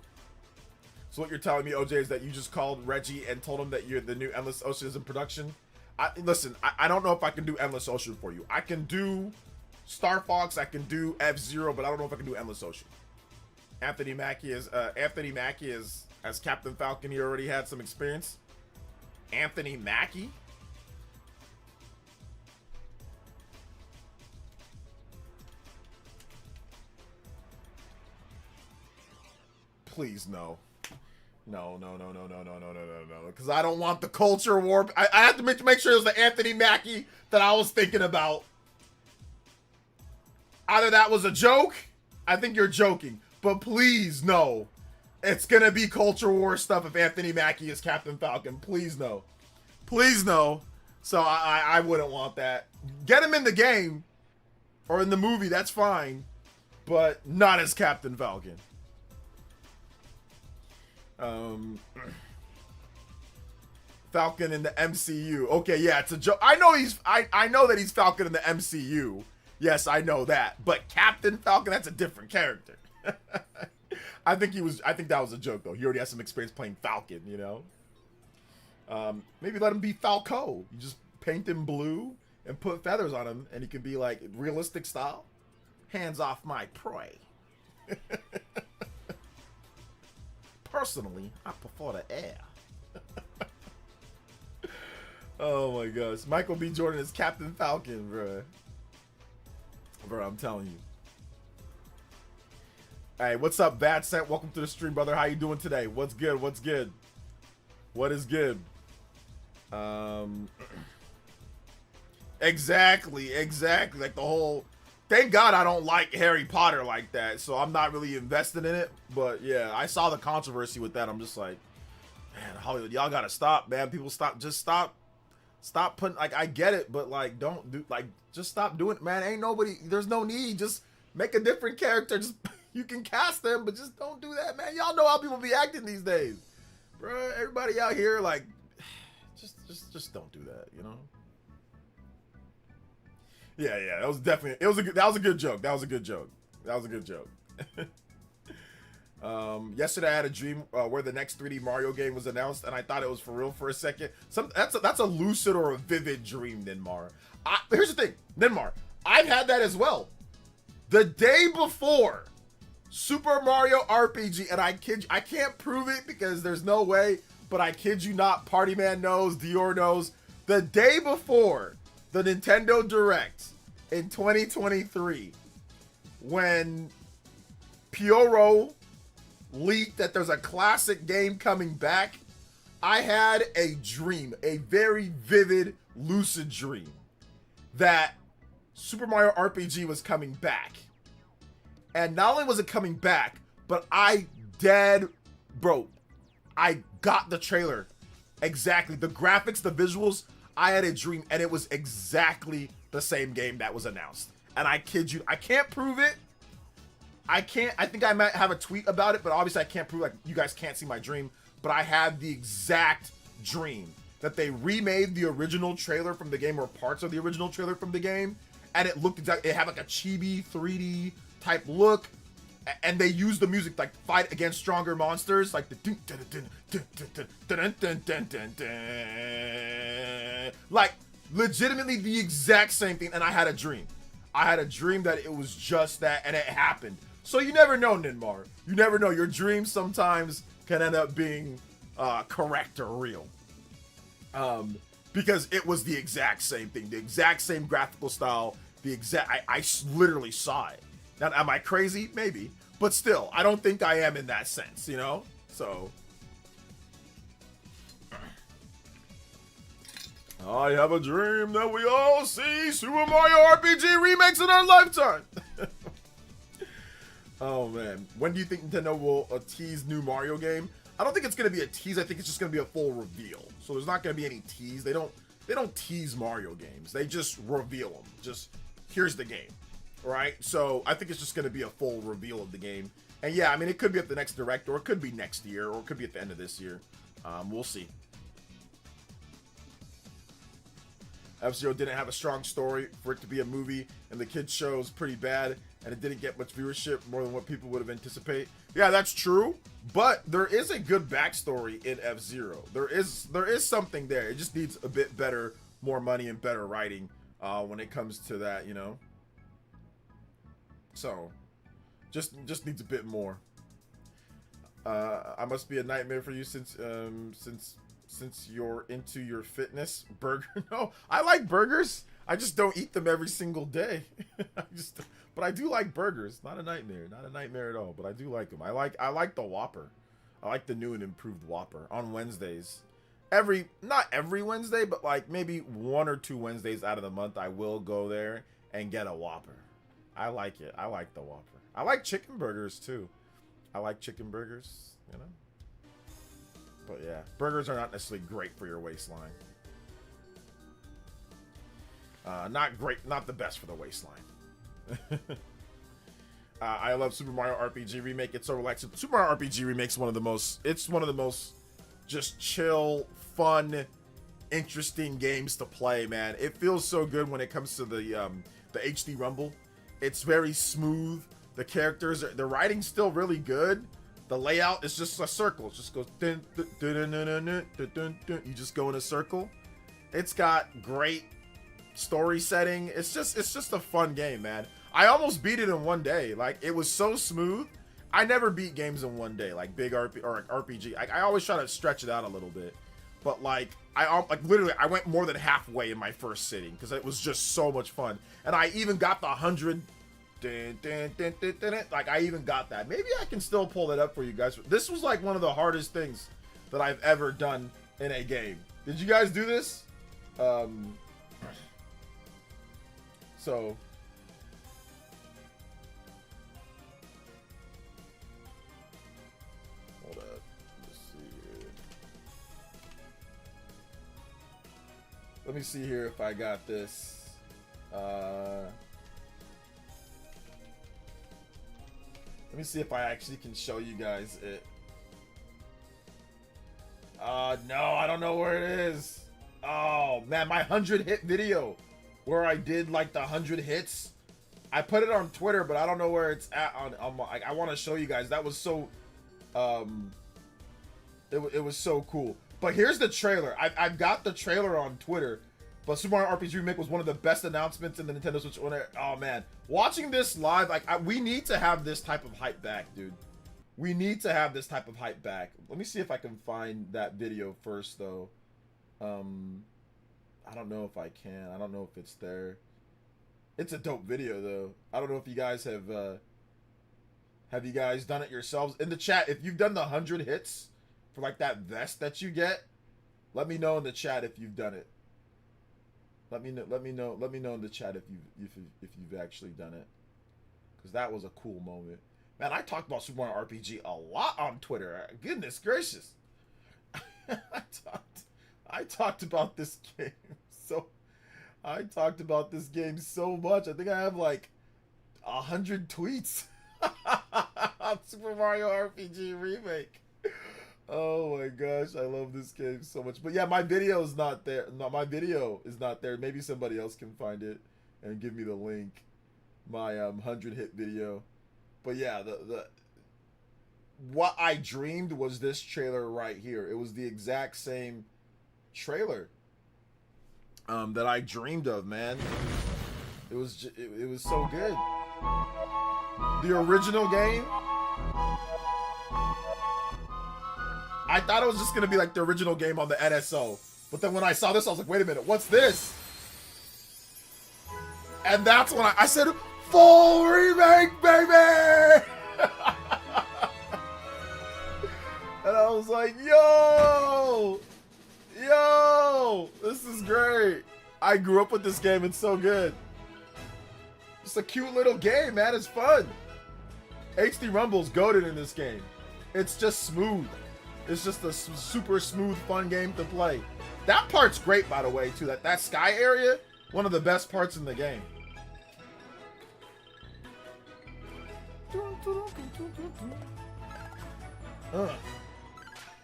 what you're telling me, OJ, is that you just called Reggie and told him that the new Endless Ocean is in production? Listen, I don't know if I can do Endless Ocean for you. I can do Star Fox, I can do F-Zero, but I don't know if I can do Endless Ocean. Anthony Mackie is as Captain Falcon. He already had some experience. Anthony Mackie? Please no. No. Because I don't want the culture war. I have to make sure it was the Anthony Mackie that I was thinking about. Either that was a joke. I think you're joking. But please, no. It's going to be culture war stuff if Anthony Mackie is Captain Falcon. Please, no. Please, no. So I wouldn't want that. Get him in the game or in the movie. That's fine. But not as Captain Falcon. Falcon in the MCU. Okay, yeah, it's a joke. I know that he's Falcon in the MCU. Yes, I know that. But Captain Falcon, that's a different character. I think that was a joke though. He already has some experience playing Falcon, you know. Maybe let him be Falco. You just paint him blue and put feathers on him, and he can be like realistic style. Hands off my prey. Personally, I prefer the air. Oh my gosh. Michael B. Jordan is Captain Falcon, bro. Bro, I'm telling you. Hey, what's up, Bad Scent? Welcome to the stream, brother. How you doing today? What's good? What's good? What is good? Exactly. Like the whole... Thank God I don't like Harry Potter like that, so I'm not really invested in it. But yeah, I saw the controversy with that. I'm just like, man, Hollywood, y'all gotta stop, man. People stop putting, like, I get it, but like, don't do, like, just stop doing it, man. Ain't nobody, there's no need. Just make a different character. Just, you can cast them, but just don't do that, man. Y'all know how people be acting these days, bro. Everybody out here, like, just don't do that, you know? Yeah, that was definitely, that was a good joke. That was a good joke. Yesterday I had a dream where the next 3D Mario game was announced, and I thought it was for real for a second. That's a lucid or a vivid dream, Ninmar. Here's the thing, Ninmar, I've had that as well. The day before Super Mario RPG, and I kid you, I can't prove it because there's no way, but I kid you not, Party Man knows, Dior knows. The day before the Nintendo Direct in 2023, when Pyoro leaked that there's a classic game coming back, I had a dream, a very vivid, lucid dream, that Super Mario RPG was coming back. And not only was it coming back, but I got the trailer. Exactly. The graphics, the visuals, I had a dream, and it was exactly the same game that was announced. And I kid you, I can't prove it. I think I might have a tweet about it, but obviously I can't prove, like, you guys can't see my dream, but I had the exact dream that they remade the original trailer from the game, or parts of the original trailer from the game, and it looked exactly, it had like a chibi 3D type look, and they used the music, like, fight against stronger monsters, like the like legitimately the exact same thing. And I had a dream that it was just that, and it happened. So you never know, Ninmar. You never know. Your dreams sometimes can end up being correct or real. Because it was the exact same thing, the exact same graphical style, I literally saw it. Now, am I crazy? Maybe. But still, I don't think I am in that sense, you know? So. I have a dream that we all see Super Mario RPG remakes in our lifetime. Oh man, when do you think Nintendo will tease new Mario game? I don't think it's gonna be a tease. I think it's just gonna be a full reveal. So there's not gonna be any tease. They don't tease Mario games. They just reveal them. Just here's the game, right? So I think it's just gonna be a full reveal of the game. And yeah, I mean, it could be at the next Direct, or it could be next year, or it could be at the end of this year. We'll see. F-Zero didn't have a strong story for it to be a movie, and the kids show was pretty bad, and it didn't get much viewership, more than what people would have anticipated. Yeah, that's true, but there is a good backstory in F-Zero. There is something there. It just needs a bit better, more money and better writing when it comes to that, you know. So, just needs a bit more. I must be a nightmare for you since you're into your fitness. Burger? No, I like burgers. I just don't eat them every single day. But I do like burgers. Not a nightmare at all. But I do like them. I like the Whopper. I like the new and improved Whopper on Wednesdays. Not every Wednesday, but like maybe 1 or 2 Wednesdays out of the month, I will go there and get a Whopper. I like it. I like the Whopper. I like chicken burgers too. I like chicken burgers, you know. But yeah, burgers are not necessarily great for your waistline. Not great, not the best for the waistline. I love Super Mario RPG Remake. It's so relaxing. Super Mario RPG Remake's one of the most just chill, fun, interesting games to play, man. It feels so good when it comes to the HD Rumble. It's very smooth. The characters, the writing's still really good. The layout is just a circle. It just goes dun, dun, dun, dun, dun, dun, dun, dun, dun. You just go in a circle. It's got great story setting. It's just a fun game, man. I almost beat it in one day. Like, it was so smooth. I never beat games in one day, like big RPG. I always try to stretch it out a little bit, but like literally I went more than halfway in my first sitting because it was just so much fun. And I even got the 100. Like, I even got that. Maybe I can still pull that up for you guys. This was like one of the hardest things that I've ever done in a game. Did you guys do this? So. Hold up. Let's see here. Let me see here if I got this. Let me see if I actually can show you guys it. No, I don't know where it is. Oh, man, my 100 hit video where I did like the 100 hits. I put it on Twitter, but I don't know where it's at on my, I want to show you guys. That was so, it was so cool. But here's the trailer. I've got the trailer on Twitter. But Super Mario RPG Remake was one of the best announcements in the Nintendo Switch. Oh man, watching this live, like we need to have this type of hype back, dude. We need to have this type of hype back. Let me see if I can find that video first, though. I don't know if I can. I don't know if it's there. It's a dope video, though. I don't know if you guys have you guys done it yourselves in the chat. If you've done the 100 hits for like that vest that you get, let me know in the chat if you've done it. Let me know in the chat if you've actually done it, because that was a cool moment, man. I talked about Super Mario RPG a lot on Twitter. Goodness gracious, I talked about this game so much. I think I have like 100 tweets on Super Mario RPG Remake. Oh my gosh, I love this game so much. But yeah, my video is not there. No, my video is not there. Maybe somebody else can find it and give me the link. My 100 hit video. But yeah, what I dreamed was this trailer right here. It was the exact same trailer that I dreamed of, man. It was so good. The original game. I thought it was just gonna be like the original game on the NSO, but then when I saw this, I was like, wait a minute, what's this? And that's when I said, full remake, baby! And I was like, yo, this is great. I grew up with this game. It's so good. It's a cute little game, man. It's fun. HD Rumble's goated in this game. It's just smooth. It's just a super smooth, fun game to play. That part's great, by the way, too. That sky area, one of the best parts in the game.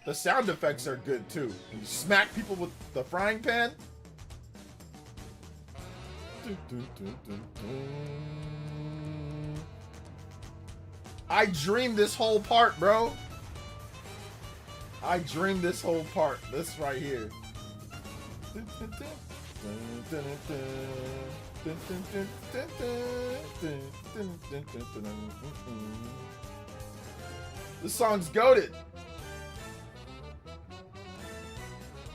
The sound effects are good, too. When you smack people with the frying pan. I dreamed this whole part, bro. I dreamed this whole part. This right here. This song's goated.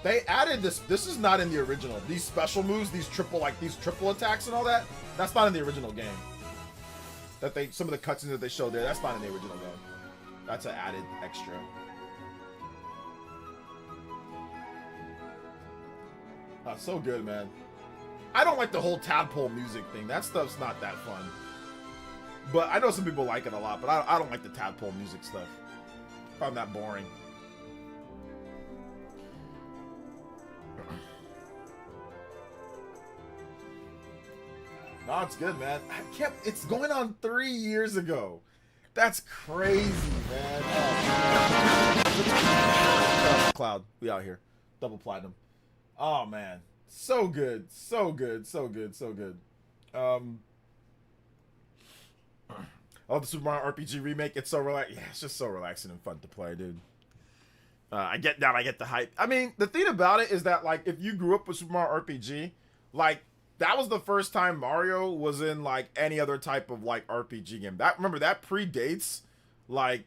They added this. This is not in the original. These special moves, these triple attacks and all that. That's not in the original game. Some of the cutscenes that they showed there. That's not in the original game. That's an added extra. So good, man. I don't like the whole tadpole music thing. That stuff's not that fun. But I know some people like it a lot, but I don't like the tadpole music stuff. I find that boring. No, it's good, man. It's going on 3 years ago. That's crazy, man. Oh, Cloud, we out here. Double platinum. Oh, man. So good. So good. So good. So good. I love the Super Mario RPG remake. It's so relaxing. Yeah, it's just so relaxing and fun to play, dude. I get that. I get the hype. I mean, the thing about it is that, like, if you grew up with Super Mario RPG, like, that was the first time Mario was in, like, any other type of, like, RPG game. Remember, that predates, like,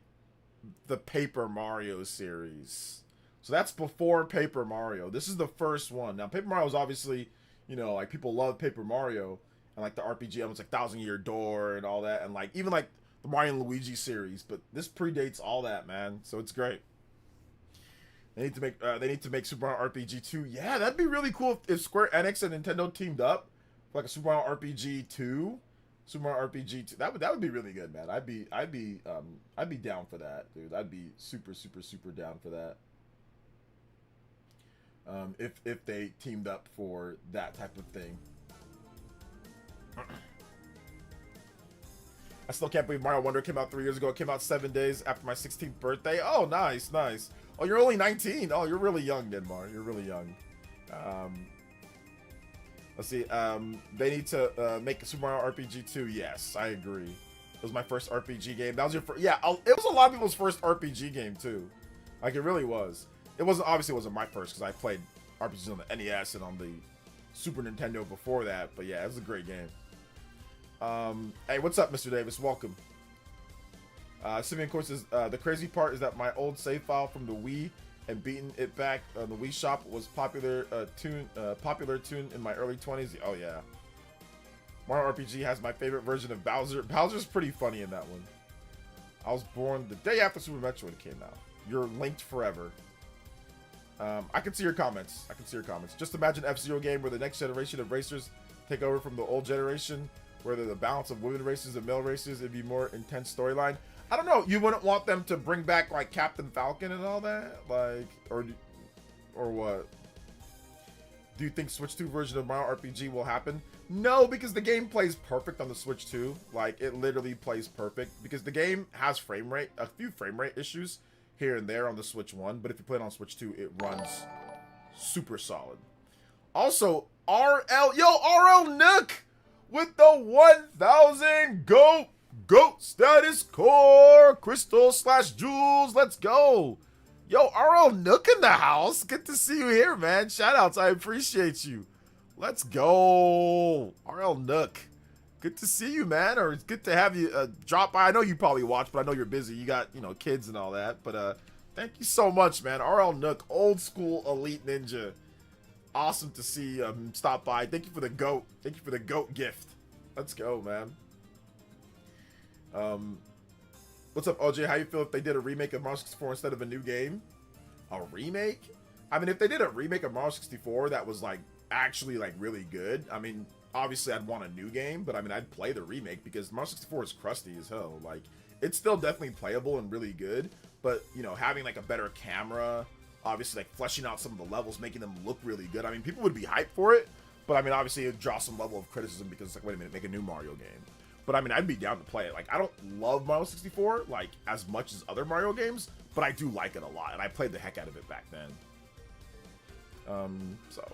the Paper Mario series. So that's before Paper Mario. This is the first one. Now, Paper Mario is obviously, you know, like, people love Paper Mario. And, like, the RPG elements, like, Thousand Year Door and all that. And, like, even, like, the Mario and Luigi series. But this predates all that, man. So it's great. They need to make Super Mario RPG 2. Yeah, that'd be really cool if Square Enix and Nintendo teamed up for like a Super Mario RPG 2. Super Mario RPG 2. That would be really good, man. I'd be down for that, dude. I'd be super down for that. If they teamed up for that type of thing. I still can't believe Mario Wonder came out 3 years ago. It came out 7 days after my 16th birthday. Oh, nice. Oh, you're only 19. Oh, you're really young, Denmar. You're really young. Let's see. They need to make a Super Mario RPG 2. Yes, I agree. It was my first RPG game. That was your first. Yeah, it was a lot of people's first RPG game too. Like, it really was. It wasn't my first because I played RPGs on the NES and on the Super Nintendo before that. But yeah, it was a great game. Hey, what's up, Mr. Davis? Welcome. Simeon Court says, the crazy part is that my old save file from the Wii and beating it back on the Wii shop was popular tune in my early 20s. Oh yeah. Mario RPG has my favorite version of Bowser. Bowser's pretty funny in that one. I was born the day after Super Metroid came out. You're linked forever. I can see your comments. Just imagine F-Zero game where the next generation of racers take over from the old generation, where the balance of women racers and male racers, it'd be more intense storyline. I don't know. You wouldn't want them to bring back like Captain Falcon and all that, like, or what? Do you think Switch 2 version of Mario RPG will happen? No, because the game plays perfect on the Switch 2. Like, it literally plays perfect because the game has a few frame rate issues here and there on the Switch 1, but if you play it on Switch 2, it runs super solid. Also, RL Nook with the 1,000 GOAT status core Crystal/Jules. Let's go. Yo, RL Nook in the house. Good to see you here, man. Shout outs. I appreciate you. Let's go. RL Nook. Good to see you, man. Or it's good to have you drop by. I know you probably watch, but I know you're busy. You got, kids and all that. But thank you so much, man. RL Nook, old school elite ninja. Awesome to see stop by. Thank you for the GOAT. Thank you for the GOAT gift. Let's go, man. What's up, OJ? How you feel if they did a remake of Mario 64 instead of a new game? A remake? I mean, if they did a remake of Mario 64 that was like actually like really good, I mean, obviously I'd want a new game, but I mean, I'd play the remake because Mario 64 is crusty as hell. Like, it's still definitely playable and really good, but having like a better camera, obviously like fleshing out some of the levels, making them look really good. I mean, people would be hyped for it, but I mean, obviously it'd draw some level of criticism because it's like, wait a minute, make a new Mario game. But I mean, I'd be down to play it. Like, I don't love Mario 64 like as much as other Mario games, but I do like it a lot, and I played the heck out of it back then. So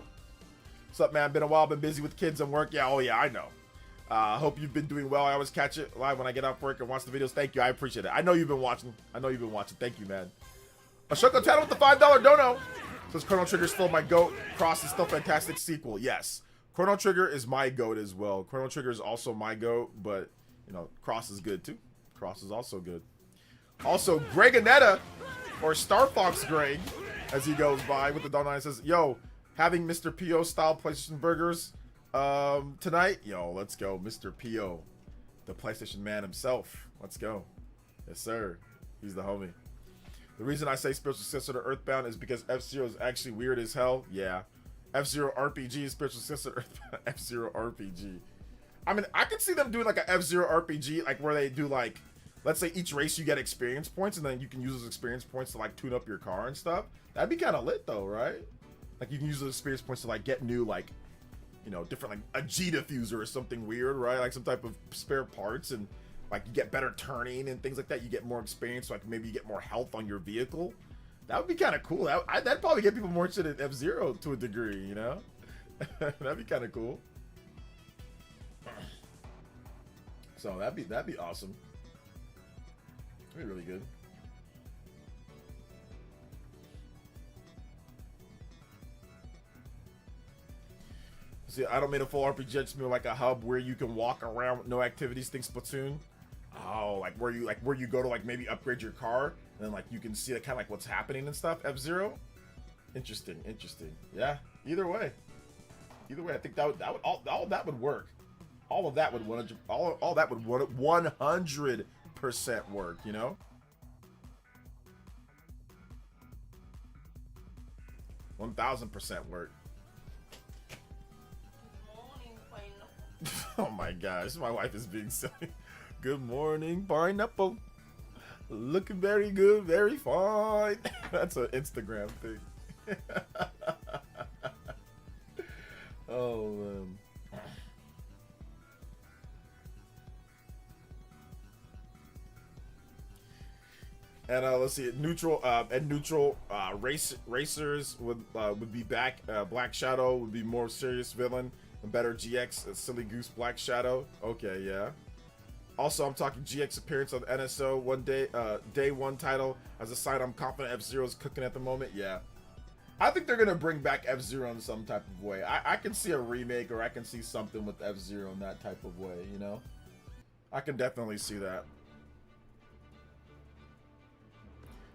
what's up, man? Been a while, been busy with kids and work. Yeah, oh yeah, I know. Hope you've been doing well. I always catch it live when I get off work and watch the videos. Thank you, I appreciate it. I know you've been watching. Thank you, man. Ashoko Tano with the $5 dono says Chrono Trigger still my GOAT. Cross is still fantastic sequel. Yes. Chrono Trigger is my GOAT as well. Chrono Trigger is also my GOAT, but, Cross is good too. Cross is also good. Also, Greg Anetta, or Star Fox Greg, as he goes by with the $9, says, yo, having Mr. P.O. style PlayStation burgers tonight? Yo, let's go. Mr. P.O., the PlayStation man himself. Let's go. Yes, sir. He's the homie. The reason I say spiritual successor to Earthbound is because F-Zero is actually weird as hell. Yeah. F-Zero RPG, spiritual successor. F-Zero RPG. I mean, I could see them doing like a F-Zero RPG, like where they do like, let's say each race you get experience points, and then you can use those experience points to like tune up your car and stuff. That'd be kind of lit though, right? Like you can use those experience points to like get new, like, you know, different, like a G diffuser or something weird, right? Like some type of spare parts, and like you get better turning and things like that. You get more experience, so like maybe you get more health on your vehicle. That would be kind of cool. That'd probably get people more interested in F-Zero to a degree, you know? That'd be kind of cool. So that'd be awesome. That'd be really good. See, I don't mean a full RPG, just mean like a hub where you can walk around with no activities. Think Splatoon. Oh, like where you go to like maybe upgrade your car, and then like you can see kind of like what's happening and stuff. F-Zero. Interesting. Yeah. Either way, I think that would all that would work. All of that would 100% work. You know. 1000% work. Oh my gosh, my wife is being silly. Good morning, pineapple. Looking very good, very fine. That's an Instagram thing. Oh man. And let's see, neutral racers would be back. Black Shadow would be more serious villain. A better GX, Silly Goose Black Shadow. Okay, yeah. Also, I'm talking GX appearance on NSO day one title as a sign I'm confident F-Zero's cooking at the moment. Yeah. I think they're gonna bring back F-Zero in some type of way. I can see a remake, or I can see something with F-Zero in that type of way, you know? I can definitely see that.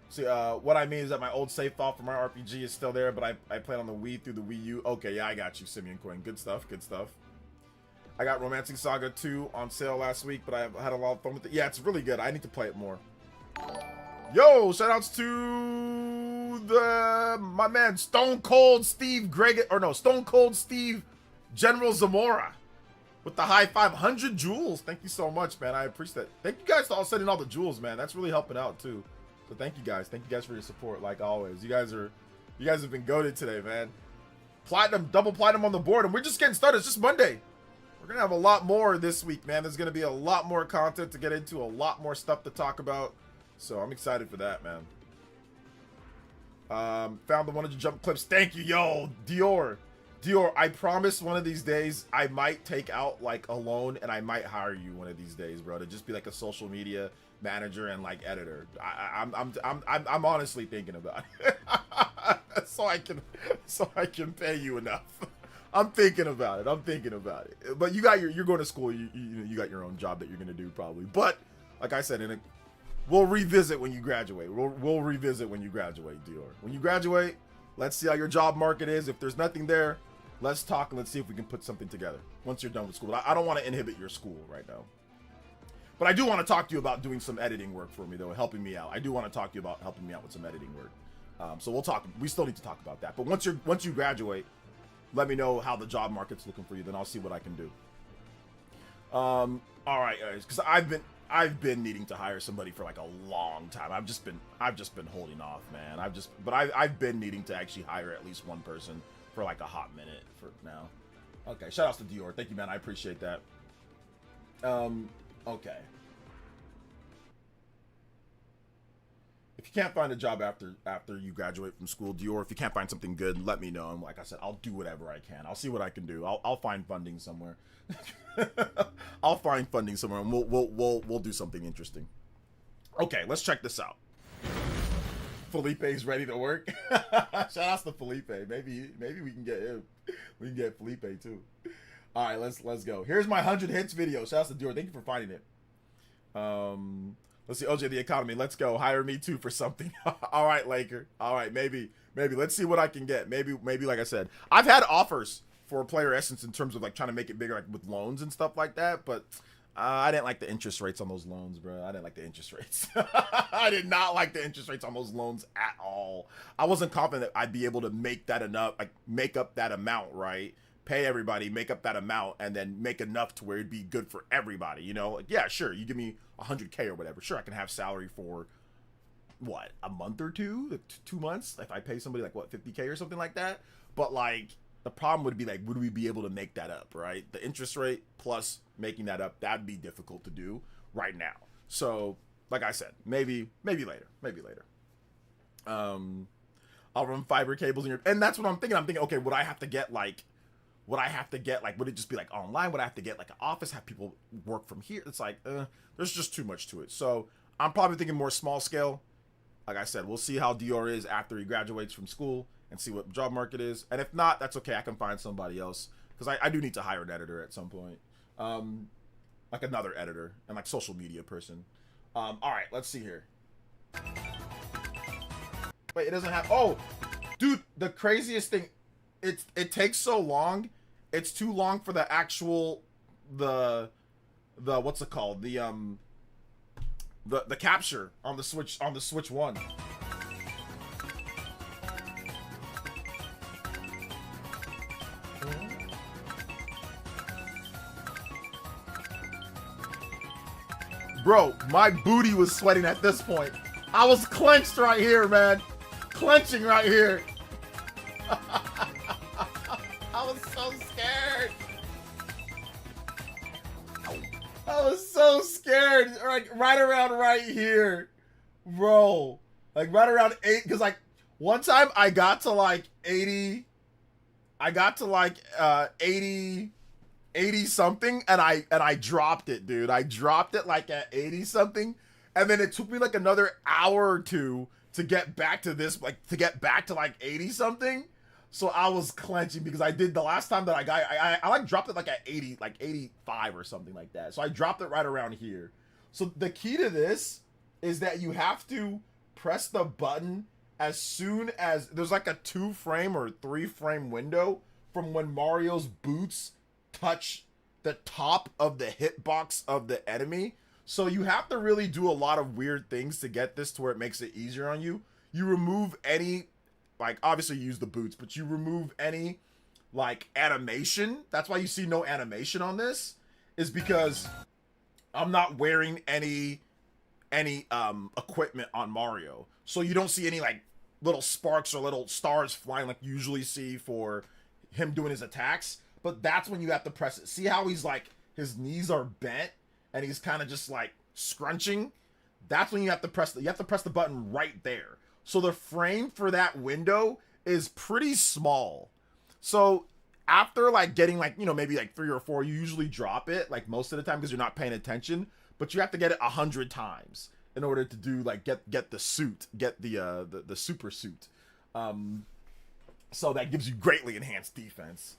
See, what I mean is that my old save file for my RPG is still there, but I played on the Wii through the Wii U. Okay, yeah, I got you, Simeon Coin. Good stuff. I got Romancing Saga 2 on sale last week, but I had a lot of fun with it. Yeah, it's really good. I need to play it more. Yo, shoutouts to my man Stone Cold Steve General Zamora with the high 500 jewels. Thank you so much, man. I appreciate it. Thank you guys for all sending all the jewels, man. That's really helping out too. So thank you guys. Thank you guys for your support, like always. You guys have been goated today, man. Platinum, double platinum on the board, and we're just getting started. It's just Monday. We're gonna have a lot more this week, man. There's gonna be a lot more content to get into, a lot more stuff to talk about. So I'm excited for that, man. Found the 100 jump clips. Thank you, yo, Dior. I promise one of these days I might take out like a loan, and I might hire you one of these days, bro, to just be like a social media manager and like editor. I'm honestly thinking about it. so I can pay you enough. I'm thinking about it. But you're going to school. You got your own job that you're gonna do probably. But like I said, we'll revisit when you graduate. We'll revisit when you graduate, Dior. When you graduate, let's see how your job market is. If there's nothing there, let's talk and let's see if we can put something together once you're done with school. I don't want to inhibit your school right now. But I do want to talk to you about doing some editing work for me, though, helping me out. I do want to talk to you about helping me out with some editing work. So we'll talk. We still need to talk about that. But once you graduate, let me know how the job market's looking for you. Then I'll see what I can do. All right, guys, because I've been needing to hire somebody for like a long time. I've just been holding off, man. I've been needing to actually hire at least one person for like a hot minute for now. Okay, shout outs to Dior. Thank you, man. I appreciate that. Okay. If you can't find a job after you graduate from school, Dior, if you can't find something good, let me know. And like I said, I'll do whatever I can. I'll see what I can do. I'll find funding somewhere. I'll find funding somewhere, and we'll do something interesting. Okay, let's check this out. Felipe's ready to work. Shout outs to Felipe. Maybe we can get him. We can get Felipe too. All right, let's go. Here's my 100 hits video. Shout outs to Dior. Thank you for finding it. Let's see, OJ the Economy. Let's go. Hire me too for something. All right, Laker. All right, maybe. Let's see what I can get. Maybe like I said, I've had offers for PlayerEssence in terms of like trying to make it bigger, like with loans and stuff like that. But I didn't like the interest rates on those loans, bro. I didn't like the interest rates. I did not like the interest rates on those loans at all. I wasn't confident that I'd be able to make that enough, like make up that amount, right? Pay everybody, make up that amount, and then make enough to where it'd be good for everybody, you know? Like, yeah, sure, you give me 100K or whatever. Sure, I can have salary for, what, a month or two? Like, 2 months? If I pay somebody, like, what, 50K or something like that? But, like, the problem would be, like, would we be able to make that up, right? The interest rate plus making that up, that'd be difficult to do right now. So, like I said, maybe later. I'll run fiber cables in your, and that's what I'm thinking. I'm thinking, okay, would I have to get, like, would it just be like online? Would I have to get like an office, have people work from here? It's like, there's just too much to it. So I'm probably thinking more small scale. Like I said, we'll see how Dior is after he graduates from school and see what job market is. And if not, that's okay. I can find somebody else because I do need to hire an editor at some point. Like another editor and like social media person. All right, let's see here. Wait, it doesn't have, oh, dude, the craziest thing, it takes so long. It's too long for the actual, the what's it called? The capture on the Switch, Switch 1. Bro, my booty was sweating at this point. I was clenched right here, man. Clenching right here. I was so scared. I was so scared. Right around right here. Bro. Like right around 8. Because like one time I got to like 80. I got to like 80 something and I dropped it, dude. I dropped it like at 80 something. And then it took me like another hour or two to get back to this, like to get back to like 80 something. So I was clenching because I did the last time that I like dropped it like at 80, like 85 or something like that. So I dropped it right around here. So the key to this is that you have to press the button as soon as there's like a 2 frame or 3 frame window from when Mario's boots touch the top of the hitbox of the enemy. So you have to really do a lot of weird things to get this to where it makes it easier on you. You remove any, like obviously you use the boots, but you remove any like animation. That's why you see no animation on this, is because I'm not wearing any equipment on Mario. So you don't see any like little sparks or little stars flying like you usually see for him doing his attacks. But that's when you have to press it. See how he's like, his knees are bent and he's kind of just like scrunching? That's when you have to press the button right there. So the frame for that window is pretty small. So after like getting like, you know, maybe like 3 or 4, you usually drop it like most of the time because you're not paying attention, but you have to get it 100 times in order to do like get the suit, get the super suit. So that gives you greatly enhanced defense.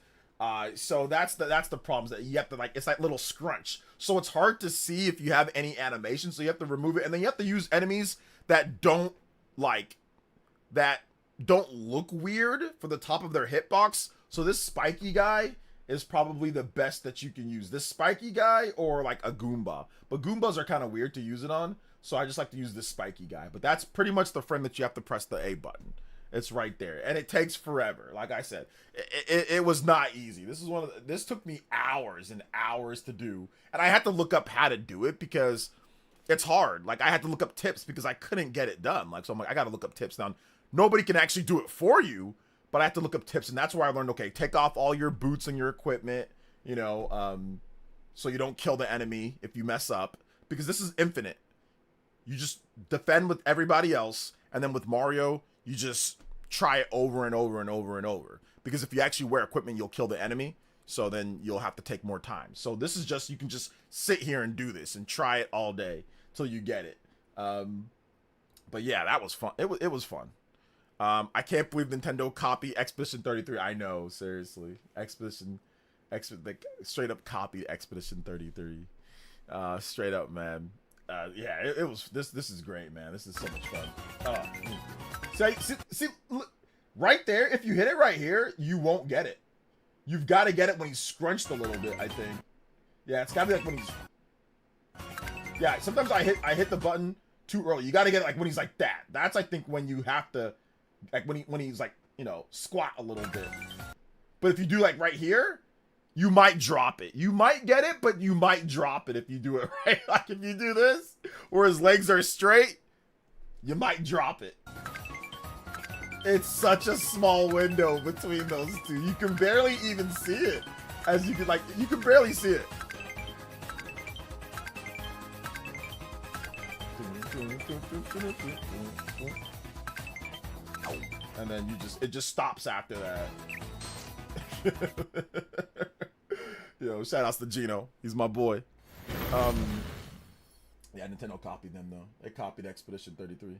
So that's the problems that you have to like, it's like little scrunch. So it's hard to see if you have any animation. So you have to remove it, and then you have to use enemies that don't look weird for the top of their hitbox. So this spiky guy is probably the best that you can use. This spiky guy or like a Goomba. But Goombas are kind of weird to use it on. So I just like to use this spiky guy. But that's pretty much the frame that you have to press the A button. It's right there, and it takes forever. Like I said, it was not easy. This took me hours and hours to do, and I had to look up how to do it because it's hard. Like I had to look up tips because I couldn't get it done. Like so, I'm like, I got to look up tips now. Nobody can actually do it for you, but I have to look up tips, and that's where I learned. Okay, take off all your boots and your equipment, you know, so you don't kill the enemy if you mess up, because this is infinite. You just defend with everybody else, and then with Mario, you just try it over and over and over and over. Because if you actually wear equipment, you'll kill the enemy. So then you'll have to take more time. So this is just, you can just sit here and do this and try it all day till you get it. But yeah, that was fun. It was fun. I can't believe Nintendo copied Expedition 33. I know, seriously. Like, straight up copied Expedition 33. Straight up, man. Yeah, it was, this is great, man. This is so much fun. See, look, right there, if you hit it right here, you won't get it. You've got to get it when he's scrunched a little bit, I think. Yeah, it's got to be like when he's... Yeah, sometimes I hit the button too early. You got to get it like when he's like that. That's I think when you have to, like when he's like, you know, squat a little bit. But if you do like right here, you might drop it. You might get it, but you might drop it if you do it right. Like if you do this, where his legs are straight, you might drop it. It's such a small window between those two. You can barely even see it. As you can you can barely see it. And then it just stops after that. Yo, shout outs to Gino. He's my boy. Yeah, Nintendo copied them though. They copied Expedition 33.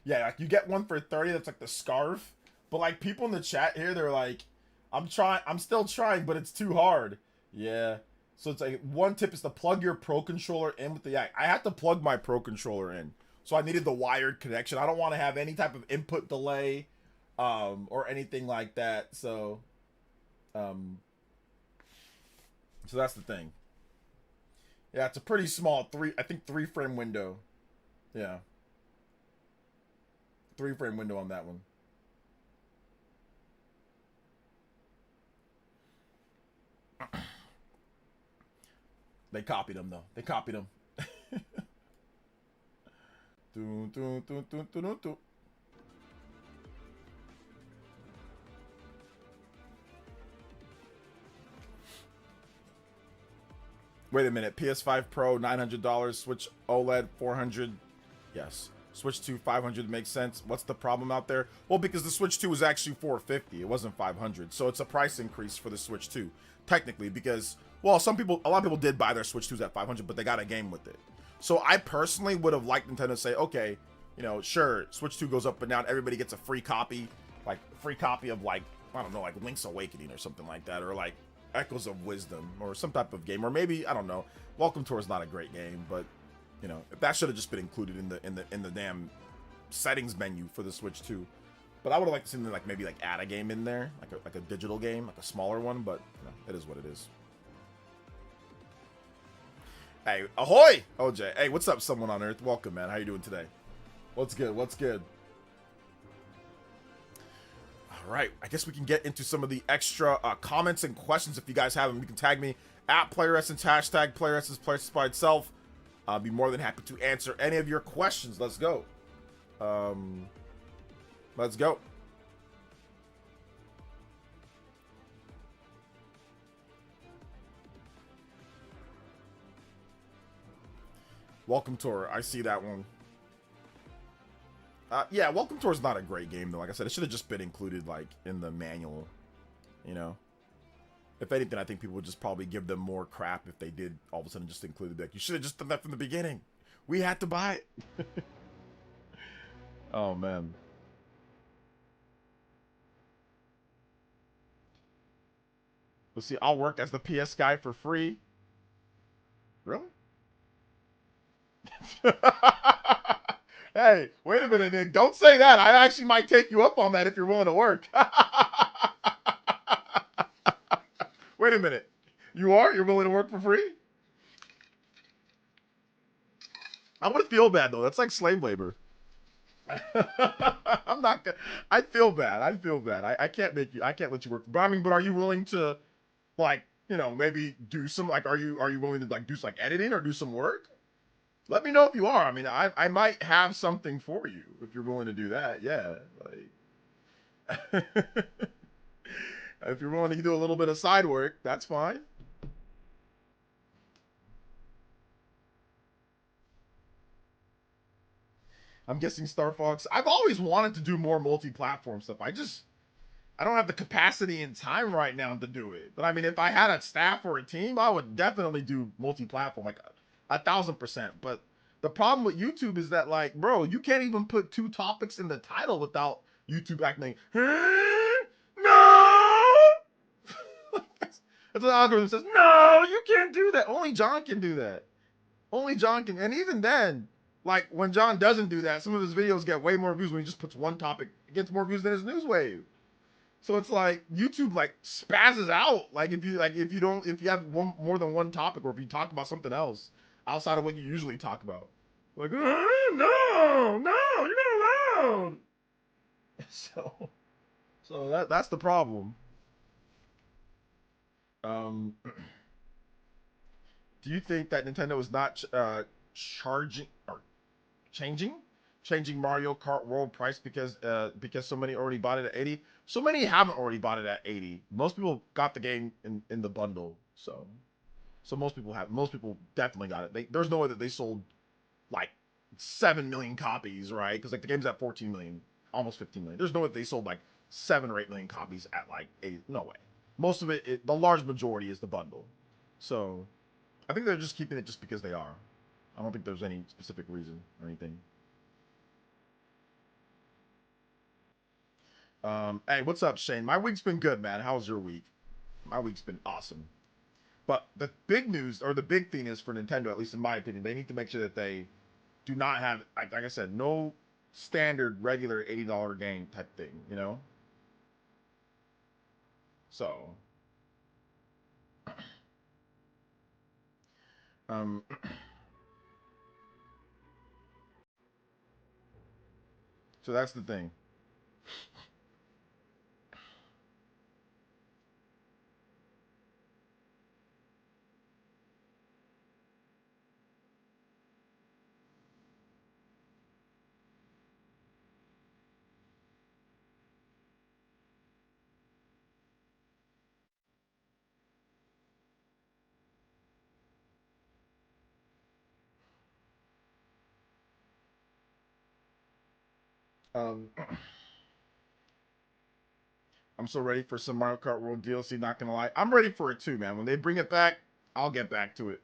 Yeah, like you get one for 30 that's like the scarf. But like people in the chat here, they're like, I'm still trying, but it's too hard. Yeah. So it's like one tip is to plug your Pro Controller in with the yak. I had to plug my Pro Controller in. So I needed the wired connection. I don't want to have any type of input delay or anything like that. So so that's the thing. Yeah, it's a pretty small 3 frame window. Yeah. 3 frame window on that one. They copied him though. They copied him. Wait a minute. PS5 Pro $900, Switch OLED $400. Yes. Switch 2 $500 makes sense. What's the problem out there? Well, because the Switch 2 was actually $450. It wasn't $500. So it's a price increase for the Switch 2, technically, because well, a lot of people did buy their Switch 2s at $500, but they got a game with it. So I personally would have liked Nintendo to say, okay, you know, sure, Switch 2 goes up and down. Everybody gets a free copy, like a free copy of like, I don't know, like Link's Awakening or something like that, or like Echoes of Wisdom or some type of game, or maybe I don't know. Welcome Tour is not a great game, but you know, that should have just been included in the damn settings menu for the Switch 2. But I would have liked to see them like maybe like add a game in there, like a digital game, like a smaller one. But you know, it is what it is. Hey, ahoy, OJ. Hey, what's up, someone on Earth? Welcome, man. How you doing today? What's good? What's good? All right, I guess we can get into some of the extra comments and questions if you guys have them. You can tag me at PlayerEssence, hashtag PlayerEssence, PlayerEssence by itself. I'll be more than happy to answer any of your questions. Let's go. Let's go. Welcome Tour. I see that one. Yeah, Welcome Tour is not a great game though. Like I said, it should have just been included like in the manual. You know, if anything, I think people would just probably give them more crap if they did all of a sudden just include it. Like, you should have just done that from the beginning. We had to buy it. Oh man. Let's see. I'll work as the PS guy for free. Really? Hey, wait a minute, Nick. Don't say that. I actually might take you up on that if you're willing to work. Wait a minute. You are? You're willing to work for free? I would feel bad, though. That's like slave labor. I'm not gonna... I'd feel bad. I'd feel bad. I can't make you... I can't let you work. But I mean, but are you willing to, like, you know, maybe do some, like, are you willing to, like, do some, like, editing or do some work? Let me know if you are. I mean, I might have something for you if you're willing to do that. Yeah, like if you're willing to do a little bit of side work, that's fine. I'm guessing Star Fox. I've always wanted to do more multi-platform stuff. I don't have the capacity and time right now to do it. But I mean, if I had a staff or a team, I would definitely do multi-platform, like 1,000%. But the problem with YouTube is that, like, bro, you can't even put 2 topics in the title without YouTube acting like, no! That's what the algorithm says. No, you can't do that. Only John can do that. Only John can. And even then, like, when John doesn't do that, some of his videos get way more views when he just puts one topic. It gets more views than his news wave. So it's like YouTube like spazzes out. Like if you have more than one topic, or if you talk about something else outside of what you usually talk about. Like, no, you're not allowed. So that's the problem. Um, do you think that Nintendo is not charging or changing Mario Kart World price because so many already bought it at 80? So many haven't already bought it at 80. Most people got the game in the bundle, so most people definitely got it. There's no way that they sold like 7 million copies, right? Because like the game's at 14 million, almost 15 million. There's no way they sold like 7 or 8 million copies at like 8. No way. Most of it, the large majority is the bundle. So I think they're just keeping it just because they are. I don't think there's any specific reason or anything. Hey, what's up, Shane? My week's been good, man. How's your week? My week's been awesome. But the big news, or the big thing is for Nintendo, at least in my opinion, they need to make sure that they do not have, like I said, no standard regular $80 game type thing, you know? So, um, so that's the thing. Um, I'm so ready for some Mario Kart World DLC, not gonna lie. I'm ready for it too, man. When they bring it back, I'll get back to it.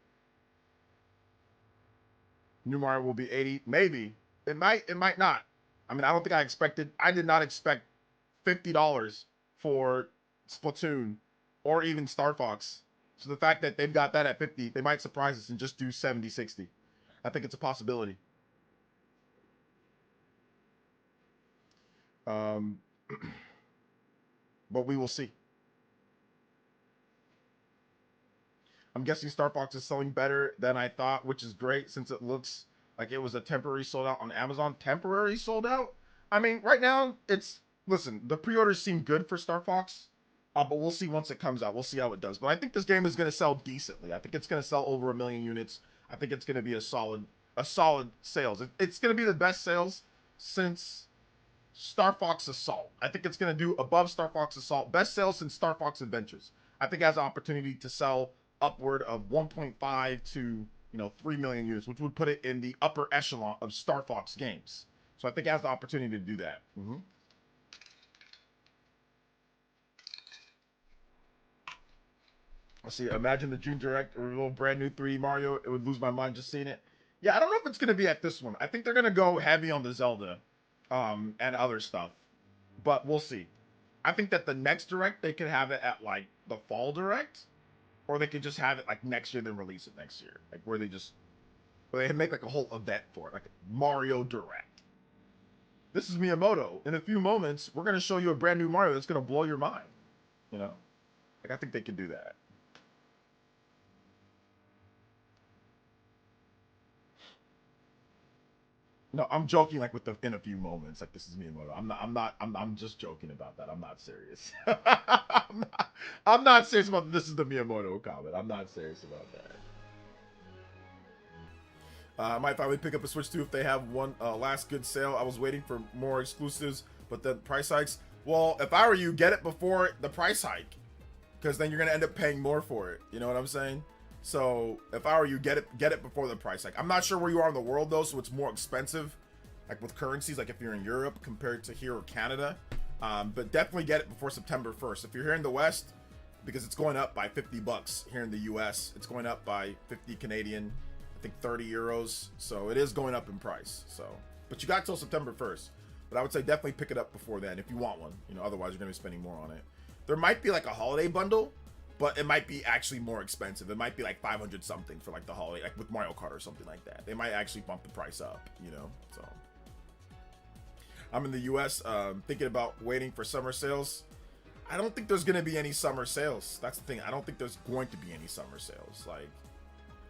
New Mario will be 80, maybe. It might not. I mean, I did not expect $50 for Splatoon or even Star Fox. So the fact that they've got that at 50, they might surprise us and just do 70, 60. I think it's a possibility. Um, but we will see. I'm guessing Star Fox is selling better than I thought, which is great since it looks like it was a temporary sold out on Amazon. Temporary sold out? I mean, right now, listen, the pre-orders seem good for Star Fox, but we'll see once it comes out. We'll see how it does. But I think this game is going to sell decently. I think it's going to sell over 1 million units. I think it's going to be a solid sales. It's going to be the best sales since Star Fox Assault. I think it's going to do above Star Fox Assault. Best sales since Star Fox Adventures. I think it has an opportunity to sell upward of 1.5 to 3 million units, which would put it in the upper echelon of Star Fox games. So I think it has the opportunity to do that. Let's see. Imagine the June Direct or a little brand new 3D Mario. It would lose my mind just seeing it. Yeah, I don't know if it's going to be at this one. I think they're going to go heavy on the Zelda and other stuff. But we'll see. I think that the next Direct, they could have it at like the Fall Direct. Or they could just have it like next year, then release it next year. Like where they make like a whole event for it, like Mario Direct. This is Miyamoto. In a few moments, we're gonna show you a brand new Mario that's gonna blow your mind. You know, like I think they could do that. No, I'm joking. Like in a few moments, like this is Miyamoto. I'm just joking about that. I'm not serious. I'm not serious about this is the Miyamoto comment. I'm not serious about that. I might finally pick up a Switch 2 if they have one last good sale. I was waiting for more exclusives, but the price hikes. Well, if I were you, get it before the price hike, because then you're gonna end up paying more for it. You know what I'm saying? So if I were you, get it before the price hike. I'm not sure where you are in the world though, so it's more expensive, like with currencies, like if you're in Europe compared to here or Canada. But definitely get it before September 1st. If you're here in the West, because it's going up by $50 here in the US, it's going up by 50 Canadian. I think 30 euros, so it is going up in price. So, but you got till September 1st. But I would say definitely pick it up before then if you want one. Otherwise you're gonna be spending more on it. There might be like a holiday bundle, but it might be actually more expensive. It might be like 500 something for like the holiday, like with Mario Kart or something like that. They might actually bump the price up, So I'm in the US, thinking about waiting for summer sales. I don't think there's gonna be any summer sales. That's the thing. I don't think there's going to be any summer sales. Like,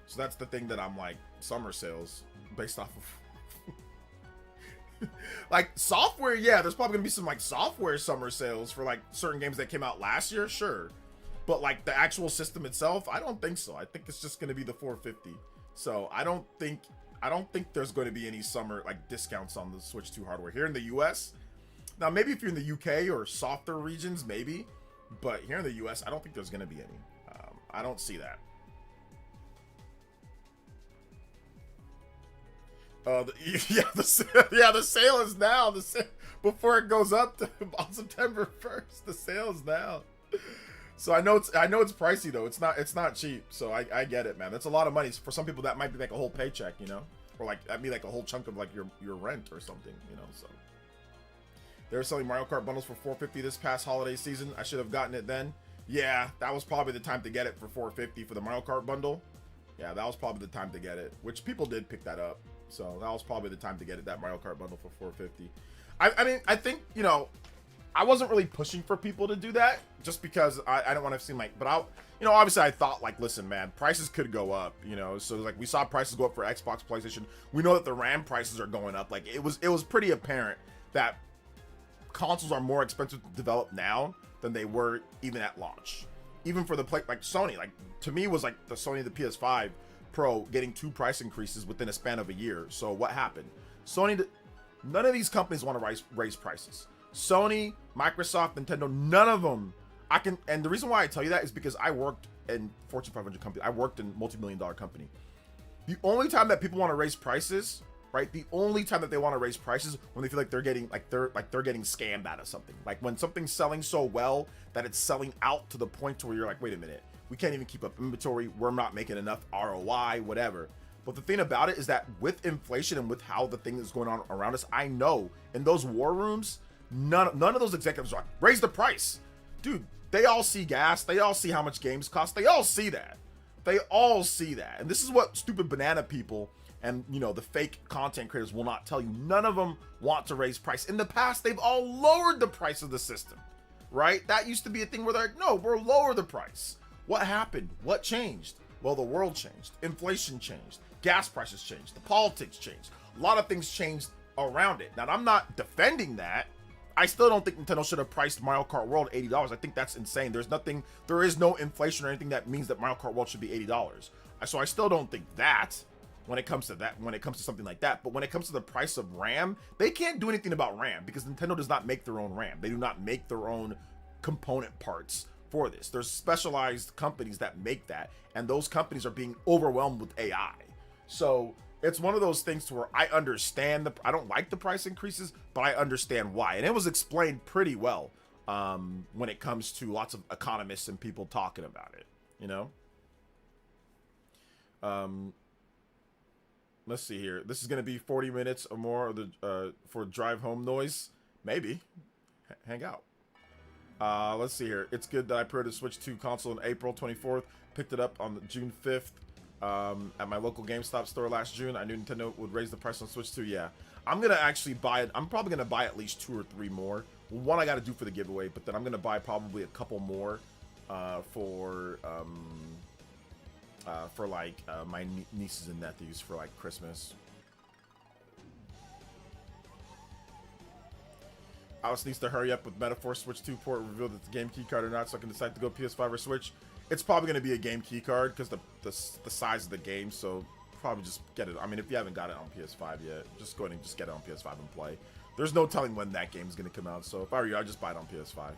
so that's the thing that I'm like, summer sales based off of like software. Yeah, there's probably gonna be some like software summer sales for like certain games that came out last year, sure. But like the actual system itself, I don't think so. I think it's just gonna be the 450. So I don't think there's going to be any summer like discounts on the Switch 2 hardware here in the US. Now, maybe if you're in the UK or softer regions, maybe. But here in the US, I don't think there's going to be any. I don't see that. The sale is now. Before it goes up on September 1st, the sale is now. So I know it's pricey though. It's not cheap. So I get it, man. That's a lot of money for some people. That might be like a whole paycheck, you know, or like that'd be like a whole chunk of like your rent or something, you know. So they're selling Mario Kart bundles for $450 this past holiday season. I should have gotten it then. Yeah, that was probably the time to get it for $450 for the Mario Kart bundle. Yeah, that was probably the time to get it, which people did pick that up. So that was probably the time to get it, that Mario Kart bundle for $450. I mean, I think, you know, I wasn't really pushing for people to do that just because I don't want to seem like, but you know, obviously I thought like, listen, man, prices could go up, you know, so like we saw prices go up for Xbox, PlayStation. We know that the RAM prices are going up. Like it was pretty apparent that consoles are more expensive to develop now than they were even at launch. Even for the like Sony, like to me was like the Sony, the PS5 Pro getting 2 price increases within a span of a year. So what happened? Sony, none of these companies want to raise prices. Sony, Microsoft, Nintendo, none of them. And the reason why I tell you that is because I worked in Fortune 500 company. I worked in multi-million-dollar company. The only time that people want to raise prices, right? The only time that they want to raise prices when they feel like they're getting scammed out of something. Like when something's selling so well that it's selling out to the point to where you're like, wait a minute, we can't even keep up inventory. We're not making enough ROI, whatever. But the thing about it is that with inflation and with how the thing is going on around us, I know in those war rooms, none of those executives are like, raise the price. Dude, they all see gas. They all see how much games cost. They all see that. They all see that. And this is what stupid banana people and, you know, the fake content creators will not tell you. None of them want to raise price. In the past, they've all lowered the price of the system, right? That used to be a thing where they're like, no, we'll lower the price. What happened? What changed? Well, the world changed. Inflation changed. Gas prices changed. The politics changed. A lot of things changed around it. Now, I'm not defending that. I still don't think Nintendo should have priced Mario Kart World $80. I think that's insane. There is no inflation or anything that means that Mario Kart World should be $80. So I still don't think that when it comes to something like that. But when it comes to the price of RAM, they can't do anything about RAM because Nintendo does not make their own RAM. They do not make their own component parts for this. There's specialized companies that make that, and those companies are being overwhelmed with AI. So it's one of those things to where I understand I don't like the price increases, but I understand why. And it was explained pretty well when it comes to lots of economists and people talking about it, you know? Let's see here. This is going to be 40 minutes or more of the for drive home noise. Maybe. Hang out. Let's see here. It's good that I pre-ordered Switch 2 console on April 24th. Picked it up on June 5th. At my local GameStop store last June. I knew Nintendo would raise the price on Switch 2. Yeah, I'm gonna actually buy it. I'm probably gonna buy at least 2 or 3 more. One I gotta do for the giveaway, but then I'm gonna buy probably a couple more for like my nieces and nephews for like Christmas. Alice needs to hurry up with Metaphor Switch 2 port, reveal that the game key card or not, so I can decide to go PS5 or Switch. It's probably going to be a game key card because the size of the game, so probably just get it. I mean, if you haven't got it on PS5 yet, just go ahead and just get it on PS5 and play. There's no telling when that game is going to come out, so if I were you, I'd just buy it on PS5.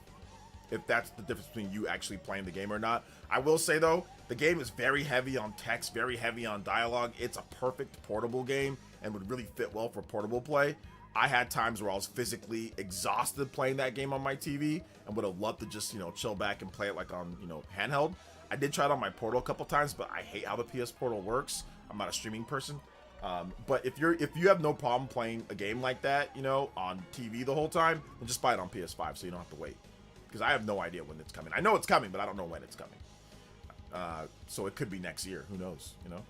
If that's the difference between you actually playing the game or not. I will say, though, the game is very heavy on text, very heavy on dialogue. It's a perfect portable game and would really fit well for portable play. I had times where I was physically exhausted playing that game on my TV and would have loved to just, you know, chill back and play it like on, you know, handheld. I did try it on my Portal a couple times, but I hate how the PS Portal works. I'm not a streaming person. But if you have no problem playing a game like that, you know, on TV the whole time, then just buy it on PS5 so you don't have to wait. Because I have no idea when it's coming. I know it's coming, but I don't know when it's coming. So it could be next year. Who knows, you know?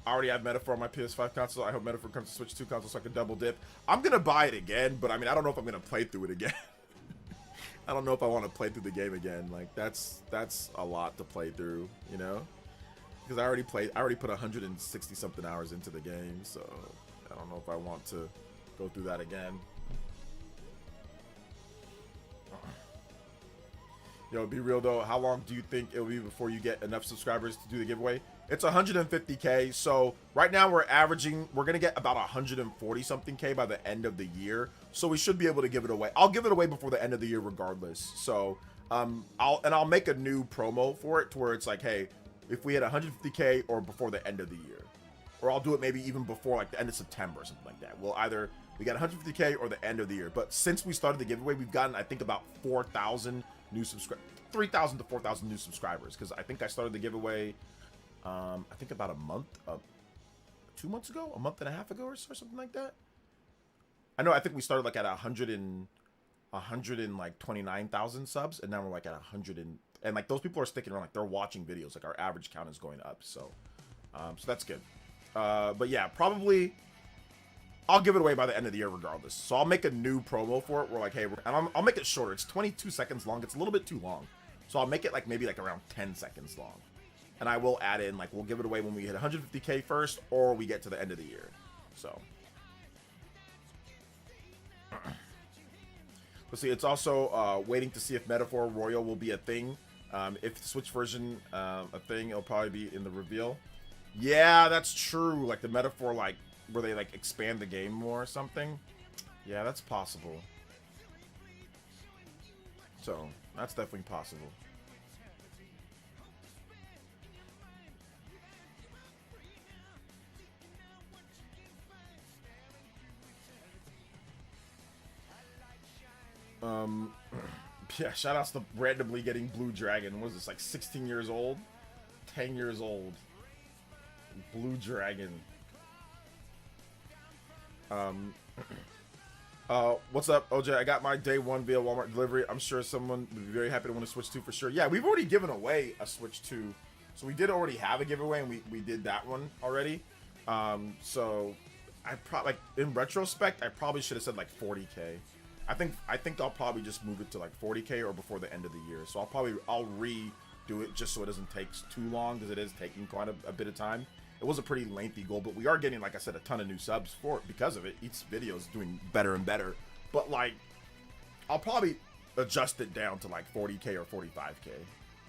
I already have Metaphor on my PS5 console. I hope Metaphor comes to Switch 2 console so I can double dip. I'm gonna buy it again, but I mean, I don't know if I'm gonna play through it again. I don't know if I want to play through the game again. Like, that's a lot to play through, you know? Because I already put 160 something hours into the game, so I don't know if I want to go through that again. Yo, be real though, how long do you think it'll be before you get enough subscribers to do the giveaway? It's 150K, so right now we're gonna get about 140 something K by the end of the year, so we should be able to give it away. I'll give it away before the end of the year regardless. So I'll make a new promo for it to where it's like, hey, if we hit 150K or before the end of the year, or I'll do it maybe even before like the end of September or something like that. We'll either we got 150K or the end of the year. But since we started the giveaway, we've gotten, I think, about 4,000 new subscribers, 3,000 to 4,000 new subscribers. Because I think I started the giveaway, I think about a month, 2 months ago, a month and a half ago or something like that. I think we started like at 129,000 subs, and now we're like at 100 and like those people are sticking around, like they're watching videos, like our average count is going up. So, so that's good. But yeah, probably I'll give it away by the end of the year regardless. So I'll make a new promo for it. We're like, hey, and I'll make it shorter. It's 22 seconds long. It's a little bit too long. So I'll make it like maybe like around 10 seconds long. And I will add in, like, we'll give it away when we hit 150K first, or we get to the end of the year. So. Let's see, it's also waiting to see if Metaphor Royal will be a thing. If the Switch version a thing, it'll probably be in the reveal. Yeah, that's true. Like the Metaphor, like where they like expand the game more or something. Yeah, that's possible. So that's definitely possible. Yeah, shout outs to randomly getting Blue Dragon. What is this, like 16 years old? 10 years old. Blue Dragon. What's up, OJ? I got my day one via Walmart delivery. I'm sure someone would be very happy to win a Switch 2 for sure. Yeah, we've already given away a Switch 2. So we did already have a giveaway, and we did that one already. So I probably, like, in retrospect, I probably should have said like 40K. I think I'll probably just move it to like 40K or before the end of the year. So I'll redo it just so it doesn't take too long, because it is taking quite a bit of time. It was a pretty lengthy goal, but we are getting, like I said, a ton of new subs for it because of it. Each video is doing better and better. But like, I'll probably adjust it down to like 40K or 45K.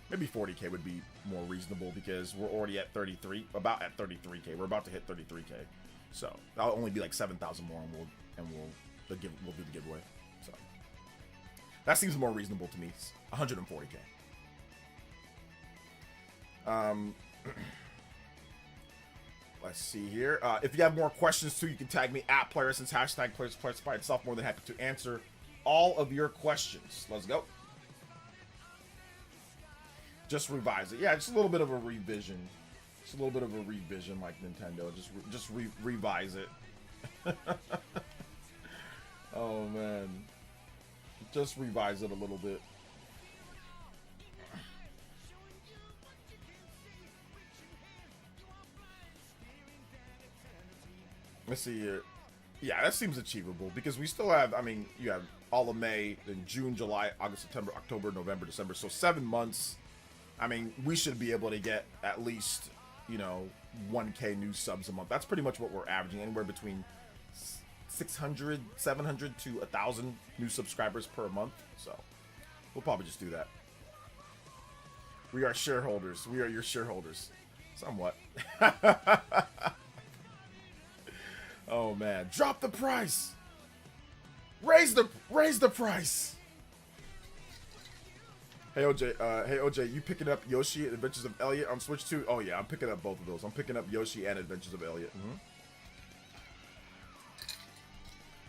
Maybe 40K would be more reasonable because we're already at 33, about at 33K. We're about to hit 33K. So that'll only be like 7,000 more, and we'll do the giveaway. So that seems more reasonable to me. 140K. Let's see here. If you have more questions too, you can tag me at PlayerEssence, hashtag PlayerEssence by itself. More than happy to answer all of your questions. Let's go. Just revise it. Yeah, just a little bit of a revision. Just a little bit of a revision, like Nintendo. Just revise it. Oh man, just revise it a little bit. Let's see here. Yeah, that seems achievable because we still have, I mean, you have all of May, then June, July, August, September, October, November, December. So 7 months. I mean, we should be able to get at least, you know, 1K new subs a month. That's pretty much what we're averaging, anywhere between 600, 700 to 1,000 new subscribers per month. So we'll probably just do that. We are shareholders. We are your shareholders. Somewhat. Oh man, drop the price. Raise the price. Hey OJ, you picking up Yoshi and Adventures of Elliot on Switch 2? Oh yeah, I'm picking up both of those. I'm picking up Yoshi and Adventures of Elliot.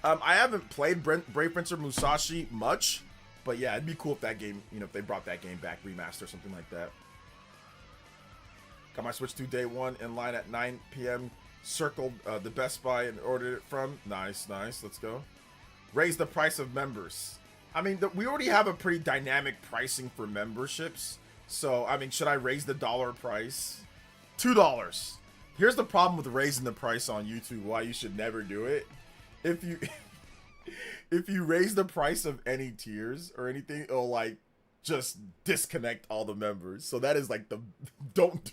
I haven't played Brave Prince of Musashi much, but yeah, it'd be cool if that game, you know, if they brought that game back, remaster or something like that. Got my Switch 2 day one in line at 9 p.m. Circled the Best Buy and ordered it from. Nice. Let's go. Raise the price of members. I mean, we already have a pretty dynamic pricing for memberships. So, I mean, should I raise the dollar price? $2. Here's the problem with raising the price on YouTube, why you should never do it. If you if you raise the price of any tiers or anything, it'll like just disconnect all the members. So that is like the don't.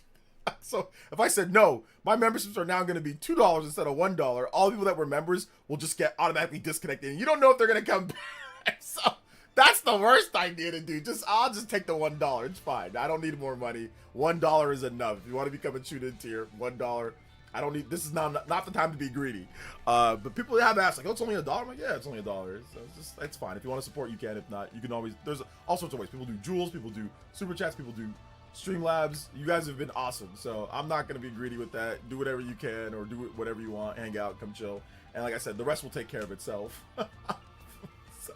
So if I said no, my memberships are now going to be $2 instead of $1, all the people that were members will just get automatically disconnected. And you don't know if they're going to come back. So that's the worst idea to do. I'll just take the $1. It's fine. I don't need more money. $1 is enough. If you want to become a tuned-in tier, $1. I don't need. This is not the time to be greedy. But people have asked like, oh, it's only $1. I'm like, yeah, it's only $1. So it's fine. If you want to support, you can. If not, you can always. There's all sorts of ways. People do jewels. People do super chats. People do Streamlabs. You guys have been awesome. So I'm not gonna be greedy with that. Do whatever you can, or do whatever you want. Hang out, come chill. And like I said, the rest will take care of itself. So,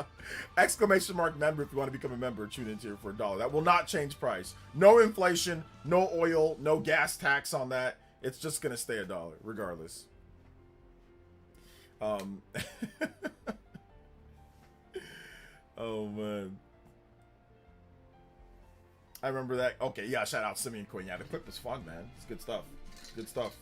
exclamation mark member if you want to become a member. Tune in here for $1. That will not change price. No inflation. No oil. No gas tax on that. It's just gonna stay $1 regardless. Oh man, I remember that. Okay, yeah, shout out Simeon Quinn. Yeah, the clip was fun, man. It's good stuff. Good stuff.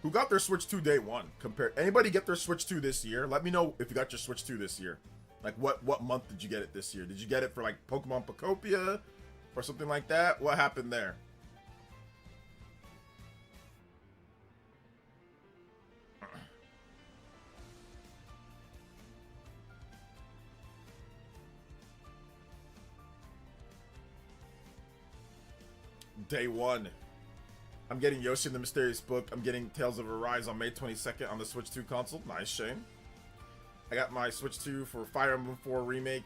Who got their Switch 2 day one? Anybody get their Switch 2 this year? Let me know if you got your Switch 2 this year. Like what month did you get it this year? Did you get it for like Pokemon Pocopia or something like that? What happened there? Day one. I'm getting Yoshi and the Mysterious Book. I'm getting Tales of Arise on May 22nd on the Switch 2 console. Nice, Shane. I got my Switch 2 for Fire Emblem 4 Remake.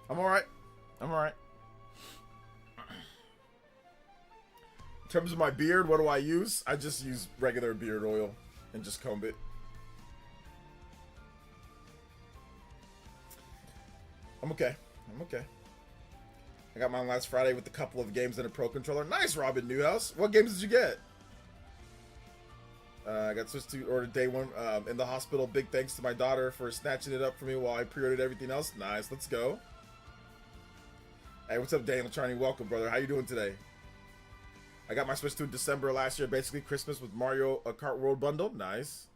I'm alright. I'm alright. In terms of my beard, what do I use? I just use regular beard oil and just comb it. I'm okay. I'm okay. I got mine last Friday with a couple of games and a Pro Controller. Nice, Robin Newhouse. What games did you get? I got Switch 2 ordered day one in the hospital. Big thanks to my daughter for snatching it up for me while I pre-ordered everything else. Nice, let's go. Hey, what's up, Daniel Charney? Welcome, brother. How you doing today? I got my Switch 2 in December last year, basically Christmas with Mario Kart World Bundle. Nice.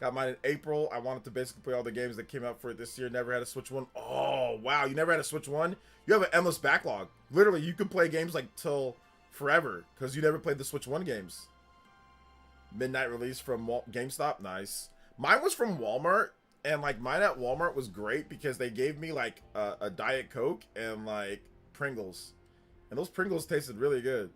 Got mine in April. I wanted to basically play all the games that came out for it this year. Never had a Switch 1. Oh, wow. You never had a Switch 1? You have an endless backlog. Literally, you can play games like till forever because you never played the Switch 1 games. Midnight release from GameStop. Nice. Mine was from Walmart. And, like, mine at Walmart was great because they gave me, like, a Diet Coke and, like, Pringles. And those Pringles tasted really good.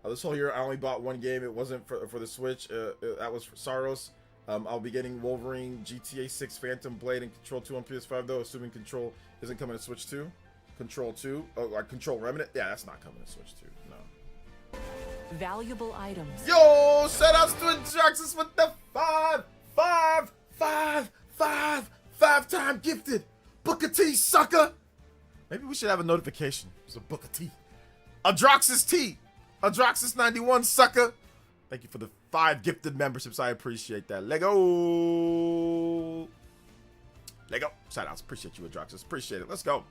This whole year, I only bought one game. It wasn't for the Switch. That was for Saros. I'll be getting Wolverine, GTA 6, Phantom Blade, and Control 2 on PS5, though, assuming Control isn't coming to Switch 2. Control 2. Oh, like Control Remnant? Yeah, that's not coming to Switch 2. No. Valuable items. Yo, shout outs to Ajaxis with the 5-time gifted. Booker T, sucker. Maybe we should have a notification. It's a Booker T. Adroxis T. Adroxis 91, sucker. Thank you for the 5 gifted memberships. I appreciate that. Lego. Shout outs. Appreciate you, Adroxis. Appreciate it. Let's go.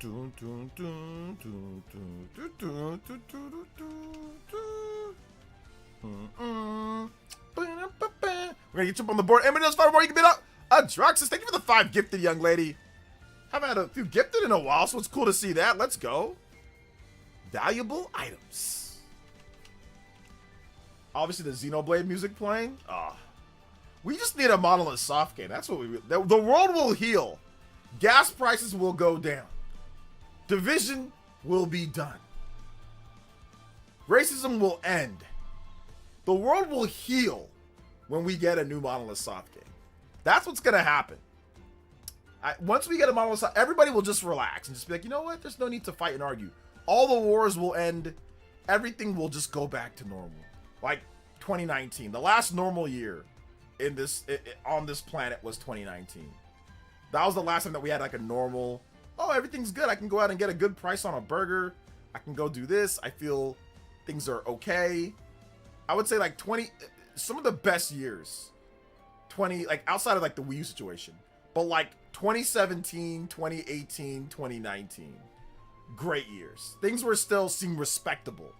We're gonna get you up on the board. Emily does 5 more. You can beat up Druxus. Thank you for the 5 gifted, young lady. Haven't had a few gifted in a while, so it's cool to see that. Let's go. Valuable items. Obviously, the Xenoblade music playing. We just need a monolith soft game. That's what the world will heal. Gas prices will go down. Division will be done. Racism will end. The world will heal when we get a new monolith soft game. That's what's gonna happen. Once we get a monolith soft, everybody will just relax and just be like, you know what? There's no need to fight and argue. All the wars will end. Everything will just go back to normal. Like 2019, the last normal year in this on this planet was 2019. That was the last time that we had like a normal, oh, everything's good. I can go out and get a good price on a burger. I can go do this. I feel things are okay. I would say like some of the best years, like outside of like the Wii U situation, but like 2017, 2018, 2019, great years. Things were still seem respectable.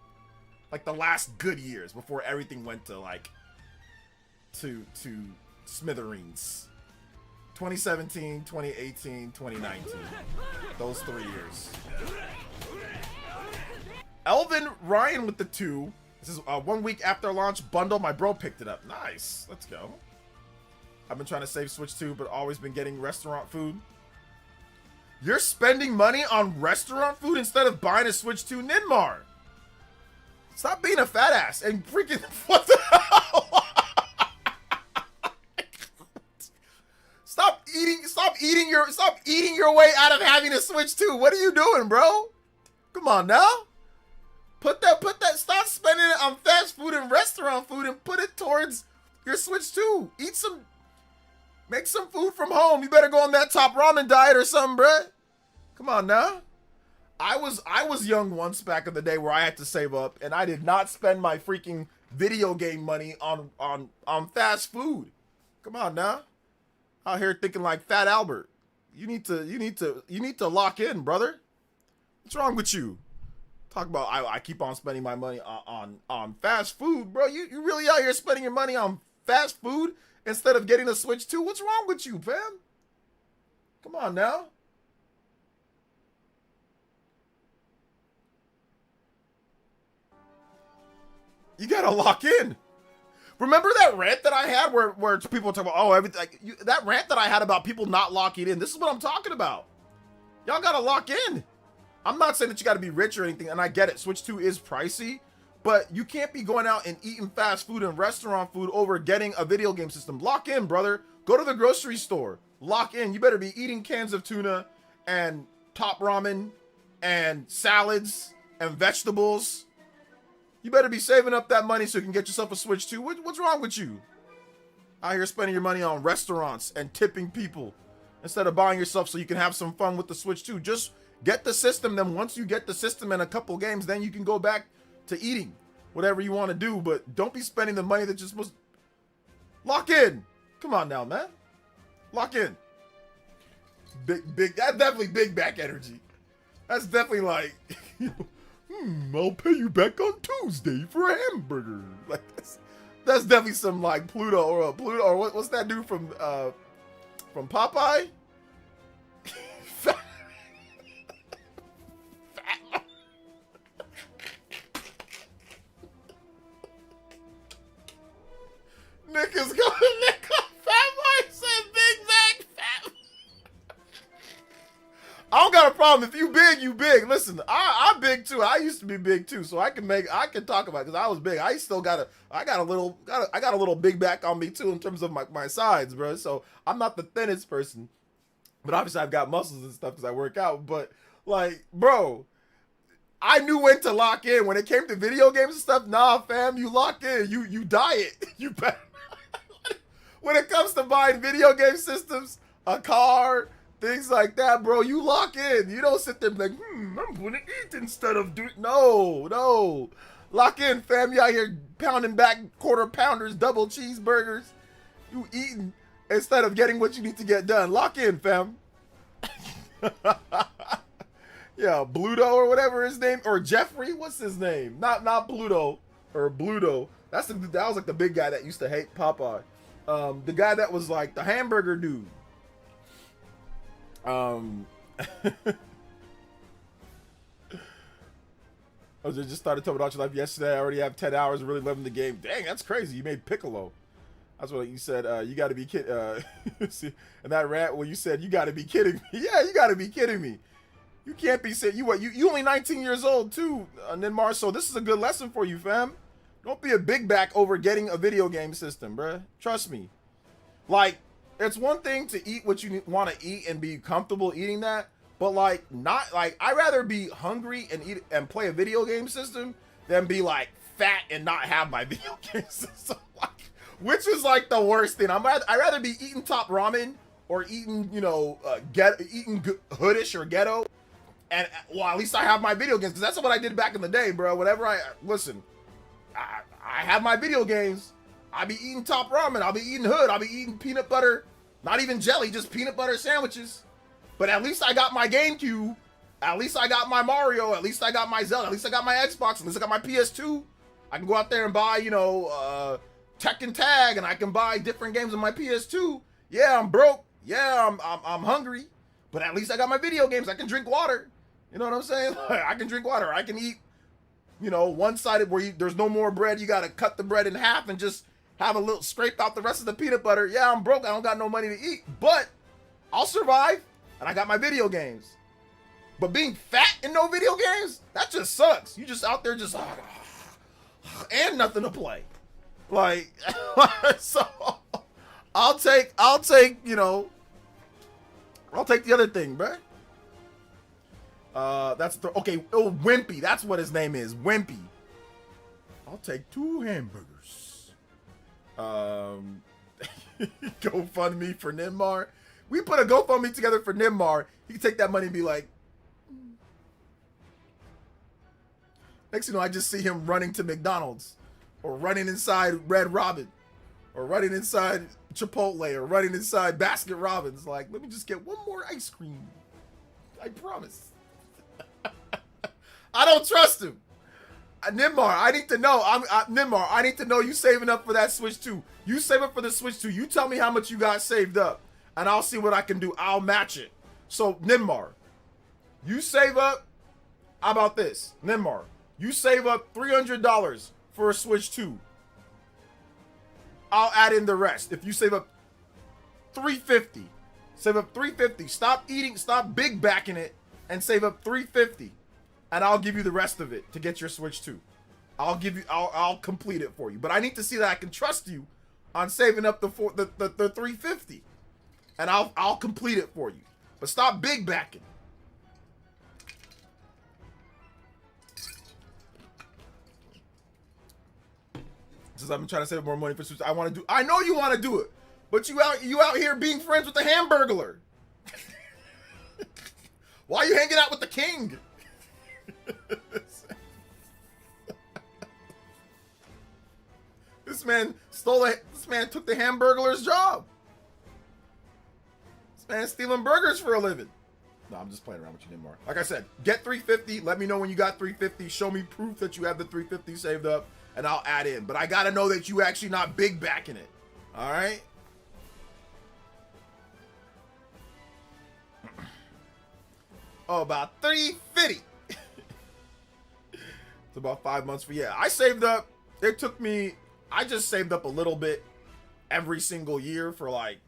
Like the last good years before everything went to like, to smithereens. 2017, 2018, 2019. Those 3 years. Elvin Ryan with the 2. This is 1 week after launch bundle. My bro picked it up. Nice. Let's go. I've been trying to save Switch 2, but always been getting restaurant food. You're spending money on restaurant food instead of buying a Switch 2, Ninmar. Stop being a fat ass and freaking, what the hell? Stop eating your way out of having a Switch 2. What are you doing, bro? Come on now. Stop spending it on fast food and restaurant food and put it towards your Switch 2. Make some food from home. You better go on that top ramen diet or something, bruh. Come on now. I was young once back in the day where I had to save up and I did not spend my freaking video game money on fast food. Come on now. Out here thinking like Fat Albert. You need to lock in, brother. What's wrong with you? Talk about I keep on spending my money on fast food, bro. You really out here spending your money on fast food instead of getting a Switch 2? What's wrong with you, fam? Come on now. You gotta lock in. Remember that rant that I had where people talk about, oh, everything, that rant that I had about people not locking in. This is what I'm talking about. Y'all gotta lock in. I'm not saying that you gotta be rich or anything, and I get it. Switch 2 is pricey, but you can't be going out and eating fast food and restaurant food over getting a video game system. Lock in, brother. Go to the grocery store. Lock in. You better be eating cans of tuna and top ramen and salads and vegetables. You better be saving up that money so you can get yourself a Switch 2. What's wrong with you? Out here spending your money on restaurants and tipping people instead of buying yourself so you can have some fun with the Switch 2. Just get the system. Then once you get the system and a couple games, then you can go back to eating whatever you want to do. But don't be spending the money that you're supposed to. Lock in. Come on now, man. Lock in. Big. That's definitely big back energy. That's definitely like... I'll pay you back on Tuesday for a hamburger. Like that's definitely some like Pluto or what's that dude from Popeye? Nick is going. Nick, Fat Boy said Big Mac. Fat. I don't got a problem. If you big, you big. Listen, I'm big too. I used to be big too, so I can talk about it because I was big. I got a little big back on me too in terms of my sides, bro. So I'm not the thinnest person, but obviously I've got muscles and stuff because I work out. But like, bro, I knew when to lock in when it came to video games and stuff. Nah, fam, you lock in. You diet. You better. When it comes to buying video game systems, a car, things like that, bro, you lock in. You don't sit there and be like, I'm gonna eat instead of doing. No. Lock in, fam. You out here pounding back quarter pounders, double cheeseburgers. You eating instead of getting what you need to get done. Lock in, fam. Yeah, Bluto or whatever his name, or Jeffrey. What's his name? Not Bluto or Bluto. That was like the big guy that used to hate Popeye. The guy that was like the hamburger dude. I just started talking about your life yesterday. I already have 10 hours. Really loving the game. Dang, that's crazy. You made Piccolo. That's what you said. You got to be kidding. See, and that rant where you said, you got to be kidding me. Yeah, you got to be kidding me. You can't be saying, you only 19 years old too, Ninmar. So this is a good lesson for you, fam. Don't be a big back over getting a video game system, bruh. Trust me. Like, it's one thing to eat what you want to eat and be comfortable eating that. But like, not like, I'd rather be hungry and eat and play a video game system than be like fat and not have my video game system. Like, which is like the worst thing. I'd rather be eating top ramen or eating, you know, eating hoodish or ghetto. And well, at least I have my video games, because that's what I did back in the day, bro. Whenever I have my video games, I'll be eating top ramen, I'll be eating hood, I'll be eating peanut butter, not even jelly, just peanut butter sandwiches. But at least I got my GameCube, at least I got my Mario, at least I got my Zelda, at least I got my Xbox, at least I got my PS2. I can go out there and buy, you know, Tekken Tag, and I can buy different games on my PS2. Yeah, I'm broke. Yeah, I'm hungry. But at least I got my video games. I can drink water. You know what I'm saying? I can drink water. I can eat, you know, one-sided where there's no more bread. You got to cut the bread in half and just have a little, scrape out the rest of the peanut butter. Yeah, I'm broke. I don't got no money to eat. But I'll survive. And I got my video games. But being fat and no video games, that just sucks. You just out there just, and nothing to play. Like, so I'll take, you know, I'll take the other thing, bruh. Okay, oh, Wimpy, that's what his name is, Wimpy. I'll take 2 hamburgers. GoFundMe for Ninmar. We put a GoFundMe together for Ninmar. He can take that money and be like, next thing you know, I just see him running to McDonald's, or running inside Red Robin, or running inside Chipotle, or running inside Basket Robbins. Like, let me just get one more ice cream. I promise. I don't trust him. Ninmar, I need to know. Ninmar, I need to know you saving up for that Switch 2. You save up for the Switch 2. You tell me how much you got saved up, and I'll see what I can do. I'll match it. So, Ninmar, you save up. How about this? Ninmar, you save up $300 for a Switch 2. I'll add in the rest. If you save up $350, save up $350. Stop eating, stop big backing it, and save up $350. And I'll give you the rest of it to get your Switch 2. I'll complete it for you. But I need to see that I can trust you on saving up the $350. And I'll complete it for you. But stop big backing. Since I've been trying to save more money for Switch, I know you want to do it, but you out here being friends with the Hamburglar. Why are you hanging out with the king? This man took the Hamburglar's job. This man's stealing burgers for a living. No, I'm just playing around with you anymore. Like I said, get $350. Let me know when you got $350. Show me proof that you have the $350 saved up, and I'll add in. But I gotta know that you actually not big backing it. All right. Oh, about $350. It's about 5 months for, yeah. I saved up. It took me, I just saved up a little bit every single year for like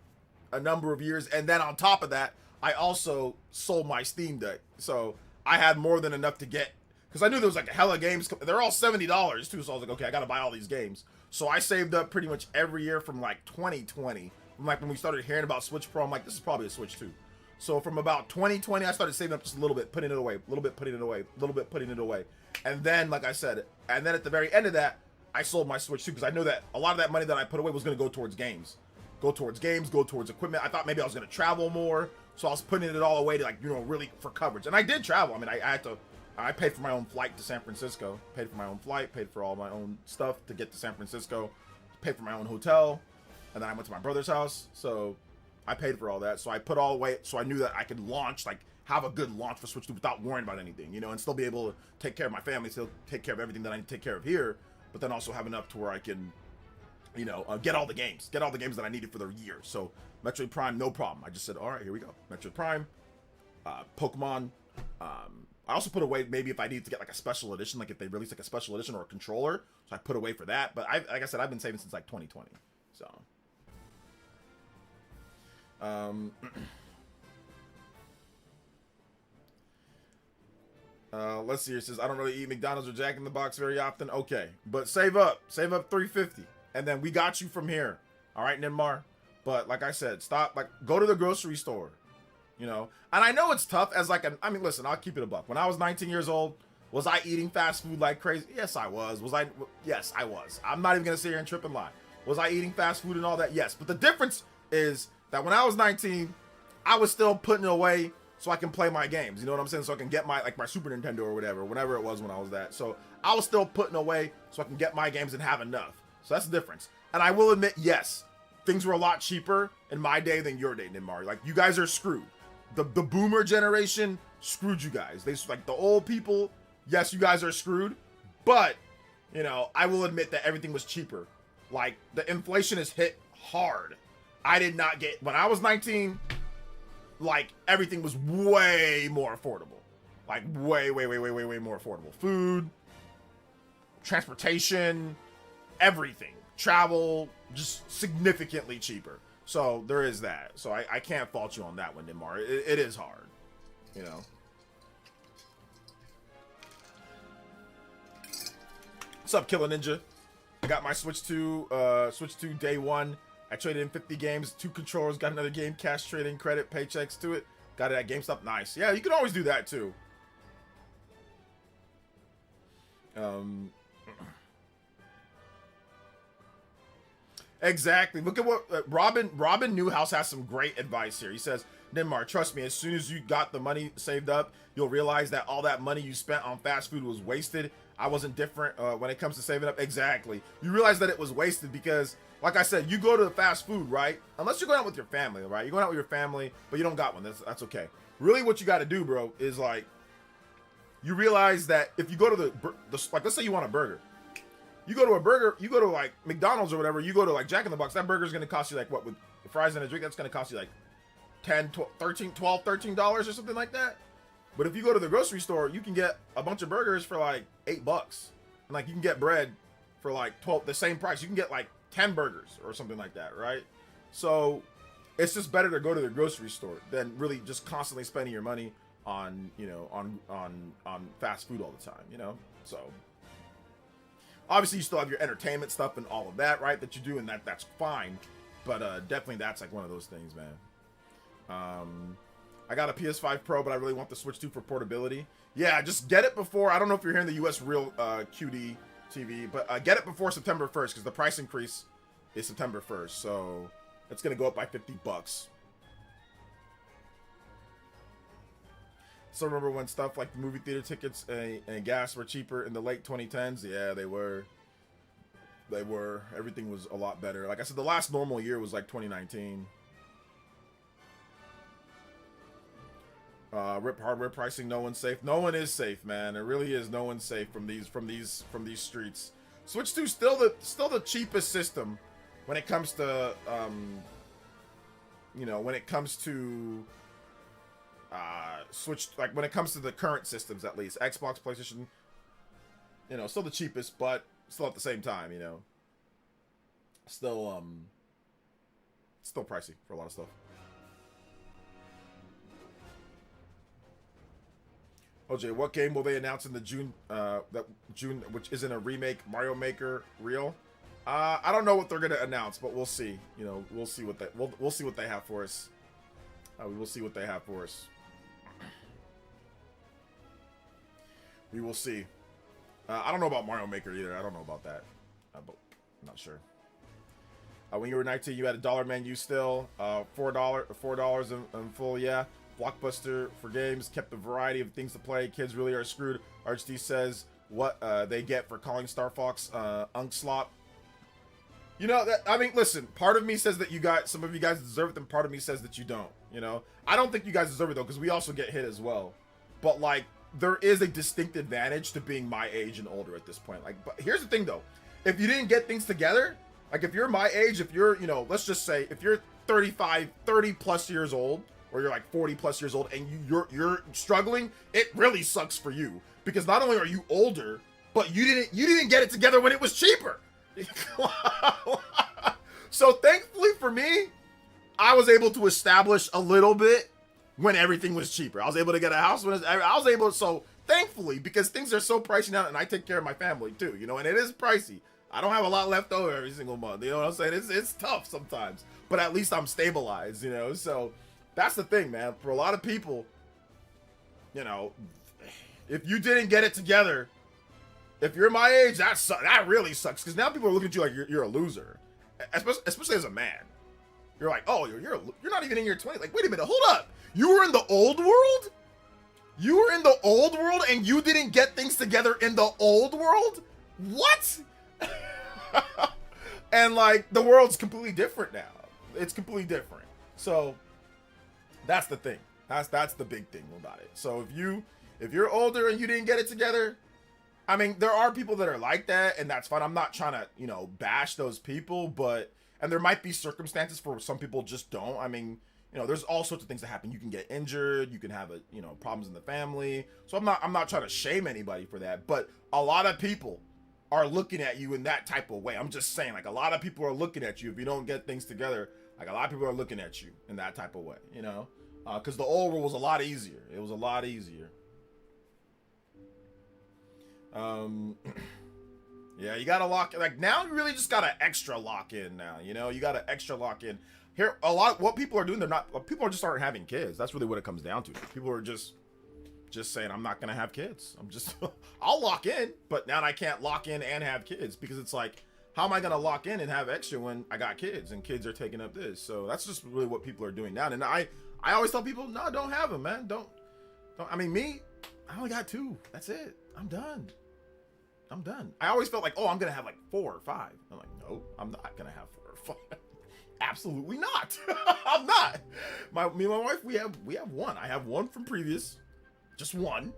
a number of years. And then on top of that, I also sold my Steam Deck. So I had more than enough to get, because I knew there was like a hella games. They're all $70 too. So I was like, okay, I got to buy all these games. So I saved up pretty much every year from like 2020. From like when we started hearing about Switch Pro, I'm like, this is probably a Switch 2. So from about 2020, I started saving up just a little bit, putting it away, a little bit, putting it away, a little bit, putting it away. And then, like I said, and then at the very end of that, I sold my Switch 2 because I knew that a lot of that money that I put away was going to go towards games. Go towards games, go towards equipment. I thought maybe I was going to travel more. So I was putting it all away to, like, you know, really for coverage. And I did travel. I mean, I paid for my own flight to San Francisco. Paid for my own flight, paid for all my own stuff to get to San Francisco. Paid for my own hotel. And then I went to my brother's house. So I paid for all that. So I put all away. So I knew that I could launch, like, have a good launch for Switch 2 without worrying about anything, you know, and still be able to take care of my family, still take care of everything that I need to take care of here, but then also have enough to where I can, you know, get all the games that I needed for the year. So Metroid Prime, no problem. I just said, all right, here we go. Metroid Prime, Pokemon. I also put away maybe if I need to get like a special edition, like if they release like a special edition or a controller, so I put away for that. But like I said, I've been saving since like 2020. So, let's see. It says I don't really eat McDonald's or Jack in the Box very often. Okay, but save up 350, and then we got you from here. All right, Ninmar. But like I said, stop. Like go to the grocery store. You know, and I know it's tough as like I mean, listen, I'll keep it a buck. When I was 19 years old, was I eating fast food like crazy? Yes, I was. Yes, I was. I'm not even gonna sit here and trip and lie. Was I eating fast food and all that? Yes. But the difference is that when I was 19, I was still putting it away so I can play my games. You know what I'm saying? So I can get my Super Nintendo or whatever it was when I was that. So I was still putting away so I can get my games and have enough. So that's the difference. And I will admit, yes, things were a lot cheaper in my day than your day, Ninmar. Like you guys are screwed. The boomer generation screwed you guys. They like the old people. Yes, you guys are screwed, but you know, I will admit that everything was cheaper. Like the inflation has hit hard. I did not get when I was 19. Like everything was way more affordable. Like way more affordable. Food, transportation, everything, travel, just significantly cheaper. So there is that. So I can't fault you on that one, Ninmar. It is hard, you know. What's up, Killer Ninja? I got my Switch 2 day one. I traded in 50 games, 2 controllers, got another game, cash trading, credit, paychecks to it. Got it at GameStop. Nice. Yeah, you can always do that too. Exactly. Look at what Robin Newhouse has some great advice here. He says, Ninmar, trust me, as soon as you got the money saved up, you'll realize that all that money you spent on fast food was wasted. I wasn't different when it comes to saving up. Exactly. You realize that it was wasted because, like I said, you go to the fast food, right? Unless you're going out with your family, right? You're going out with your family, but you don't got one. That's okay. Really what you got to do, bro, is like, you realize that if you go to the like, let's say you want a burger. You go to like McDonald's or whatever, you go to like Jack in the Box, that burger's going to cost you like what, with the fries and a drink, that's going to cost you like $13 or something like that. But if you go to the grocery store, you can get a bunch of burgers for like $8. And like you can get bread for like 12, the same price. You can get like 10 burgers or something like that, right? So it's just better to go to the grocery store than really just constantly spending your money on, you know, on fast food all the time, you know? So obviously you still have your entertainment stuff and all of that, right? That you do, and that's fine. But definitely that's like one of those things, man. I got a PS5 Pro, but I really want the Switch 2 for portability. Yeah, just get it before, I don't know if you're here in the US real QD TV, but get it before September 1st, because the price increase is September 1st, so it's going to go up by $50. So remember when stuff like movie theater tickets and gas were cheaper in the late 2010s? Yeah, they were. Everything was a lot better. Like I said, the last normal year was like 2019. Rip hardware pricing, no one's safe. No one is safe, man. It really is. No one's safe from these streets. Switch 2 still the cheapest system when it comes to you know, when it comes to Switch, like when it comes to the current systems, at least Xbox, PlayStation, you know, still the cheapest, but still at the same time, you know, still pricey for a lot of stuff. OJ, what game will they announce in the June, which isn't a remake, Mario Maker real? I don't know what they're gonna announce, but we'll see. You know, we'll see what we'll see what they have for us. We will see what they have for us. We will see. I don't know about Mario Maker either. I don't know about that. But I'm not sure. When you were 19, you had a dollar menu still. $4 in full, yeah. Blockbuster for games, kept a variety of things to play. Kids really are screwed. RHD says what they get for calling Star Fox Unkslop. You know, that, I mean, listen, part of me says that some of you guys deserve it, and part of me says that you don't, you know? I don't think you guys deserve it, though, because we also get hit as well. But, like, there is a distinct advantage to being my age and older at this point. Like, but here's the thing, though. If you didn't get things together, like, if you're my age, if you're, you know, let's just say, if you're 30+ years old, or you're like 40+ years old, and you're struggling, it really sucks for you. Because not only are you older, but you didn't get it together when it was cheaper. So thankfully for me, I was able to establish a little bit when everything was cheaper. I was able to get a house when I was able. So thankfully, because things are so pricey now, and I take care of my family too, you know, and it is pricey. I don't have a lot left over every single month. You know what I'm saying? It's tough sometimes, but at least I'm stabilized, you know. So that's the thing, man. For a lot of people, you know, if you didn't get it together, if you're my age, that really sucks, because now people are looking at you like you're a loser, especially as a man. You're like, oh, you're not even in your 20s. Like, wait a minute, hold up. You were in the old world? You were in the old world and you didn't get things together in the old world? What? And like, the world's completely different now. It's completely different. So that's the thing. That's the big thing about it. So if you're older and you didn't get it together, I mean, there are people that are like that, and that's fine. I'm not trying to, you know, bash those people, and there might be circumstances for some people just don't. I mean, you know, there's all sorts of things that happen. You can get injured, you can have problems in the family. So I'm not trying to shame anybody for that, but a lot of people are looking at you in that type of way. I'm just saying, like, a lot of people are looking at you if you don't get things together. Like, a lot of people are looking at you in that type of way, you know, because the old world was a lot easier. It was a lot easier. Yeah, you gotta lock, like, now you really just gotta extra lock in now, you know, you gotta extra lock in. Here, what people are doing, people are just aren't having kids. That's really what it comes down to. People are just saying, I'm not gonna have kids. I'll lock in, but now I can't lock in and have kids, because it's like, how am I gonna lock in and have extra when I got kids and kids are taking up this? So that's just really what people are doing now. And I always tell people, no, don't have them, man. Don't. I mean, me, I only got 2. That's it. I'm done. I always felt like, oh, I'm gonna have like 4 or 5. I'm like, no, I'm not gonna have 4 or 5. Absolutely not. I'm not. Me and my wife, we have 1. I have 1 from previous, just 1,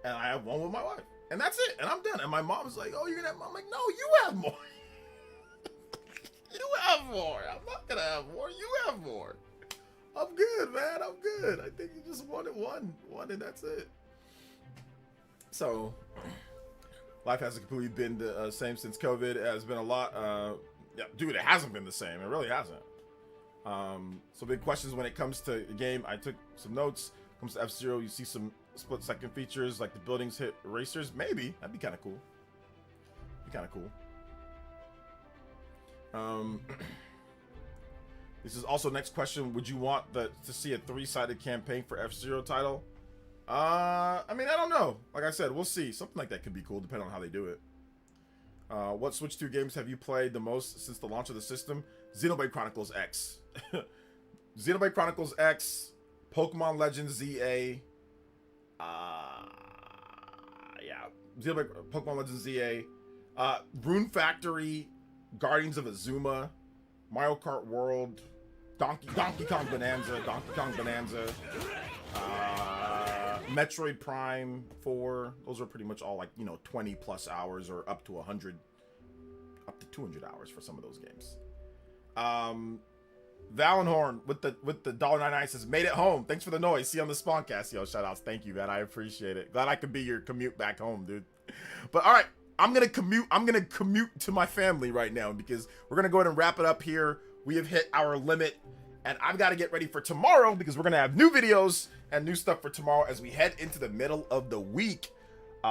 and I have 1 with my wife, and that's it. And I'm done. And my mom's like, oh, you're gonna have more? I'm like, no, you have more. You have more. I'm not gonna have more. You have more. I'm good, man. I'm good. I think you just wanted one, and that's it. So life hasn't completely been the same since COVID. It has been a lot. Yeah, dude, it hasn't been the same. It really hasn't. So big questions when it comes to the game. I took some notes. When it comes to F-Zero, you see some split-second features like the buildings hit erasers. Maybe that'd be kind of cool. This is also next question. Would you want to see a 3-sided campaign for F-Zero title? I mean, I don't know. Like I said, we'll see. Something like that could be cool, depending on how they do it. What Switch 2 games have you played the most since the launch of the system? Xenoblade Chronicles X. Xenoblade Chronicles X, Pokemon Legends ZA. Yeah, Pokemon Legends ZA. Rune Factory, Guardians of Azuma, Mario Kart World, Donkey Kong Bonanza, Metroid Prime 4. Those are pretty much all, like, 20+ hours, or up to 100, up to 200 hours for some of those games. Valenhorn with the $1.99 says, made it home. Thanks for the noise. See you on the Spawncast. Yo, shout outs. Thank you, man. I appreciate it. Glad I could be your commute back home, dude. But all right, I'm gonna commute to my family right now, because we're gonna go ahead and wrap it up here. We have hit our limit, and I've got to get ready for tomorrow, because we're gonna have new videos and new stuff for tomorrow as we head into the middle of the week.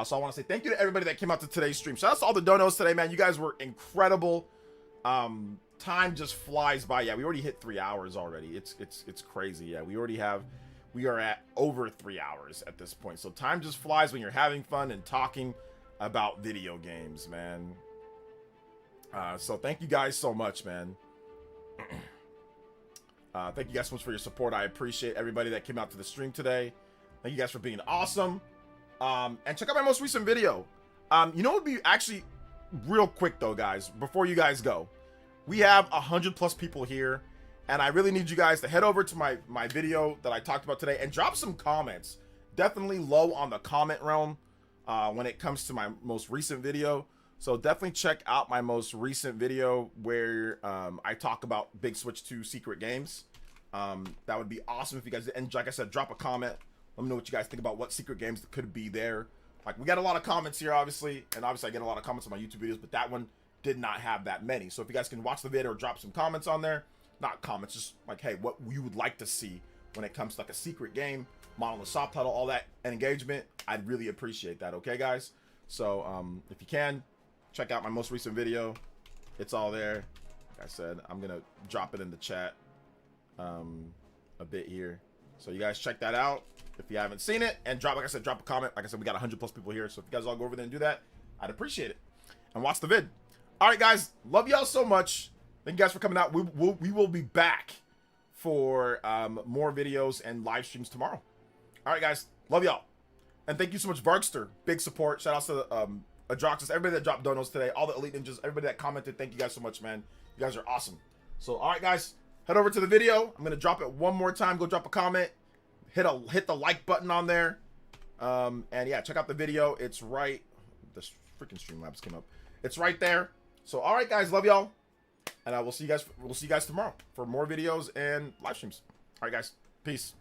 So I want to say thank you to everybody that came out to today's stream. Shout out to all the donos today, man. You guys were incredible. Time just flies by. Yeah, we already hit 3 hours already. It's crazy. Yeah, we are at over 3 hours at this point. So time just flies when you're having fun and talking about video games, man. So thank you guys so much, man. Thank you guys so much for your support. I appreciate everybody that came out to the stream today. Thank you guys for being awesome. And check out my most recent video. You know what would be actually real quick though, guys, before you guys go, we have 100+ people here, and I really need you guys to head over to my video that I talked about today and drop some comments. Definitely low on the comment realm when it comes to my most recent video. So definitely check out my most recent video where I talk about Big Switch 2 secret games. That would be awesome if you guys, and like I said, drop a comment. Let me know what you guys think about what secret games could be there. Like, we got a lot of comments here, obviously, and obviously I get a lot of comments on my YouTube videos, but that one did not have that many. So if you guys can watch the video or drop some comments on there, not comments, just like, hey, what you would like to see when it comes to like a secret game, model, soft title, all that, and engagement, I'd really appreciate that. Okay, guys? So if you can, check out my most recent video. It's all there. Like I said, I'm gonna drop it in the chat a bit here, so you guys check that out if you haven't seen it, and drop, like I said, drop a comment. Like I said, we got 100+ people here, so if you guys all go over there and do that, I'd appreciate it. And watch the vid. All right, guys, love y'all so much. Thank you guys for coming out. We will be back for more videos and live streams tomorrow. All right, guys, love y'all, and thank you so much, Varkster. Big support. Shout outs to Adroxus, everybody that dropped donos today, all the Elite Ninjas, everybody that commented. Thank you guys so much, man. You guys are awesome. So, all right, guys, head over to the video. I'm gonna drop it one more time. Go drop a comment. Hit the like button on there. And yeah, check out the video. It's right. This freaking Streamlabs came up. It's right there. So, all right, guys, love y'all, and we'll see you guys. We'll see you guys tomorrow for more videos and live streams. All right, guys, peace.